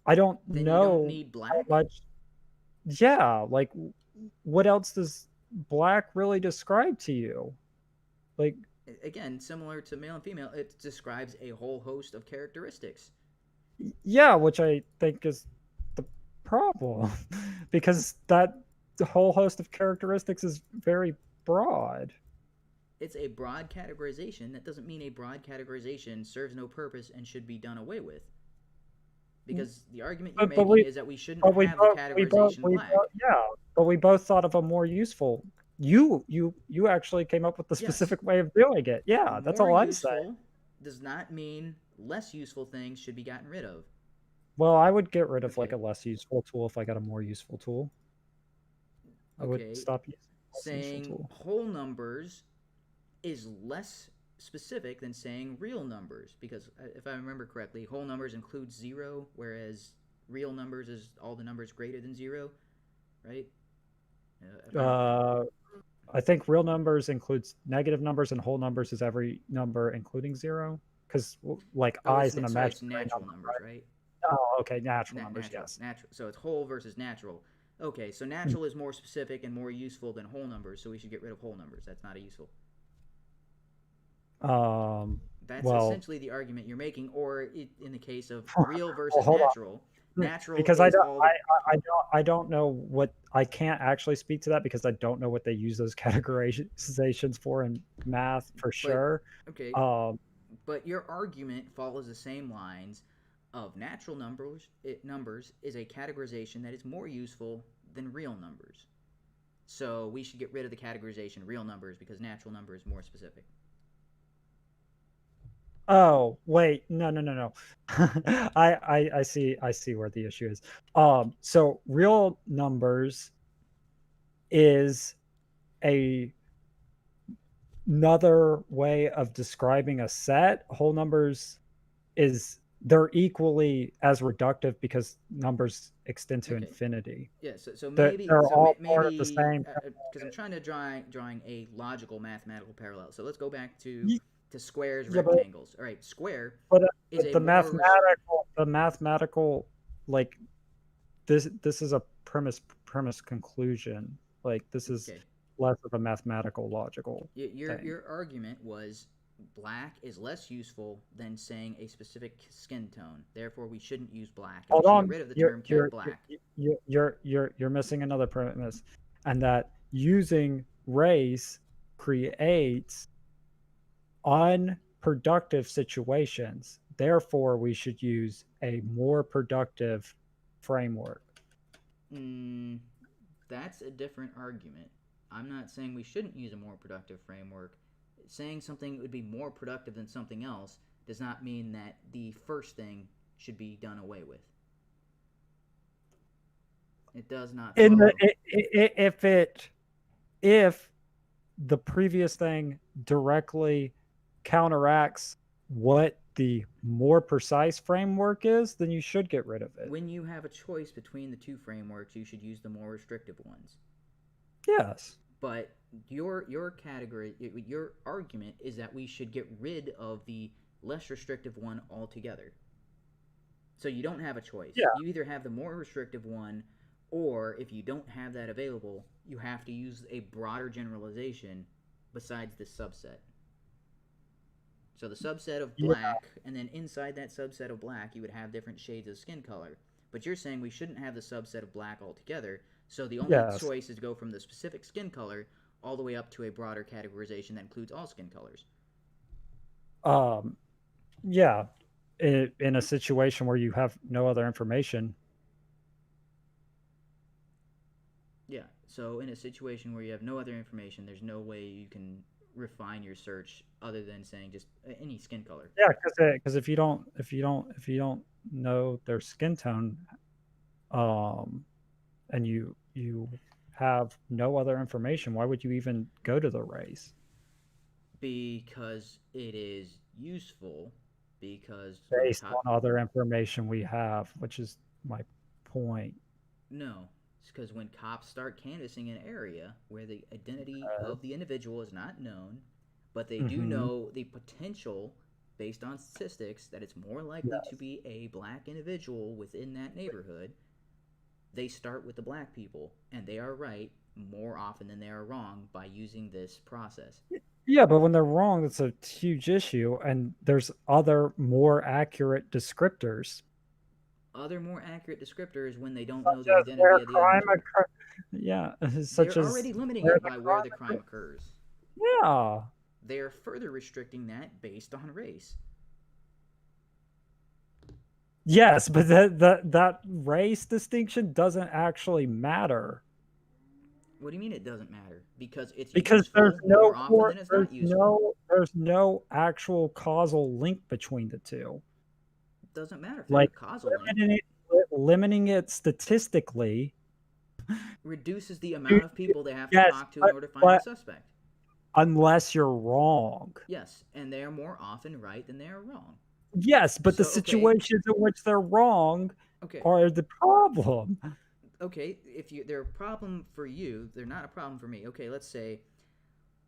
I don't then you don't know need how black. much. Yeah, like, what else does black really describe to you? Like, Again, similar to male and female, it describes a whole host of characteristics. yeah, which I think is the problem, because that whole host of characteristics is very broad. It's a broad categorization. That doesn't mean a broad categorization serves no purpose and should be done away with. Because the argument you're But, but making we is that we shouldn't have the categorization we both, black. yeah, but we both thought of a more useful. You actually came up with the Yes, specific way of doing it. Yeah, that's more all I'm saying. useful does not mean less useful things should be gotten rid of. Well, I would get rid of like Okay, a less useful tool if I got a more useful tool. I would okay. stop using a less useful Saying tool. whole numbers is less specific than saying real numbers because if I remember correctly, whole numbers include zero, whereas real numbers is all the numbers greater than zero, right? If I Uh, I think real numbers includes negative numbers, and whole numbers is every number including zero. Because like oh, I is an sorry, it's imaginary natural number, numbers, right? right? Oh, okay, natural numbers, Natural, yes. natural. So it's whole versus natural. Okay, so natural is more specific and more useful than whole numbers, so we should get rid of whole numbers. That's not a useful. Um, That's well, essentially the argument you're making, or in the case of real well, versus hold on. natural, natural Because is all the. I don't know what I can't actually speak to that because I don't know what they use those categorizations for in math for But sure. okay, Um, but your argument follows the same lines of natural numbers. Numbers is a categorization that is more useful than real numbers. So we should get rid of the categorization real numbers because natural number is more specific. oh wait, no. I see where the issue is. So real numbers is a another way of describing a set. Whole numbers is they're equally as reductive because numbers extend to Okay. infinity. Yeah. So They're all part of the maybe same. because I'm trying to drawing a logical mathematical parallel. So let's go back Y- to squares, Yeah, rectangles. All right, square is but a more the mathematical, like this is a premise conclusion. Like this is okay. less of a mathematical logical thing. Your argument was black is less useful than saying a specific skin tone. Therefore, we shouldn't use black, and we Hold should get on, rid of the term black. you're missing another premise, and that using race creates unproductive situations. Therefore, we should use a more productive framework. Mm, that's a different argument. I'm not saying we shouldn't use a more productive framework. Saying something would be more productive than something else does not mean that the first thing should be done away with. It does not In the follow. if the previous thing directly counteracts what the more precise framework is, then you should get rid of it. When you have a choice between the two frameworks, you should use the more restrictive ones. Yes. But your category, your argument is that we should get rid of the less restrictive one altogether. So you don't have a choice. Yeah. You either have the more restrictive one, or if you don't have that available, you have to use a broader generalization besides this subset. So the subset of Yeah. black, and then inside that subset of black, you would have different shades of skin color. But you're saying we shouldn't have the subset of black altogether, so the only Yes. choice is to go from the specific skin color all the way up to a broader categorization that includes all skin colors. Yeah. In a situation where you have no other information. Yeah, so in a situation where you have no other information, there's no way you can refine your search other than saying just any skin color. Yeah, because if you don't know their skin tone, and you have no other information, why would you even go to the race? Because it is useful, because when Based on other information we have, which is my point. No, it's because when cops start canvassing an area where the identity of the individual is not known, but they do Mhm. know the potential, based on statistics, that it's more likely to Yes. be a black individual within that neighborhood, they start with the black people, and they are right more often than they are wrong by using this process. Yeah, but when they're wrong, that's a huge issue, and there's other more accurate descriptors. Other more accurate descriptors when they don't know Such the as where identity of the crime individual. yeah, such They're as already limiting where it the by where crime the crime occurred. occurs. Yeah. They are further restricting that based on race. Yes, but that race distinction doesn't actually matter What do you mean it doesn't matter? Because it's because there's useful no more often core than it's there's not useful. no actual causal link between the two. It doesn't matter if there's a Like causal link. limiting it statistically. Reduces the You- amount of people they have to yes, talk to in order to find the but suspect. unless you're wrong. Yes, and they are more often right than they are wrong. Yes, but the So situations in which they're wrong okay, are the problem. okay. If they're a problem for you, they're not a problem for me. Okay, let's say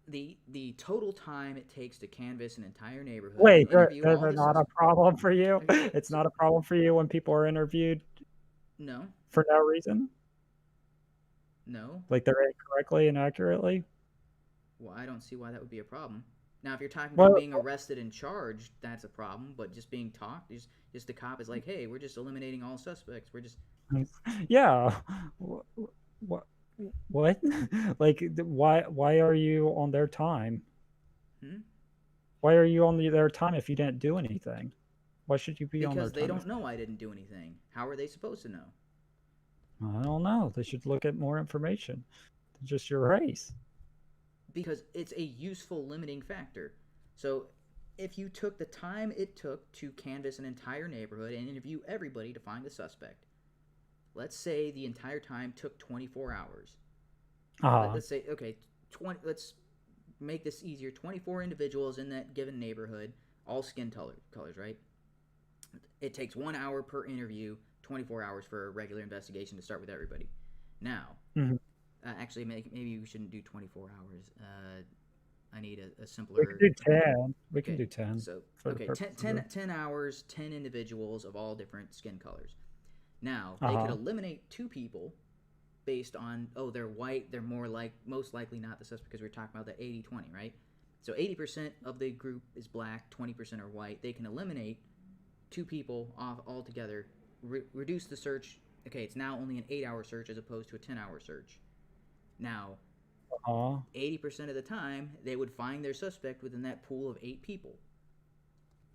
the total time it takes to canvass an entire neighborhood and Wait, interview all they're the not a suspects. problem for you? Okay, It's not a problem for you when people are interviewed no, for no reason? no. Like they're incorrectly and accurately? Well, I don't see why that would be a problem. Now, if you're talking about Well, being arrested and charged, that's a problem. But just being talked, just the cop is like, "Hey, we're just eliminating all suspects. We're just yeah. What? What? Like, why are you on their time? hmm? Why are you on their time if you didn't do anything? Why should you be on their Because they time? don't know I didn't do anything. How are they supposed to know? I don't know. They should look at more information than just your race. Because it's a useful limiting factor. So, if you took the time it took to canvass an entire neighborhood and interview everybody to find the suspect, let's say the entire time took 24 hours. Uh-huh. Let's say okay, 20. Let's make this easier. 24 individuals in that given neighborhood, all skin colors, right? It takes 1 hour per interview, 24 hours for a regular investigation to start with everybody. Now, Mhm. actually, maybe we shouldn't do 24 hours. I need a We can simpler. do 10. We can Okay, do 10 so for the okay, purpose 10, of the 10, 10 hours, 10 individuals of all different skin colors. Now they could Uh-huh. eliminate two people based on they're white, they're most likely not the suspect because we're talking about the 80-20, right? So 80% of the group is black, 20% are white. They can eliminate two people off altogether, reduce the search. Okay, it's now only an 8-hour search as opposed to a 10-hour search. Now, Uh-huh. 80% of the time, they would find their suspect within that pool of 8 people.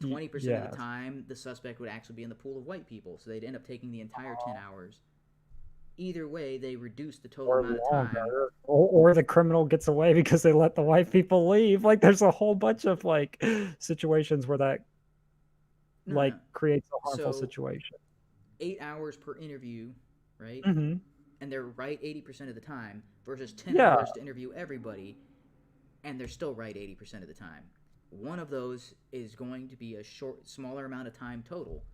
20% of the Yes. time, the suspect would actually be in the pool of white people, so they'd end up taking the entire 10 hours. Either way, they reduce the total Or amount of time. longer. Or the criminal gets away because they let the white people leave. Like there's a whole bunch of like situations where that No, no. like creates a harmful So situation. 8 hours per interview, right? Mhm. and they're right 80% of the time versus 10 Yeah. hours to interview everybody and they're still right 80% of the time. One of those is going to be a smaller amount of time total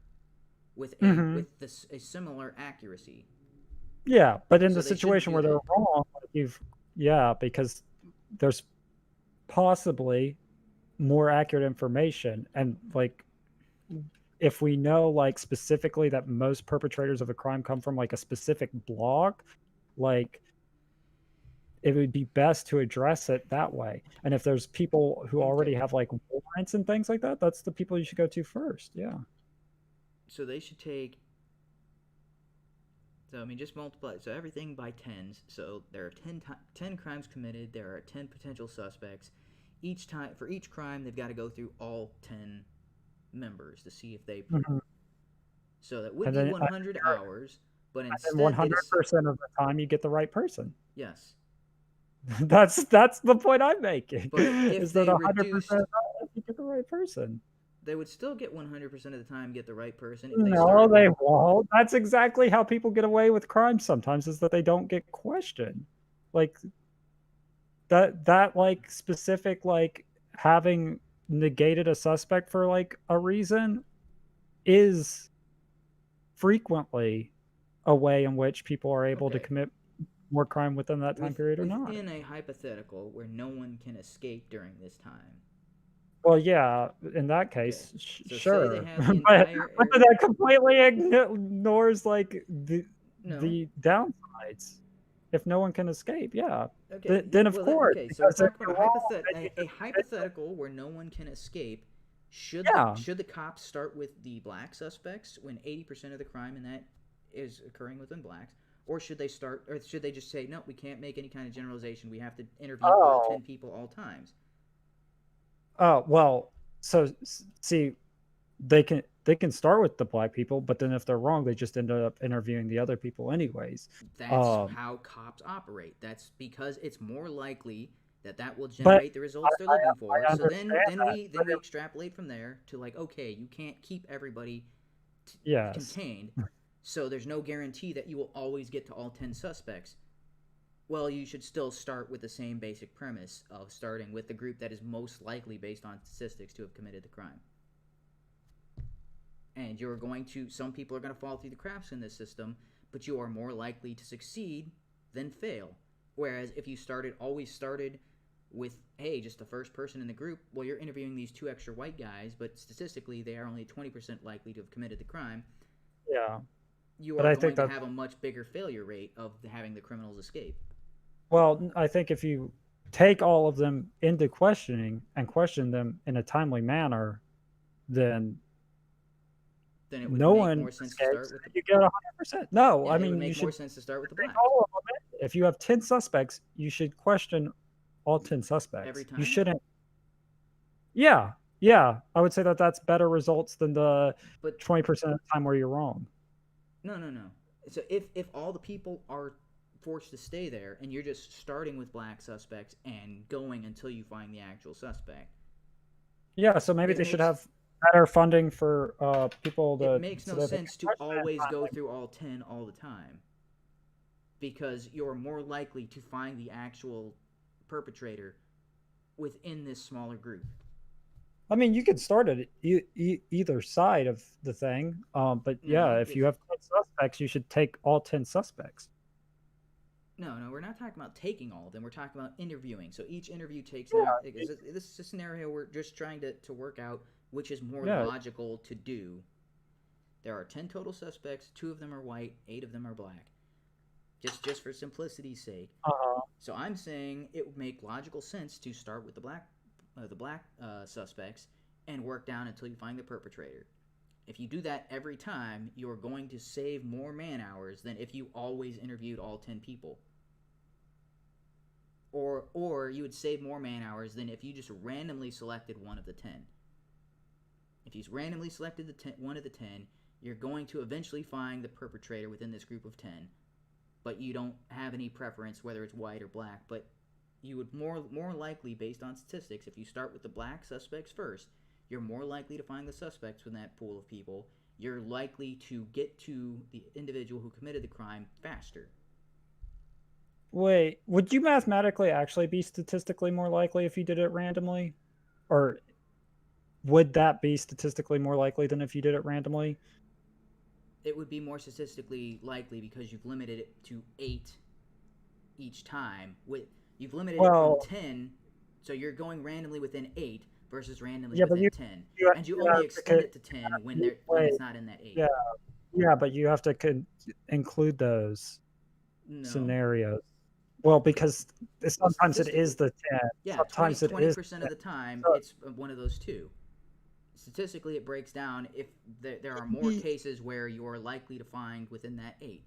with Hmm. a similar accuracy. Yeah, but in So the they shouldn't situation do where they're that. wrong, like yeah, because there's possibly more accurate information, and like if we know like specifically that most perpetrators of a crime come from like a specific blog, like it would be best to address it that way. And if there's people who already Okay. have like warrants and things like that, that's the people you should go to first. Yeah. So they should take. So I mean, just multiply. So everything by tens. So there are 10 crimes committed. There are 10 potential suspects. Each time for each crime, they've got to go through all 10 members to see if they prove. Hmm. So that would And be then 100 hours, but and instead they just 100% of the time you get the right person. yes. That's the point I'm making. But if Is that they 100% reduced, you get the right person. they would still get 100% of the time get the right person if they No, started with. they won't. That's exactly how people get away with crime sometimes, is that they don't get questioned. Like that like specific like having negated a suspect for like a reason is frequently a way in which people are able to Okay, commit more crime within that time period or not. within a hypothetical where no one can escape during this time. Well, yeah, in that Okay, case, so say they sure, have the but entire that completely ignores like no. the downsides. If no one can escape, yeah, Okay, then of well, course, okay. So we're because if talking you're about wrong, then you a just commit hypothetical where no one can escape. yeah. Should the cops start with the black suspects when 80% of the crime in that is occurring within blacks, or should they start, or should they just say no? We can't make any kind of generalization. We have to interview all Oh, 10 people all times. oh, well, so see, they can start with the black people, but then if they're wrong, they just end up interviewing the other people anyways. That's Um, how cops operate. That's because it's more likely that that will but generate the results they're looking for. I So understand that. then we extrapolate from there to like, okay, you can't keep everybody Yes. contained, so there's no guarantee that you will always get to all 10 suspects. Well, you should still start with the same basic premise of starting with the group that is most likely, based on statistics, to have committed the crime. And you're going to, some people are going to fall through the cracks in this system, but you are more likely to succeed than fail. Whereas if you always started with, hey, just the first person in the group, well, you're interviewing these two extra white guys, but statistically they are only 20% likely to have committed the crime. Yeah. You But are I think going to that have a much bigger failure rate of having the criminals escape. well, I think if you take all of them into questioning and question them in a timely manner, then Then it would no make one more sense to escapes start with the and you get 100%. No, yeah, I it would mean, you make more should sense to start with the take black all of them. If you have 10 suspects, you should question all 10 every suspects. You time. shouldn't. Yeah. Yeah. I would say that that's better results than the But 20% of the time where you're wrong. no. So if all the people are forced to stay there and you're just starting with black suspects and going until you find the actual suspect, Yeah. So maybe it they should makes have better funding for people it to makes so no that they can sense to question it always go timely. through all 10 all the time because you're more likely to find the actual perpetrator within this smaller group. I mean, you can start at either side of the thing. But yeah, No, if if you have 10 suspects, you should take all 10 suspects. no, we're not talking about taking all of them. We're talking about interviewing. So each interview takes Yeah, now. This is a scenario we're just trying to work out which is more yeah. logical to do. There are 10 total suspects. 2 of them are white. 8 of them are black. Just for simplicity's sake. Uh, So I'm saying it would make logical sense to start with the black suspects and work down until you find the perpetrator. If you do that every time, you're going to save more man hours than if you always interviewed all 10 people. Or you would save more man hours than if you just randomly selected one of the 10. If you randomly selected one of the 10, you're going to eventually find the perpetrator within this group of 10, but you don't have any preference whether it's white or black. But you would more likely, based on statistics, if you start with the black suspects first, you're more likely to find the suspects in that pool of people. You're likely to get to the individual who committed the crime faster. Wait, would you mathematically actually be statistically more likely if you did it randomly? Or would that be statistically more likely than if you did it randomly? It would be more statistically likely because you've limited it to 8 each time. You've limited it from Well, 10, so you're going randomly within 8 versus randomly yeah, but within 10. you, And you you only have to extend it to 10 when wait, it's not in that 8. yeah, yeah, but you have to include those No. scenarios. Well, Okay. because Well, sometimes it is statistically, the 10, yeah, sometimes it is 20% the of 10. the time So, it's one of those two. Statistically, it breaks down if there are more cases where you are likely to find within that 8.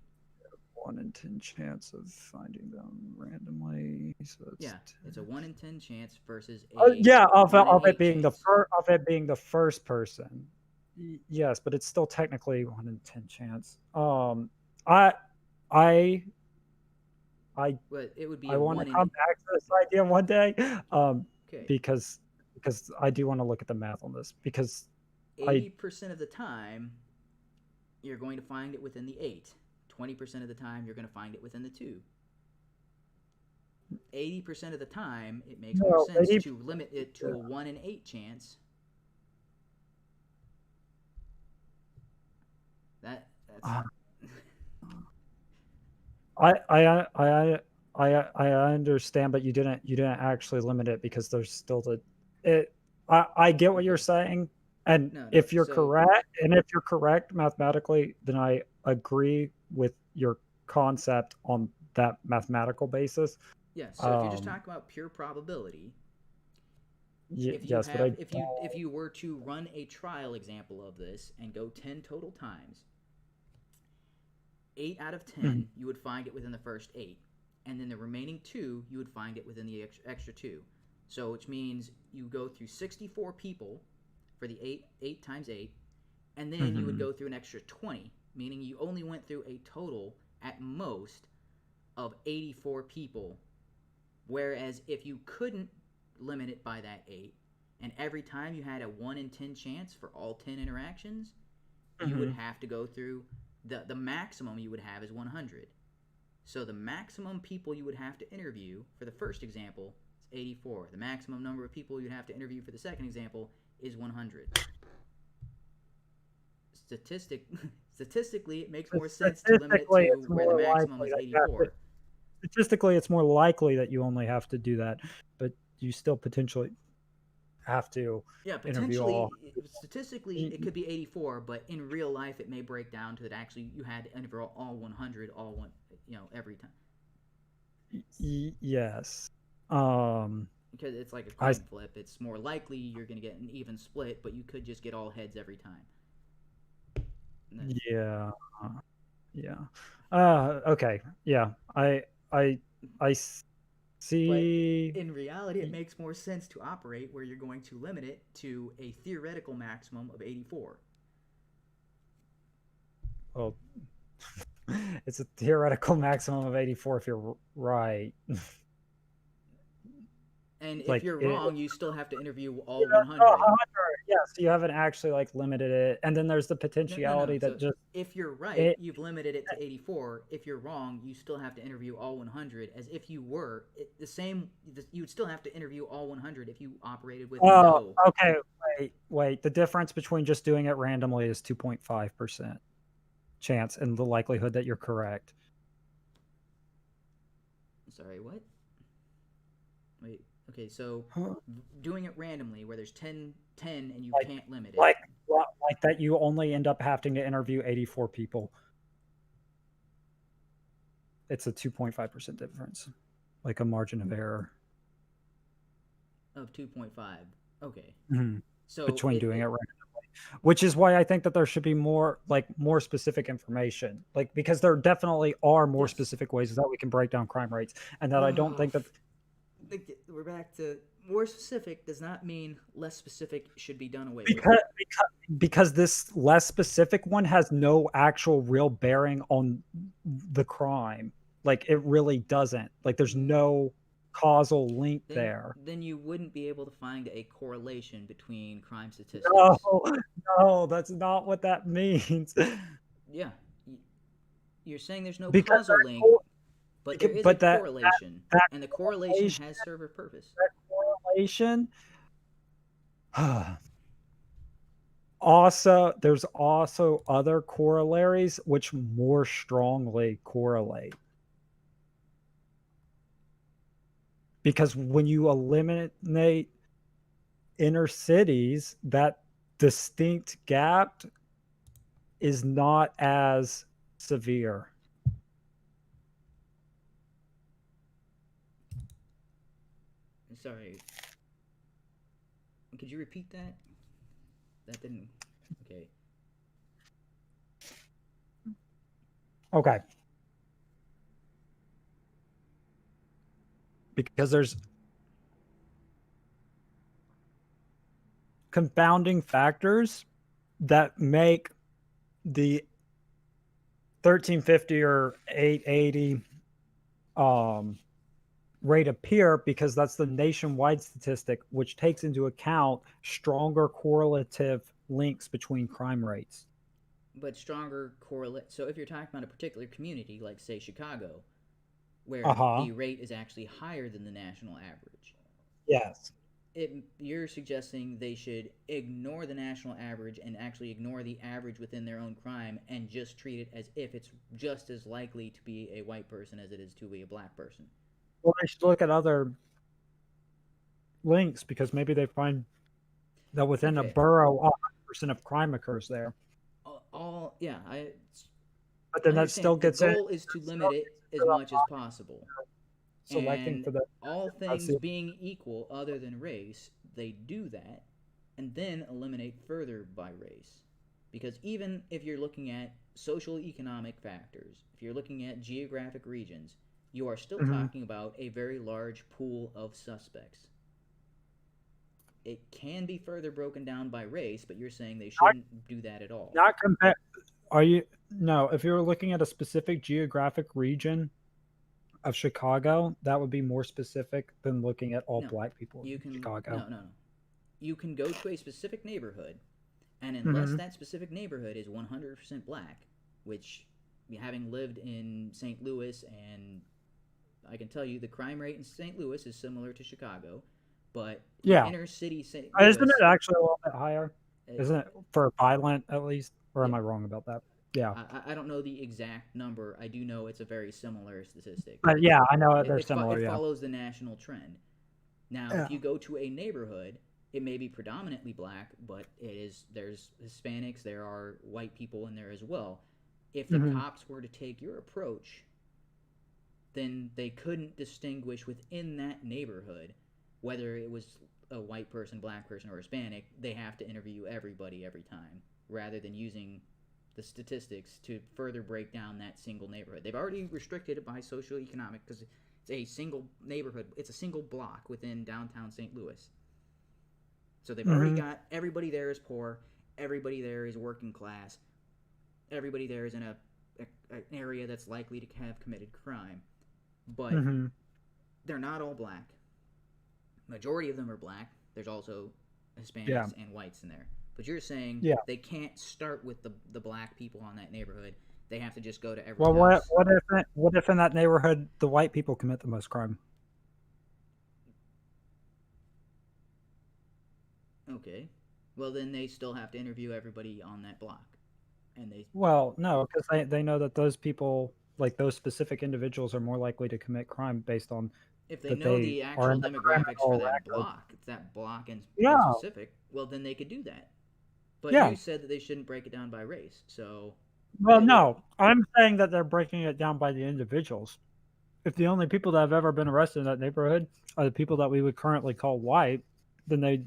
1 in 10 chance of finding them randomly. So it's Yeah, it's a 1 in 10 chance versus oh, a yeah, 1 in of it 8 being chance. of it being the first person. Yes, but it's still technically 1 in 10 chance. I I I But it would be I a want to 1 in. come back to this idea one day, Okay. because I do want to look at the math on this because I 80% of the time, you're going to find it within the 8. 20% of the time, you're going to find it within the 2. 80% of the time, it makes more no, sense 80, to limit it to a 1 in 8 chance. That's uh, I understand, but you didn't actually limit it because there's still the it. I get what you're okay. saying, and No. So if you're correct mathematically, then I agree with your concept on that mathematical basis. yeah. So if you just Um, talk about pure probability, yes, but I if you were to run a trial example of this and go 10 total times, 8 out of mhm, 10 you would find it within the first 8, and then the remaining 2 you would find it within the extra 2. So which means you go through 64 people for the 8 times 8, and then you would mhm, go through an extra 20, meaning you only went through a total at most of 84 people. Whereas if you couldn't limit it by that 8, and every time you had a 1 in 10 chance for all 10 interactions, you would mhm. have to go through the maximum you would have is 100. So the maximum people you would have to interview for the first example is 84. The maximum number of people you'd have to interview for the second example is 100. Statistic Statistically, it makes more sense to limit it Statistically, to it's where the more maximum likely is that you have to. 84. Statistically, it's more likely that you only have to do that, but you still potentially have to Yeah, interview all potentially, statistically, y it could be 84, but in real life, it may break down to that actually you had to interview all 100, all one, every time. yes. Um, Because it's like a I coin flip. It's more likely you're going to get an even split, but you could just get all heads every time. yeah, yeah. Okay, yeah. I I But see. in reality, it makes more sense to operate where you're going to limit it to a theoretical maximum of 84. Well, it's a theoretical maximum of 84 if you're right. And if Like you're it, wrong, you still have to interview you all know, 100. 100. Yeah, so you haven't actually like limited it, and then there's the No. potentiality So that just if you're right, it. you've limited it to 84. If you're wrong, you still have to interview all 100. As if you were the same, you would still have to interview all 100 if you operated with Oh, no. okay. Wait. The difference between just doing it randomly is 2.5% chance and the likelihood that you're correct. Sorry, what? Wait. Okay, so Huh. doing it randomly where there's 10 and you Like, can't limit it. like, like that you only end up having to interview 84 people. It's a 2.5% difference, like a margin of error. Of 2.5. Okay. Mhm. So Between doing it randomly, which is why I think that there should be more specific information, like because there definitely are more yes. specific ways that we can break down crime rates, and that I don't Oh, think that we're back to more specific does not mean less specific should be done away with. because this less specific one has no actual real bearing on the crime. Like it really doesn't. Like there's Mm, no causal link then there. then you wouldn't be able to find a correlation between crime No, statistics. no, that's not what that means. Yeah, you're saying there's no Because causal link. But there is a But correlation, that and the correlation correlation, has served a purpose. that correlation also, there's also other corollaries which more strongly correlate. Because when you eliminate inner cities, that distinct gap is not as severe. Sorry, could you repeat that? That didn't. Okay. Okay. Because there's confounding factors that make the 1350 or 880 rate appear, because that's the nationwide statistic, which takes into account stronger correlative links between crime rates. But stronger correlate. So if you're talking about a particular community, like say Chicago, Uh where huh. the rate is actually higher than the national average, Yes. you're suggesting they should ignore the national average and actually ignore the average within their own crime and just treat it as if it's just as likely to be a white person as it is to be a black person. Well, they should look at other links, because maybe they find that within a Okay, borough, 100% of crime occurs there. all yeah, But I then that understand. still The gets in, goal is to still limit it gets as into much as possible. selecting And for the. all That's things the. being equal other than race, they do that and then eliminate further by race. Because even if you're looking at social economic factors, if you're looking at geographic regions, you are still Mhm. talking about a very large pool of suspects. It can be further broken down by race, but you're saying they Not, shouldn't do that at all. not compare. Are you no? If you're looking at a specific geographic region of Chicago, that would be more specific than looking at all No, black people you in can Chicago. no. You can go to a specific neighborhood, and unless Hmm. that specific neighborhood is 100% black, which, having lived in St. Louis, and I can tell you the crime rate in St. Louis is similar to Chicago, but in Yeah, inner city St. isn't it Louis, actually a little bit higher? it, Isn't it for violent at least? Or yeah, am I wrong about that? Yeah, I don't know the exact number. I do know it's a very similar statistic. but It's yeah, I know it they're it, fo- similar. it Yeah. follows the national trend. Now, if Yeah. you go to a neighborhood, it may be predominantly black, but there's Hispanics, there are white people in there as well. If the Hmm. cops were to take your approach, then they couldn't distinguish within that neighborhood whether it was a white person, black person, or Hispanic. They have to interview everybody every time, rather than using the statistics to further break down that single neighborhood. They've already restricted it by socioeconomic because it's a single neighborhood. It's a single block within downtown St. Louis. So they've already Hmm. got everybody there is poor, everybody there is working class, everybody there is in an area that's likely to have committed crime. But Hmm. they're not all black. Majority of them are black. There's also Yeah. Hispanics and whites in there. But you're saying Yeah. they can't start with the black people on that neighborhood. They have to just go to every Well, what house. what if what if in that neighborhood the white people commit the most crime? Okay. Well, then they still have to interview everybody on that block. And they, Well, no, because they know that those people, like those specific individuals, are more likely to commit crime based on if they that know they the are actual in the demographics for criminal that record. block, it's that block in Yeah, specific, well, then they could do that. But yeah. you said that they shouldn't break it down by race. So, Well, what? no, I'm saying that they're breaking it down by the individuals. If the only people that have ever been arrested in that neighborhood are the people that we would currently call white, then they'd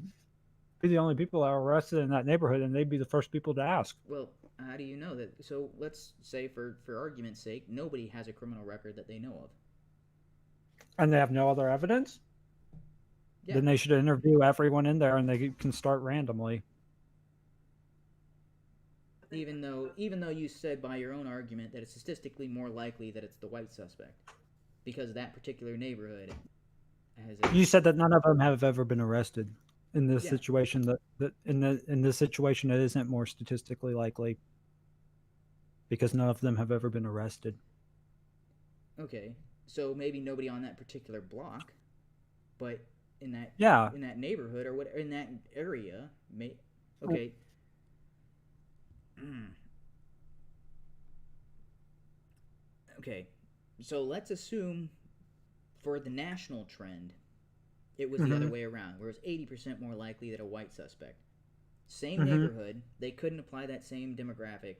be the only people that are arrested in that neighborhood, and they'd be the first people to ask. Well, how do you know that? So let's say, for argument's sake, nobody has a criminal record that they know of. And they have no other evidence, Yeah. then they should interview everyone in there, and they can start randomly. Even though you said by your own argument that it's statistically more likely that it's the white suspect because that particular neighborhood has a. You said that none of them have ever been arrested in this Yeah. situation. That in this situation, it isn't more statistically likely because none of them have ever been arrested. Okay. So maybe nobody on that particular block, but in that Yeah. in that neighborhood or what in that area, may w- okay. Okay, so let's assume for the national trend, it was the other Mhm. way around, where it was 80% more likely that a white suspect. Same Mhm. neighborhood, they couldn't apply that same demographic.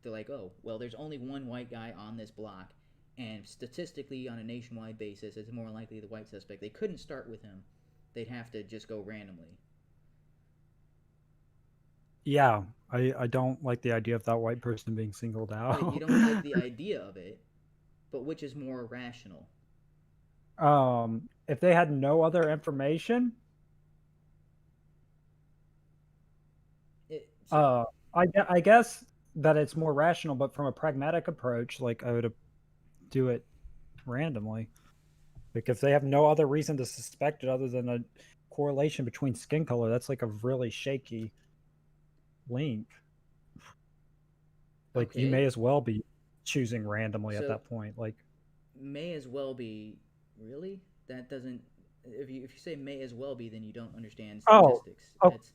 They're like, oh, well, there's only one white guy on this block, and statistically, on a nationwide basis, it's more likely the white suspect. They couldn't start with him. They'd have to just go randomly. Yeah. I don't like the idea of that white person being singled Wait, you out. don't like the idea of it, but which is more rational? If they had no other information, It, so, uh, I guess that it's more rational, but from a pragmatic approach, like I would do it randomly. Like if they have no other reason to suspect it other than a correlation between skin color, that's like a really shaky link. Like you okay, may as well be choosing randomly at so that point. Like, may as well be really that doesn't if you say may as well be then you don't understand oh, statistics. oh, It's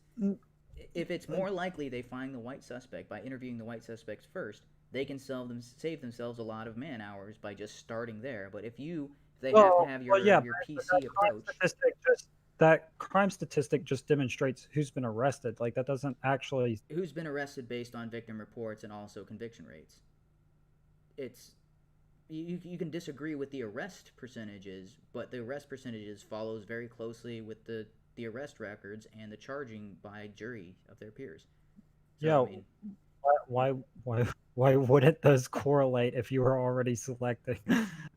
if it's more likely they find the white suspect by interviewing the white suspects first, they can save themselves a lot of man hours by just starting there. But if they have to have yeah, your but PC approach, that crime statistic just demonstrates who's been arrested. Like that doesn't actually. who's been arrested based on victim reports and also conviction rates, it's you can disagree with the arrest percentages, but the arrest percentages follows very closely with the arrest records and the charging by jury of their peers. So I Yeah, mean, why why why wouldn't those correlate if you were already selecting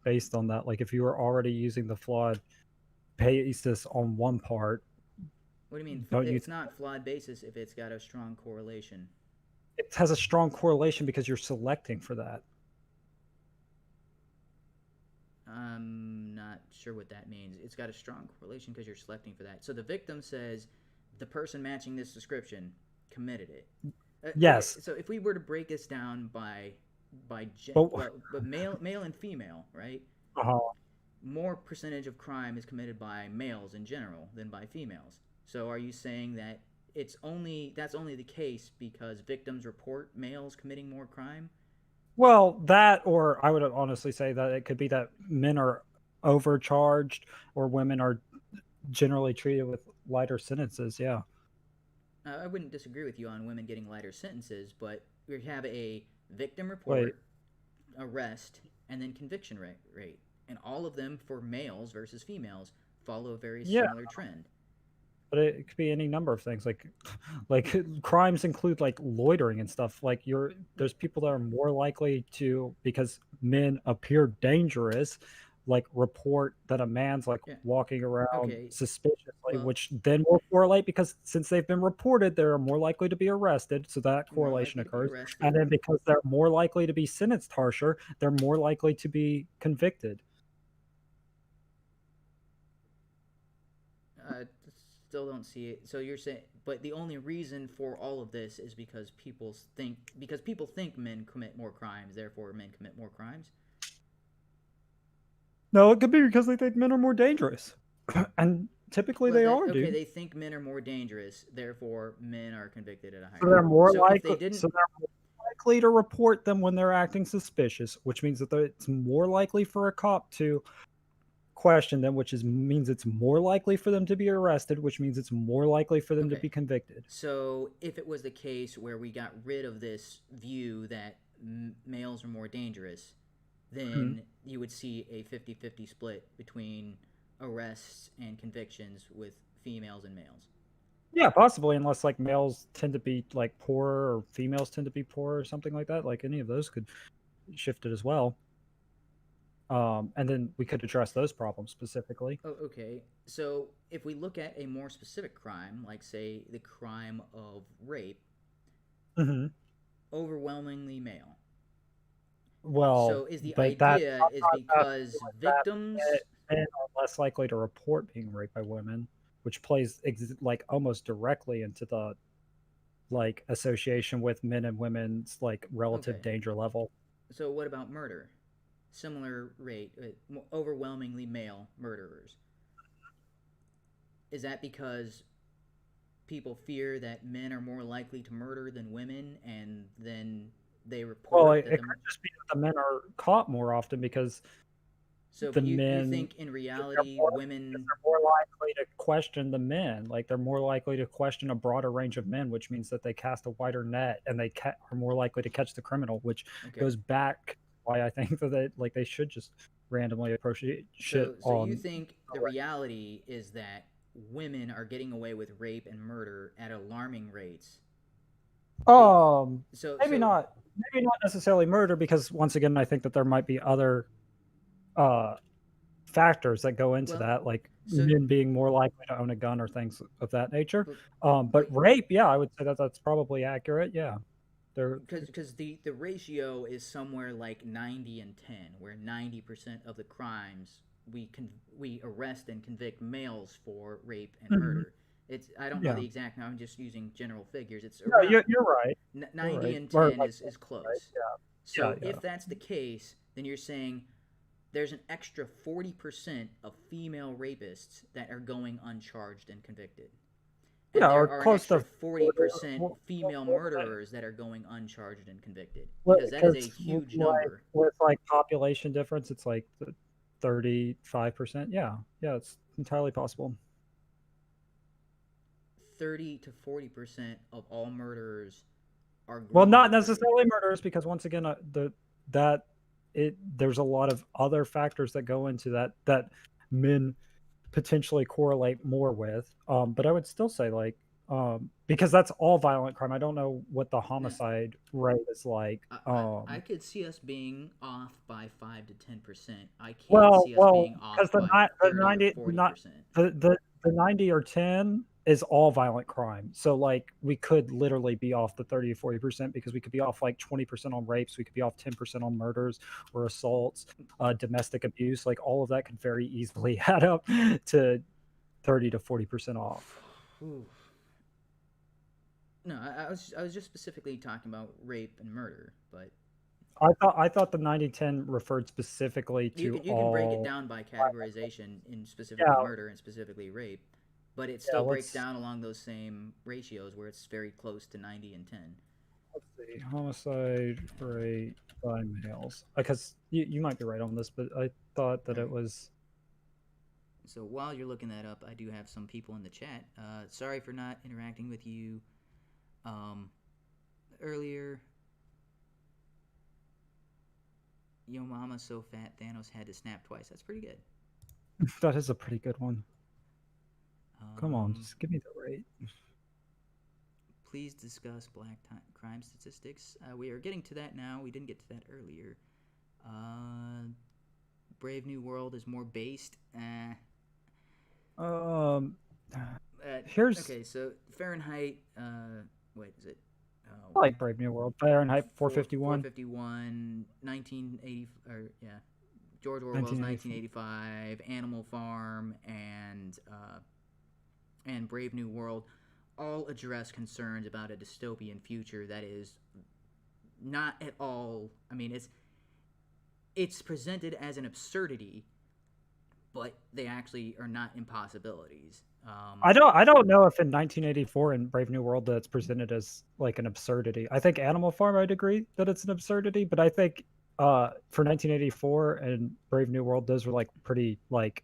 based on that? Like if you were already using the flawed basis on one part, what do you mean? don't you It's think not flawed basis if it's got a strong correlation. it has a strong correlation because you're selecting for that? I'm not sure what that means. It's got a strong correlation because you're selecting for that. So the victim says the person matching this description committed it. Okay, Yes, so if we were to break this down but but male and female, right? uh, More percentage of crime is committed by males in general than by females. So are you saying that that's only the case because victims report males committing more crime? well, that or I would honestly say that it could be that men are overcharged or women are generally treated with lighter sentences. Yeah. I wouldn't disagree with you on women getting lighter sentences, but we have a victim Wait. report, arrest, and then conviction rate. And all of them for males versus females follow a very Yeah, similar trend. but it could be any number of things. Like crimes include like loitering and stuff. Like Yeah, there's people that are more likely to because men appear dangerous, like report that a man's like yeah. walking around Okay. suspiciously, Well, which then will correlate because since they've been reported, they're more likely to be arrested. So that more correlation likely to be occurs. And arrested. then because they're more likely to be sentenced harsher, they're more likely to be convicted. Uh, Still don't see it. So you're saying, but the only reason for all of this is because people think men commit more crimes, therefore men commit more crimes. No, it could be because they think men are more dangerous. And typically Well, they that are, okay. dude. They think men are more dangerous, therefore men are convicted at a So higher they're rate. more So if they likely didn't, so they're more likely to report them when they're acting suspicious, which means that it's more likely for a cop to question them, which is means it's more likely for them to be arrested, which means it's more likely for them to okay. be convicted. So if it was the case where we got rid of this view that males are more dangerous, Mhm. then you would see a 50-50 split between arrests and convictions with females and males. Yeah, possibly, unless like males tend to be like poorer or females tend to be poorer or something like that. Like any of those could shift it as well. And then we could address those problems specifically. Oh, okay. So if we look at a more specific crime, like say the crime of rape, Hmm. overwhelmingly male. Well, So is the but that idea is sometimes has to do because with that victims men are less likely to report being raped by women, which plays like almost directly into the like association with men and women's like relative okay. danger level. So what about murder? similar rate, overwhelmingly male murderers. Is that because people fear that men are more likely to murder than women, and then they Well, report that it the could just be that the men are caught more often because so, the but you men think in they're reality more because women. they're more likely to question the men. Like they're more likely to question a broader range of men, which means that they cast a wider net and they are more likely to catch the criminal, which Okay, goes back why I think that they should just randomly approach shit so you on. think the reality is that women are getting away with rape and murder at alarming rates. Be, Um, so maybe so not, maybe not necessarily murder because once again, I think that there might be other uh factors that go into well that, like so men being more likely to own a gun or things of that nature. but But but rape, yeah, I would say that that's probably accurate. Yeah, there. because the ratio is somewhere like 90 and 10, where 90% of the crimes we arrest and convict males for rape and Mhm. murder. It's I don't know Yeah, the exact, I'm just using general figures. It's no, around you're right. You're 90 right. and Or 10 like, is right? close. Yeah, So yeah, if that's the case, then you're saying there's an extra 40% of female rapists that are going uncharged and convicted. And yeah, there or are an close extra to 40% more, female more than that. murderers that are going uncharged and convicted, Well, because that is a because huge like number. with like population difference, it's like 35%. Yeah, yeah, it's entirely possible. 30 to 40% of all murderers are Well, grown not up rape. necessarily murders, because once again, that there's a lot of other factors that go into that men potentially correlate more with. But I would still say like because that's all violent crime. I don't know what the Now, homicide rate is like. I could see us being off by 5 to 10%. I can't Well, see us well, being off because by the 30 or 90 not 40%. the 90 or 10 is all violent crime. So like we could literally be off the 30 to 40% because we could be off like 20% on rapes, we could be off 10% on murders or assaults, domestic abuse, like all of that could very easily add up to 30 to 40% off. No, I was just specifically talking about rape and murder, but I thought the 90-10 referred specifically you to can break it all down by violent categorization in crimes. specifically murder and specifically rape, but it Yeah, still breaks let's down along those same ratios where it's very close to 90 and 10. let's see. Homicide rate by males. Because you might be right on this, but I thought All that it right. was. So while you're looking that up, I do have some people in the chat. Sorry for not interacting with you um, earlier. Yo mama so fat Thanos had to snap twice. That's pretty good. That is a pretty good one. Come on, Um, just give me the rate. please discuss black crime statistics. We are getting to that now. We didn't get to that earlier. Uh, Brave New World is more based. Um, Uh, here's okay, so Fahrenheit. Wait, is it? I like Brave New World. Fahrenheit 451, 451, 1980, or yeah, George Orwell's 1984. 1985, Animal Farm, and Brave New World all address concerns about a dystopian future that is not at all. I mean, it's presented as an absurdity, but they actually are not impossibilities. I don't know if in 1984 in Brave New World that's presented as like an absurdity. I think Animal Farm I'd agree that it's an absurdity, but I think for 1984 and Brave New World those were like pretty like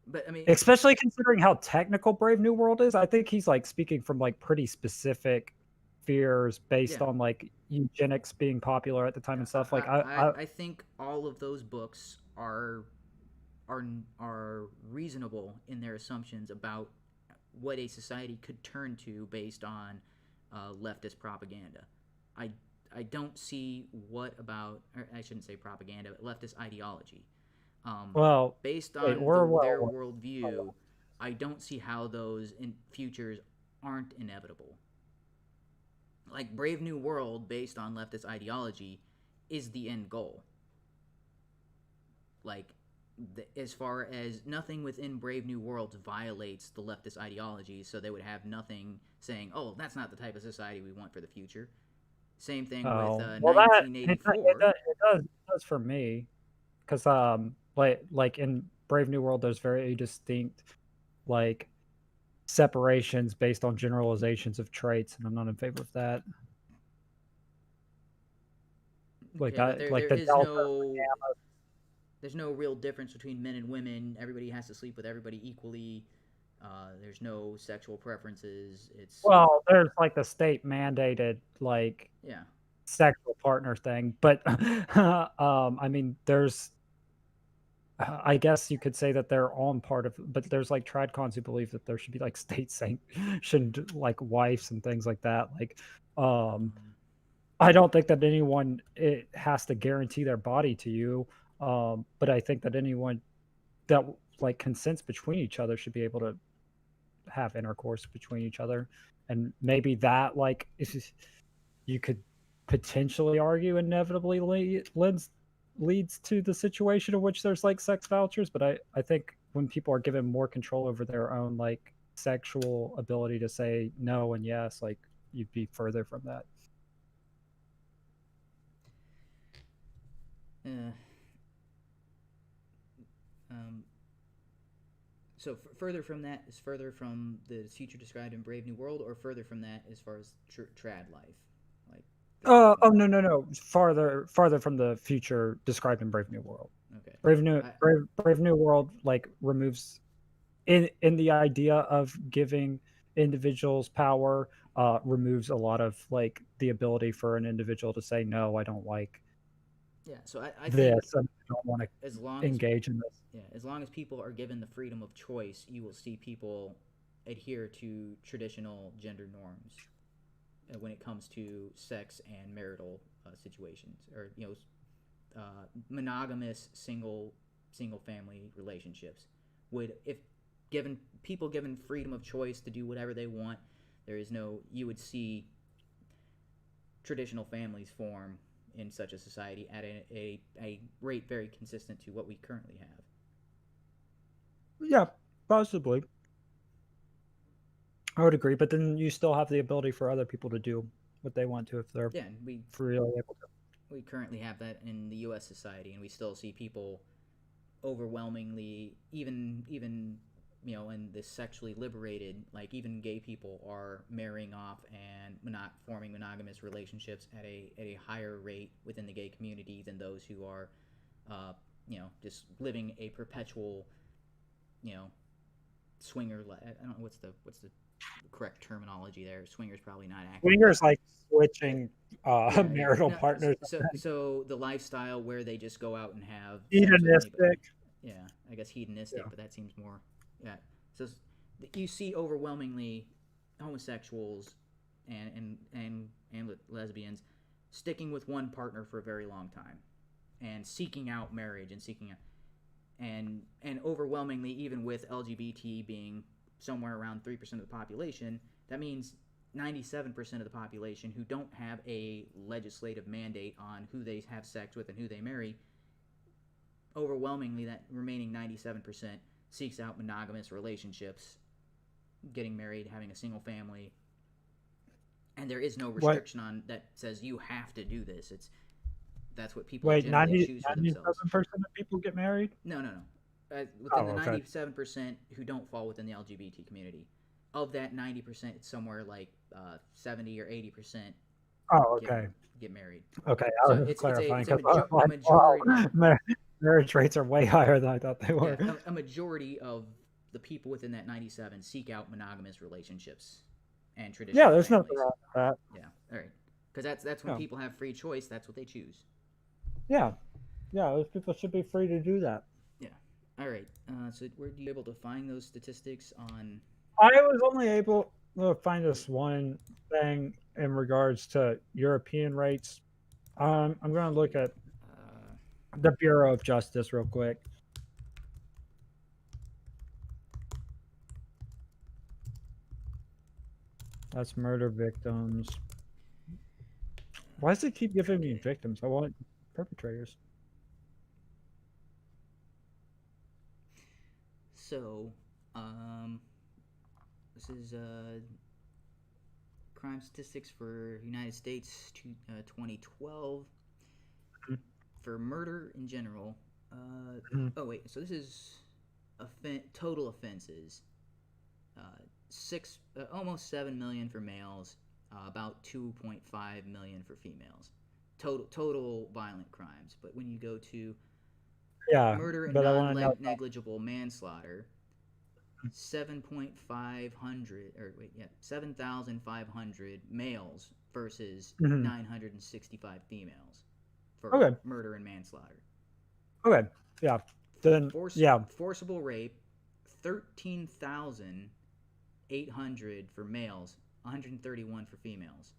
But I mean, especially considering how technical Brave New World is. I think he's like speaking from like pretty specific fears based yeah, on like eugenics being popular at the time yeah, and stuff. Like I I think all of those books are are reasonable in their assumptions about what a society could turn to based on leftist propaganda. I I don't see what about, or I shouldn't say propaganda, but leftist ideology. Um, well Based wait on their Orwell. worldview, I don't see how those in futures aren't inevitable. Like Brave New World, based on leftist ideology, is the end goal. Like, as far as nothing within Brave New Worlds violates the leftist ideology, so they would have nothing saying, "Oh, that's not the type of society we want for the future." Same thing with Oh well, that it 1984. does does for me, because like in Brave New World, there's very distinct like separations based on generalizations of traits, and I'm not in favor of that. Like Okay, but I there like there the is delta. no there's no real difference between men and women. Everybody has to sleep with everybody equally. There's no sexual preferences. It's Well, there's like the state mandated like yeah, sexual partner thing, but I mean, I guess you could say that they're on part of, but there's like tradcons who believe that there should be like state sanctioned like wives and things like that. Like, um, um, I don't think that anyone it has to guarantee their body to you, but I think that anyone that like consents between each other should be able to have intercourse between each other, and maybe that like is you could potentially argue inevitably leads to the situation in which there's like sex vouchers. But I think when people are given more control over their own like sexual ability to say no and yes, like you'd be further from that. uh, um, so further from that is further from the future described in Brave New World, or further from that as far as trad life, like Oh no no no, farther from the future described in Brave New World. okay, I Brave New World like removes in the idea of giving individuals power, removes a lot of like the ability for an individual to say no, I don't like yeah. So I think this, and I don't want to as long as engage in this. yeah, as long as people are given the freedom of choice, you will see people adhere to traditional gender norms when it comes to sex and marital situations, or monogamous single family relationships. Would if given people given freedom of choice to do whatever they want, there is no you would see traditional families form in such a society at a rate very consistent to what we currently have. Yeah, possibly. I would agree, but then you still have the ability for other people to do what they want to if they're Yeah, and freely able to. we currently have that in the U.S. society, and we still see people overwhelmingly, even in this sexually liberated, like even gay people are marrying off and not forming monogamous relationships at a higher rate within the gay community than those who are, just living a perpetual, you know, swinger. I don't know what's the correct terminology there. Swinger's probably not accurate, but Swingers like switching yeah. marital No, partners. so the lifestyle where they just go out and have sex with anybody. Hedonistic. Yeah, I guess hedonistic, Yeah. but that seems more. Yeah, so you see overwhelmingly homosexuals and lesbians sticking with one partner for a very long time, and seeking out marriage and seeking out and overwhelmingly, even with LGBT being somewhere around 3% of the population, that means 97% of the population who don't have a legislative mandate on who they have sex with and who they marry, overwhelmingly that remaining 97% seeks out monogamous relationships, getting married, having a single family, and there is no What? restriction on that says you have to do this. That's what people Wait, generally 90, choose for themselves. 97% of people get married? No. Within Oh, the okay. 97% who don't fall within the LGBT community, of that 90%, it's somewhere like 70 or 80% Oh, get okay. get married. Okay, I So was it's a clarifying it's a, because I was a like, wow, majority. marriage rates are way higher than I thought they Yeah, were. a majority of the people within that 97 seek out monogamous relationships and Yeah, traditional there's nothing families. wrong with that. Yeah, all right, because that's when Yeah, people have free choice. That's what they choose. yeah, yeah. Those people should be free to do that. Yeah. All right. So were you able to find those statistics on? I was only able to find this one thing in regards to European rates. I'm going to look Okay. at Uh, the Bureau of Justice real quick. That's murder victims. Why does it keep giving me okay. victims? I want perpetrators. So, um, this is crime statistics for United States 2012. for murder in general. Mhm. Oh wait, so this is total offenses. Six, almost 7 million for males, about 2.5 million for females. Total violent crimes. But when you go to Yeah, murder and but I want to know. non-negligible manslaughter, 7,500 or wait, yeah, 7,500 males versus Mhm. 965 females for Okay. murder and manslaughter. Okay. Yeah. Then yeah. Forcible rape, 13,800 for males, 131 for females.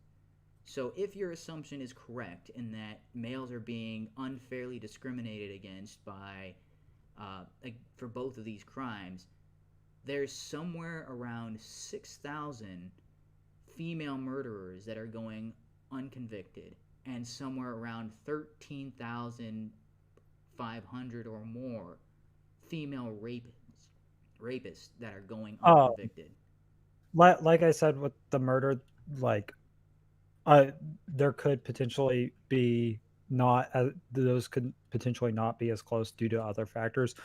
So if your assumption is correct in that males are being unfairly discriminated against by for both of these crimes, there's somewhere around 6,000 female murderers that are going unconvicted, and somewhere around 13,500 or more female rapists that are going Um, unconvicted. like I said with the murder, like uh, there could potentially be not those could potentially not be as close due to other factors.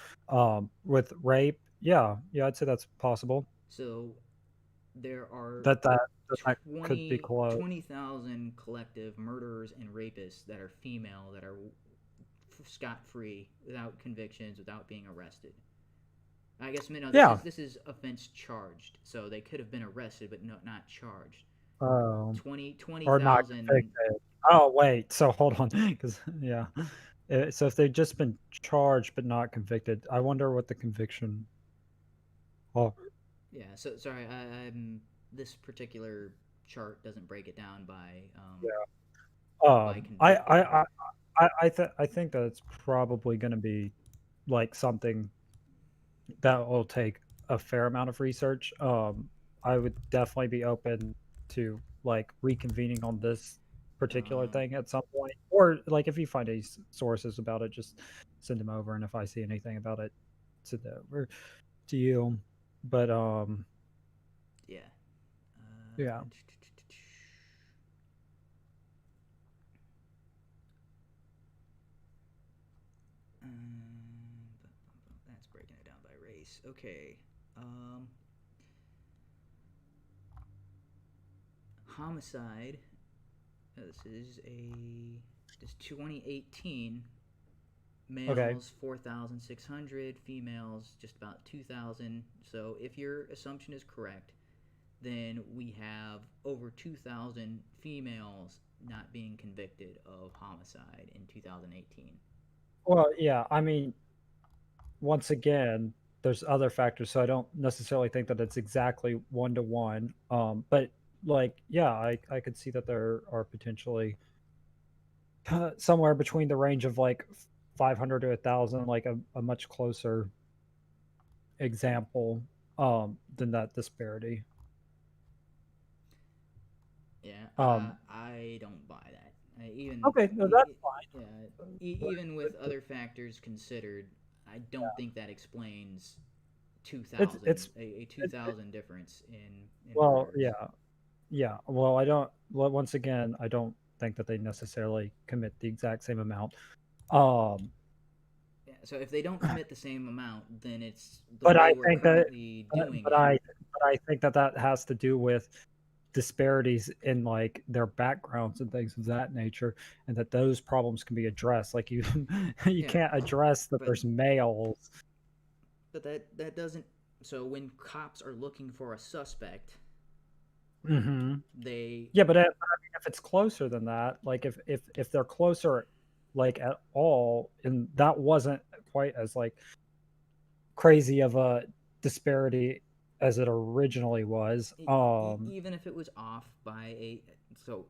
With rape, yeah, I'd say that's possible. So there are That that could be 20 close. 20,000 collective murderers and rapists that are female that are scot free without convictions, without being arrested. I guess no, Yeah. this is offense charged, so they could have been arrested, but no, not charged. Um, 20 or not thousand. convicted. Oh wait, so hold on, because yeah. So if they've just been charged but not convicted, I wonder what the conviction. Oh, Yeah. So sorry, I'm this particular chart doesn't break it down yeah. by I convicted. I I I think that it's probably going to be like something that will take a fair amount of research. I would definitely be open to like reconvening on this particular Um, thing at some point, or like if you find any sources about it, just send them over, and if I see anything about it, send it over to you. But yeah. yeah. That's breaking it down by race. Okay. Homicide. This 2018. Okay. Males 4,600, females just about 2,000. So if your assumption is correct, then we have over 2,000 females not being convicted of homicide in 2018. Well, yeah. I mean, once again, there's other factors, so I don't necessarily think that it's exactly one to one. But like, yeah, I could see that there are potentially somewhere between the range of like 500 to 1,000, like a much closer example than that disparity. Yeah, Um, I don't buy that. okay, no, that's Yeah, fine. even with other factors considered, I don't think that explains It's 2,000 it's a it, 2,000 difference in well, murders. yeah. Well, I don't. Well, once again, I don't think that they necessarily commit the exact same amount. Um, Yeah, so if they don't commit the same amount, then it's the but way I we're think that, currently but, doing but it. I think that that has to do with disparities in like their backgrounds and things of that nature, and that those problems can be addressed. Like you, you Yeah, can't address that but there's males. that doesn't. So when cops are looking for a suspect, Hmm. they Yeah, but I mean, if it's closer than that, like if they're closer, like at all, and that wasn't quite as like crazy of a disparity as it originally was. even if it was off by a so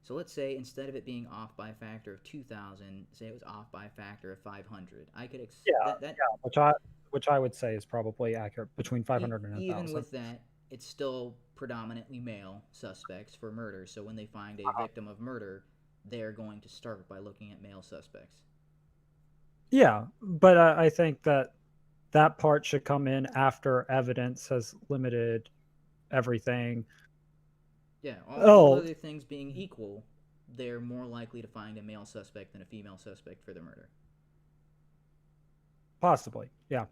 so let's say instead of it being off by a factor of 2,000, say it was off by a factor of 500. I could Yeah, that yeah, which I would say is probably accurate between 500 and even 1,000. with that, it's still predominantly male suspects for murder. So when they find a victim of murder, they're going to start by looking at male suspects. Yeah, but I think that that part should come in after evidence has limited everything. Yeah, all Oh, other things being equal, they're more likely to find a male suspect than a female suspect for the murder. Possibly, yeah.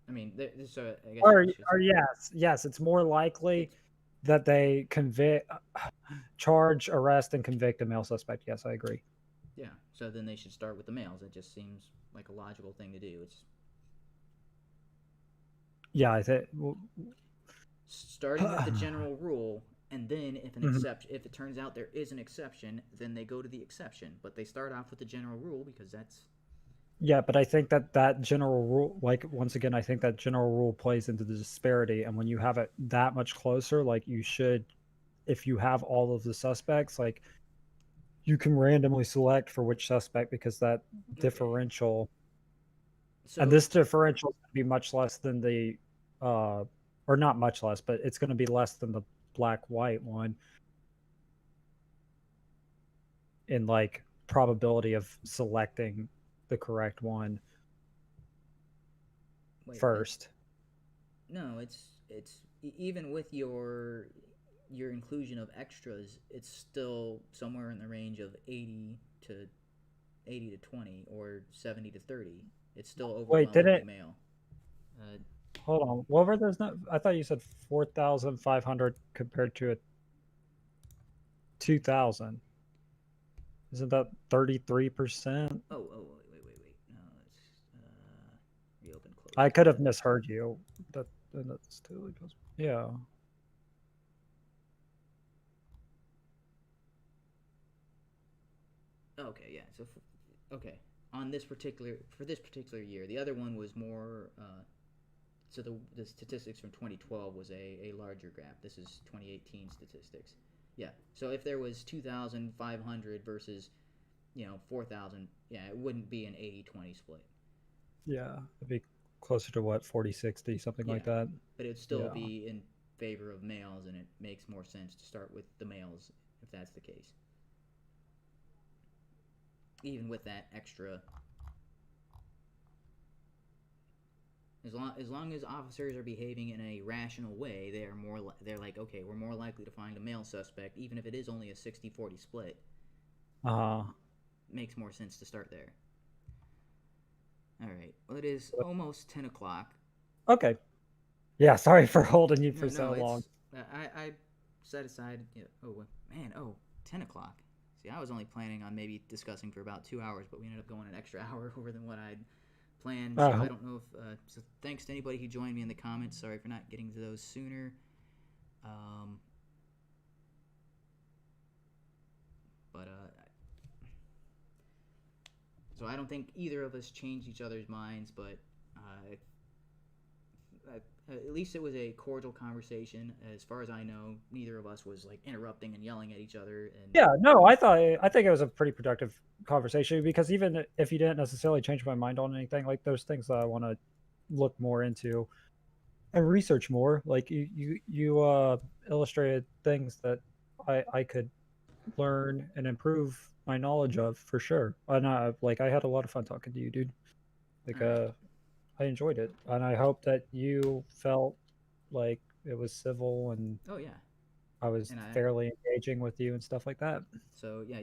I mean, so I guess Or I should. or yes, it's more likely It's that they convict, charge, arrest, and convict a male suspect. Yes, I agree. yeah. So then they should start with the males. It just seems like a logical thing to do. It's Yeah, I think. starting with the general rule, and then Mhm. if it turns out there is an exception, then they go to the exception. But they start off with the general rule because that's Yeah, but I think that that general rule, like once again, I think that general rule plays into the disparity, and when you have it that much closer, like you should, if you have all of the suspects, like you can randomly select for which suspect because that okay. differential, and So this differential is going to be much less than the, uh, or not much less, but it's going to be less than the black white one in like probability of selecting the correct one wait, what? first. No, even with your inclusion of extras, it's still somewhere in the range of 80 to 20 or 70 to 30. It's still Wait, did overwhelmingly it? male. Uh, Hold on. What were those? I thought you said 4,500 compared to a 2,000. Isn't that 33%? wait. No, let's reopen, close I could have tab. misheard you. That's totally possible. Yeah. Okay, yeah. Okay, on this particular for this particular year, the other one was more. So the statistics from 2012 was a larger graph. This is 2018 statistics. Yeah. So if there was 2,500 versus 4,000, yeah, it wouldn't be an 80-20 split. Yeah. It'd be closer to what, 40-60, something like Yeah, that. but it'd still Yeah. be in favor of males, and it makes more sense to start with the males if that's the case. Even with that extra, as long as officers are behaving in a rational way, they're like, okay, we're more likely to find a male suspect, even if it is only a 60-40 split. Uh, Makes more sense to start there. All right. Well, it is almost 10 o'clock. okay. Yeah. Sorry for holding you for No, so no, long. it's I set aside. Oh man, 10 o'clock. See, I was only planning on maybe discussing for about 2 hours, but we ended up going an extra hour over than what I'd planned. So I Oh, don't know if. So thanks to anybody who joined me in the comments. Sorry for not getting to those sooner. Um, but so I don't think either of us changed each other's minds, but at least it was a cordial conversation. As far as I know, neither of us was like interrupting and yelling at each other. And yeah. No, I think it was a pretty productive conversation because even if you didn't necessarily change my mind on anything, like there's things that I want to look more into and research more. Like you illustrated things that I could learn and improve my knowledge of for sure. And like I had a lot of fun talking to you, dude. all Like right, I enjoyed it, and I hope that you felt like it was civil and oh yeah, I was and I fairly engaging with you and stuff like that. so yeah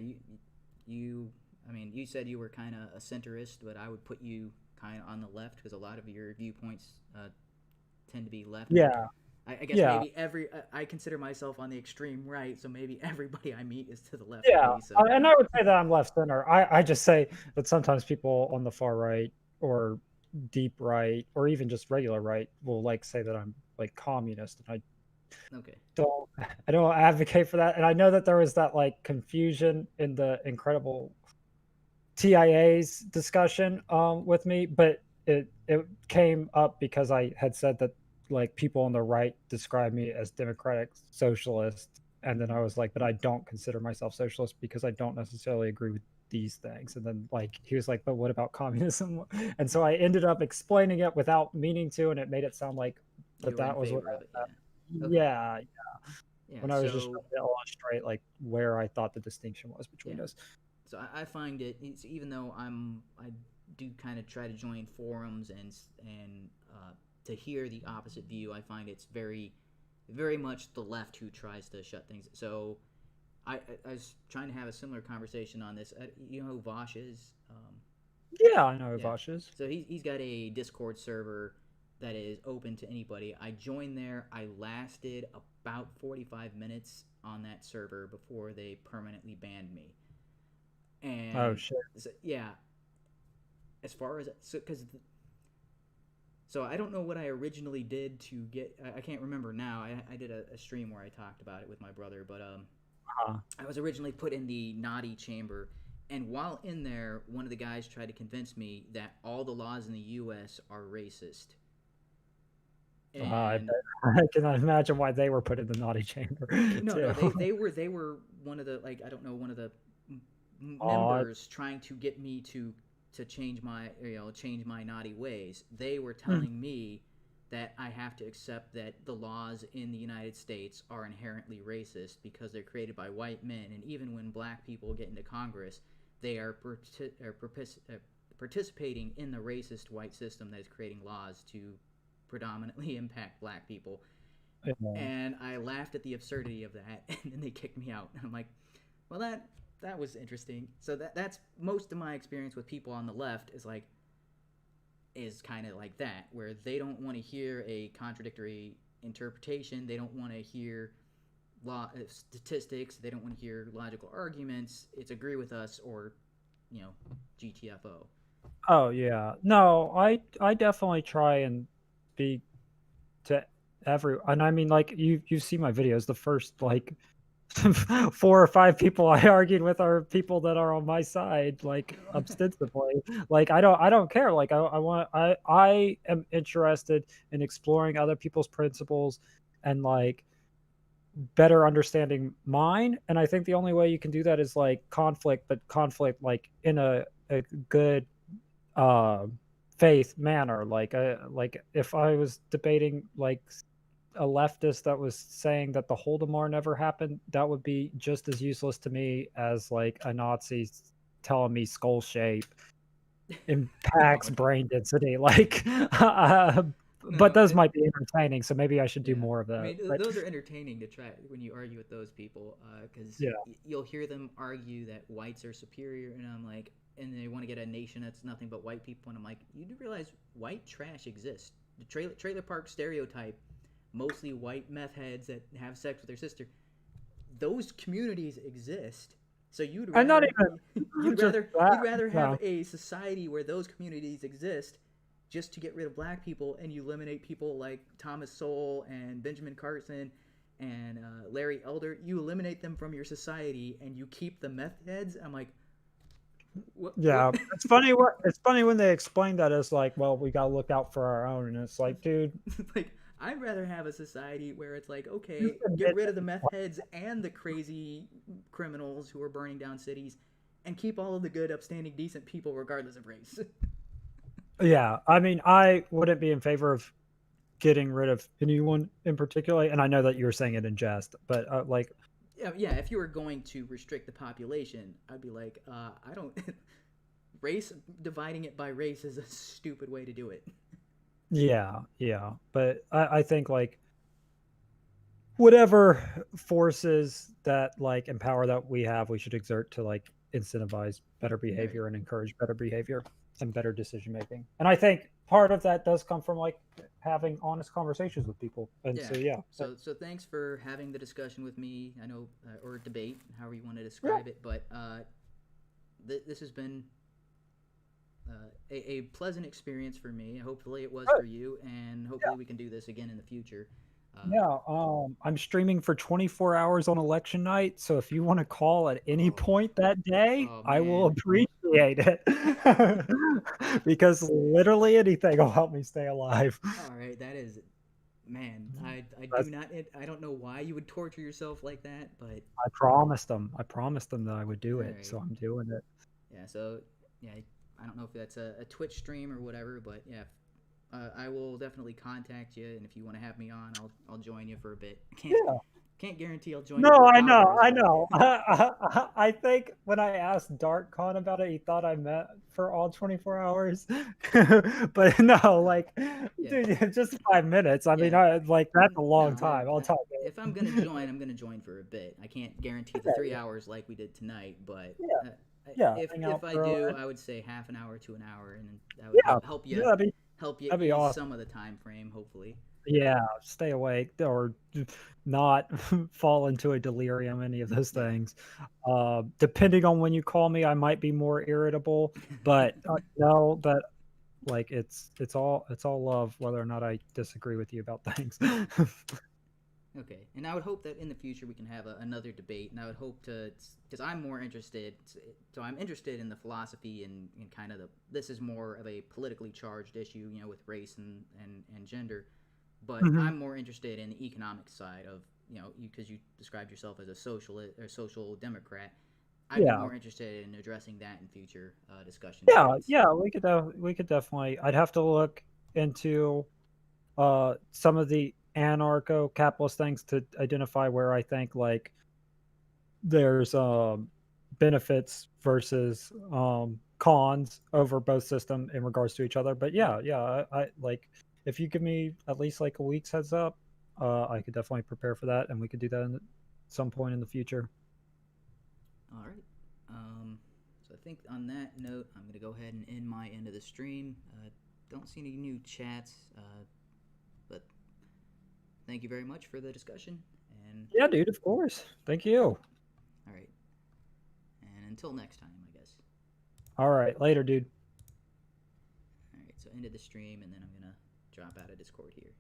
you I mean you said you were kind of a centrist, but I would put you kind of on the left because a lot of your viewpoints tend to be left. I think Yeah, I guess yeah, maybe I consider myself on the extreme right, so maybe everybody I meet is to the left of yeah. me. So And I would say that I'm left center. I just say that sometimes people on the far right or deep right or even just regular right will like say that I'm like communist, and okay, don't I don't advocate for that. And I know that there was that like confusion in the incredible TIA's discussion with me, but it came up because I had said that like people on the right describe me as democratic socialist, and then I was like, but I don't consider myself socialist because I don't necessarily agree with these things. And then like he was like, but what about communism? And so I ended up explaining it without meaning to, and it made it sound like you were in that was what favor of it, yeah. Okay, yeah, yeah. when I was just So trying to illustrate like where I thought the distinction was yeah, between us. so I find even though I do kind of try to join forums and to hear the opposite view, I find it's very much the left who tries to shut things. So I was trying to have a similar conversation on this. You know who Vosh is? Yeah, I know who Yeah. Vosh is. So he's got a Discord server that is open to anybody. I joined there. I lasted about 45 minutes on that server before they permanently banned me. Oh And shit. so, yeah, as far as so I don't know what I originally did to get. I can't remember now. I did a stream where I talked about it with my brother, but Uh, I was originally put in the naughty chamber, and while in there, one of the guys tried to convince me that all the laws in the U.S. are racist. I And bet. I cannot imagine why they were put in the naughty chamber no, too. they were one of the, like, I don't know, one of the Oh, members trying to get me to change my, change my naughty ways. They were telling me that I have to accept that the laws in the United States are inherently racist because they're created by white men, and even when black people get into Congress, they are participating in the racist white system that is creating laws to predominantly impact black people. yeah. And I laughed at the absurdity of that, and then they kicked me out. And I'm like, well, that was interesting. So that's most of my experience with people on the left is kind of like that, where they don't want to hear a contradictory interpretation. They don't want to hear statistics. They don't want to hear logical arguments. It's agree with us or, you know, GTFO. Oh yeah. No, I definitely try and speak to every, and I mean, like, you see my videos. The first like 4 or 5 people I argued with are people that are on my side, like, ostensibly. Like, I don't care. Like, I am interested in exploring other people's principles and, like, better understanding mine, and I think the only way you can do that is, like, conflict, but conflict, like, in a good, uh, faith manner. Like, if I was debating, like, a leftist that was saying that the Holodomor never happened, that would be just as useless to me as, like, a Nazi telling me skull shape Oh, impacts no. brain density. Like, but No, those might be entertaining, so maybe I should do yeah. more of I that. mean, But those are entertaining to try when you argue with those people, because yeah, you'll hear them argue that whites are superior, and I'm like, and they want to get a nation that's nothing but white people, and I'm like, you do realize white trash exists. The trailer park stereotype, mostly white meth heads that have sex with their sister. Those communities exist. So and not even just that. you'd rather have Yeah. a society where those communities exist just to get rid of black people, and you eliminate people like Thomas Sowell and Benjamin Carson and Larry Elder. You eliminate them from your society and you keep the meth heads. I'm like, what? Yeah, it's funny when they explain that as like, well, we gotta look out for our own, and it's like, dude, Like, I'd rather have a society where it's like, you okay, get admit rid of the meth heads and the crazy criminals who are burning down cities, and keep all of the good, upstanding, decent people regardless of race. yeah, I mean, I wouldn't be in favor of getting rid of anyone in particular, and I know that you're saying it in jest, but, like, Yeah, if you were going to restrict the population, I'd be like, I don't. Race, dividing it by race is a stupid way to do it. yeah, yeah, but I think, like, whatever forces that, like, empower that we have, we should exert to, like, incentivize better Right. behavior and encourage better behavior and better decision making, and I think part of that does come from, like, having honest conversations with people, and Yeah. so, yeah, So thanks for having the discussion with me. I know, or debate, however you want to yeah, describe it, but this has been a pleasant experience for me. Hopefully, it was good. for you, and Yeah. hopefully, we can do this again in the future. Uh, Yeah, I'm streaming for 24 hours on election night, so if you wanna call at any oh, point that day, oh I will man. appreciate it. Because literally anything will help me stay alive. All right, that is, man. I do That's not. I don't know why you would torture yourself like that, but I promised them that I would do all it, right. so I'm doing it. Yeah. So yeah, I don't know if that's a Twitch stream or whatever, but yeah, I will definitely contact you, and if you want to have me on, I'll join you for a bit. I can't. Yeah. can't guarantee I'll join No, for I know, hours, I but know. I think when I asked DarkCon about it, he thought I meant for all 24 hours. But no, like, yeah, dude, just 5 minutes. I mean, yeah. I like that's a long No, time. I'll talk. if I'm gonna join, I'm gonna join for a bit. I can't guarantee the Okay, 3 hours like we did tonight, but yeah, uh, yeah, hang if out I for do, I would say half an hour to an hour, and that would yeah, yeah, help you that'd be ease awesome. some of the time frame, hopefully. Yeah, stay awake or not fall into a delirium, any of those Yeah. things. Depending on when you call me, I might be more irritable, but know that like it's all love, whether or not I disagree with you about things. Okay, and I would hope that in the future we can have another debate, and I would hope to, because I'm more interested, so I'm interested in the philosophy and kind of this is more of a politically charged issue, with race and gender, but Mhm. I'm more interested in the economic side of, because you described yourself as a socialist or social democrat. I'd be Yeah. more interested in addressing that in future discussion Yeah, points. yeah, we could definitely I'd have to look into, some of the anarcho-capitalist things to identify where I think, like, there's benefits versus cons over both system in regards to each other. But Mm-hmm. yeah, yeah, I like if you give me at least like a week's heads up, I could definitely prepare for that, and we could do that in some point in the future. All right. So I think on that note, I'm going to go ahead and end my end of the stream. Don't see any new chats, but thank you very much for the discussion. And Yeah, dude, of course. Thank you. all right. And until next time, I guess. All right, later, dude. All right. So ended the stream, and then I'm going to drop out of Discord here.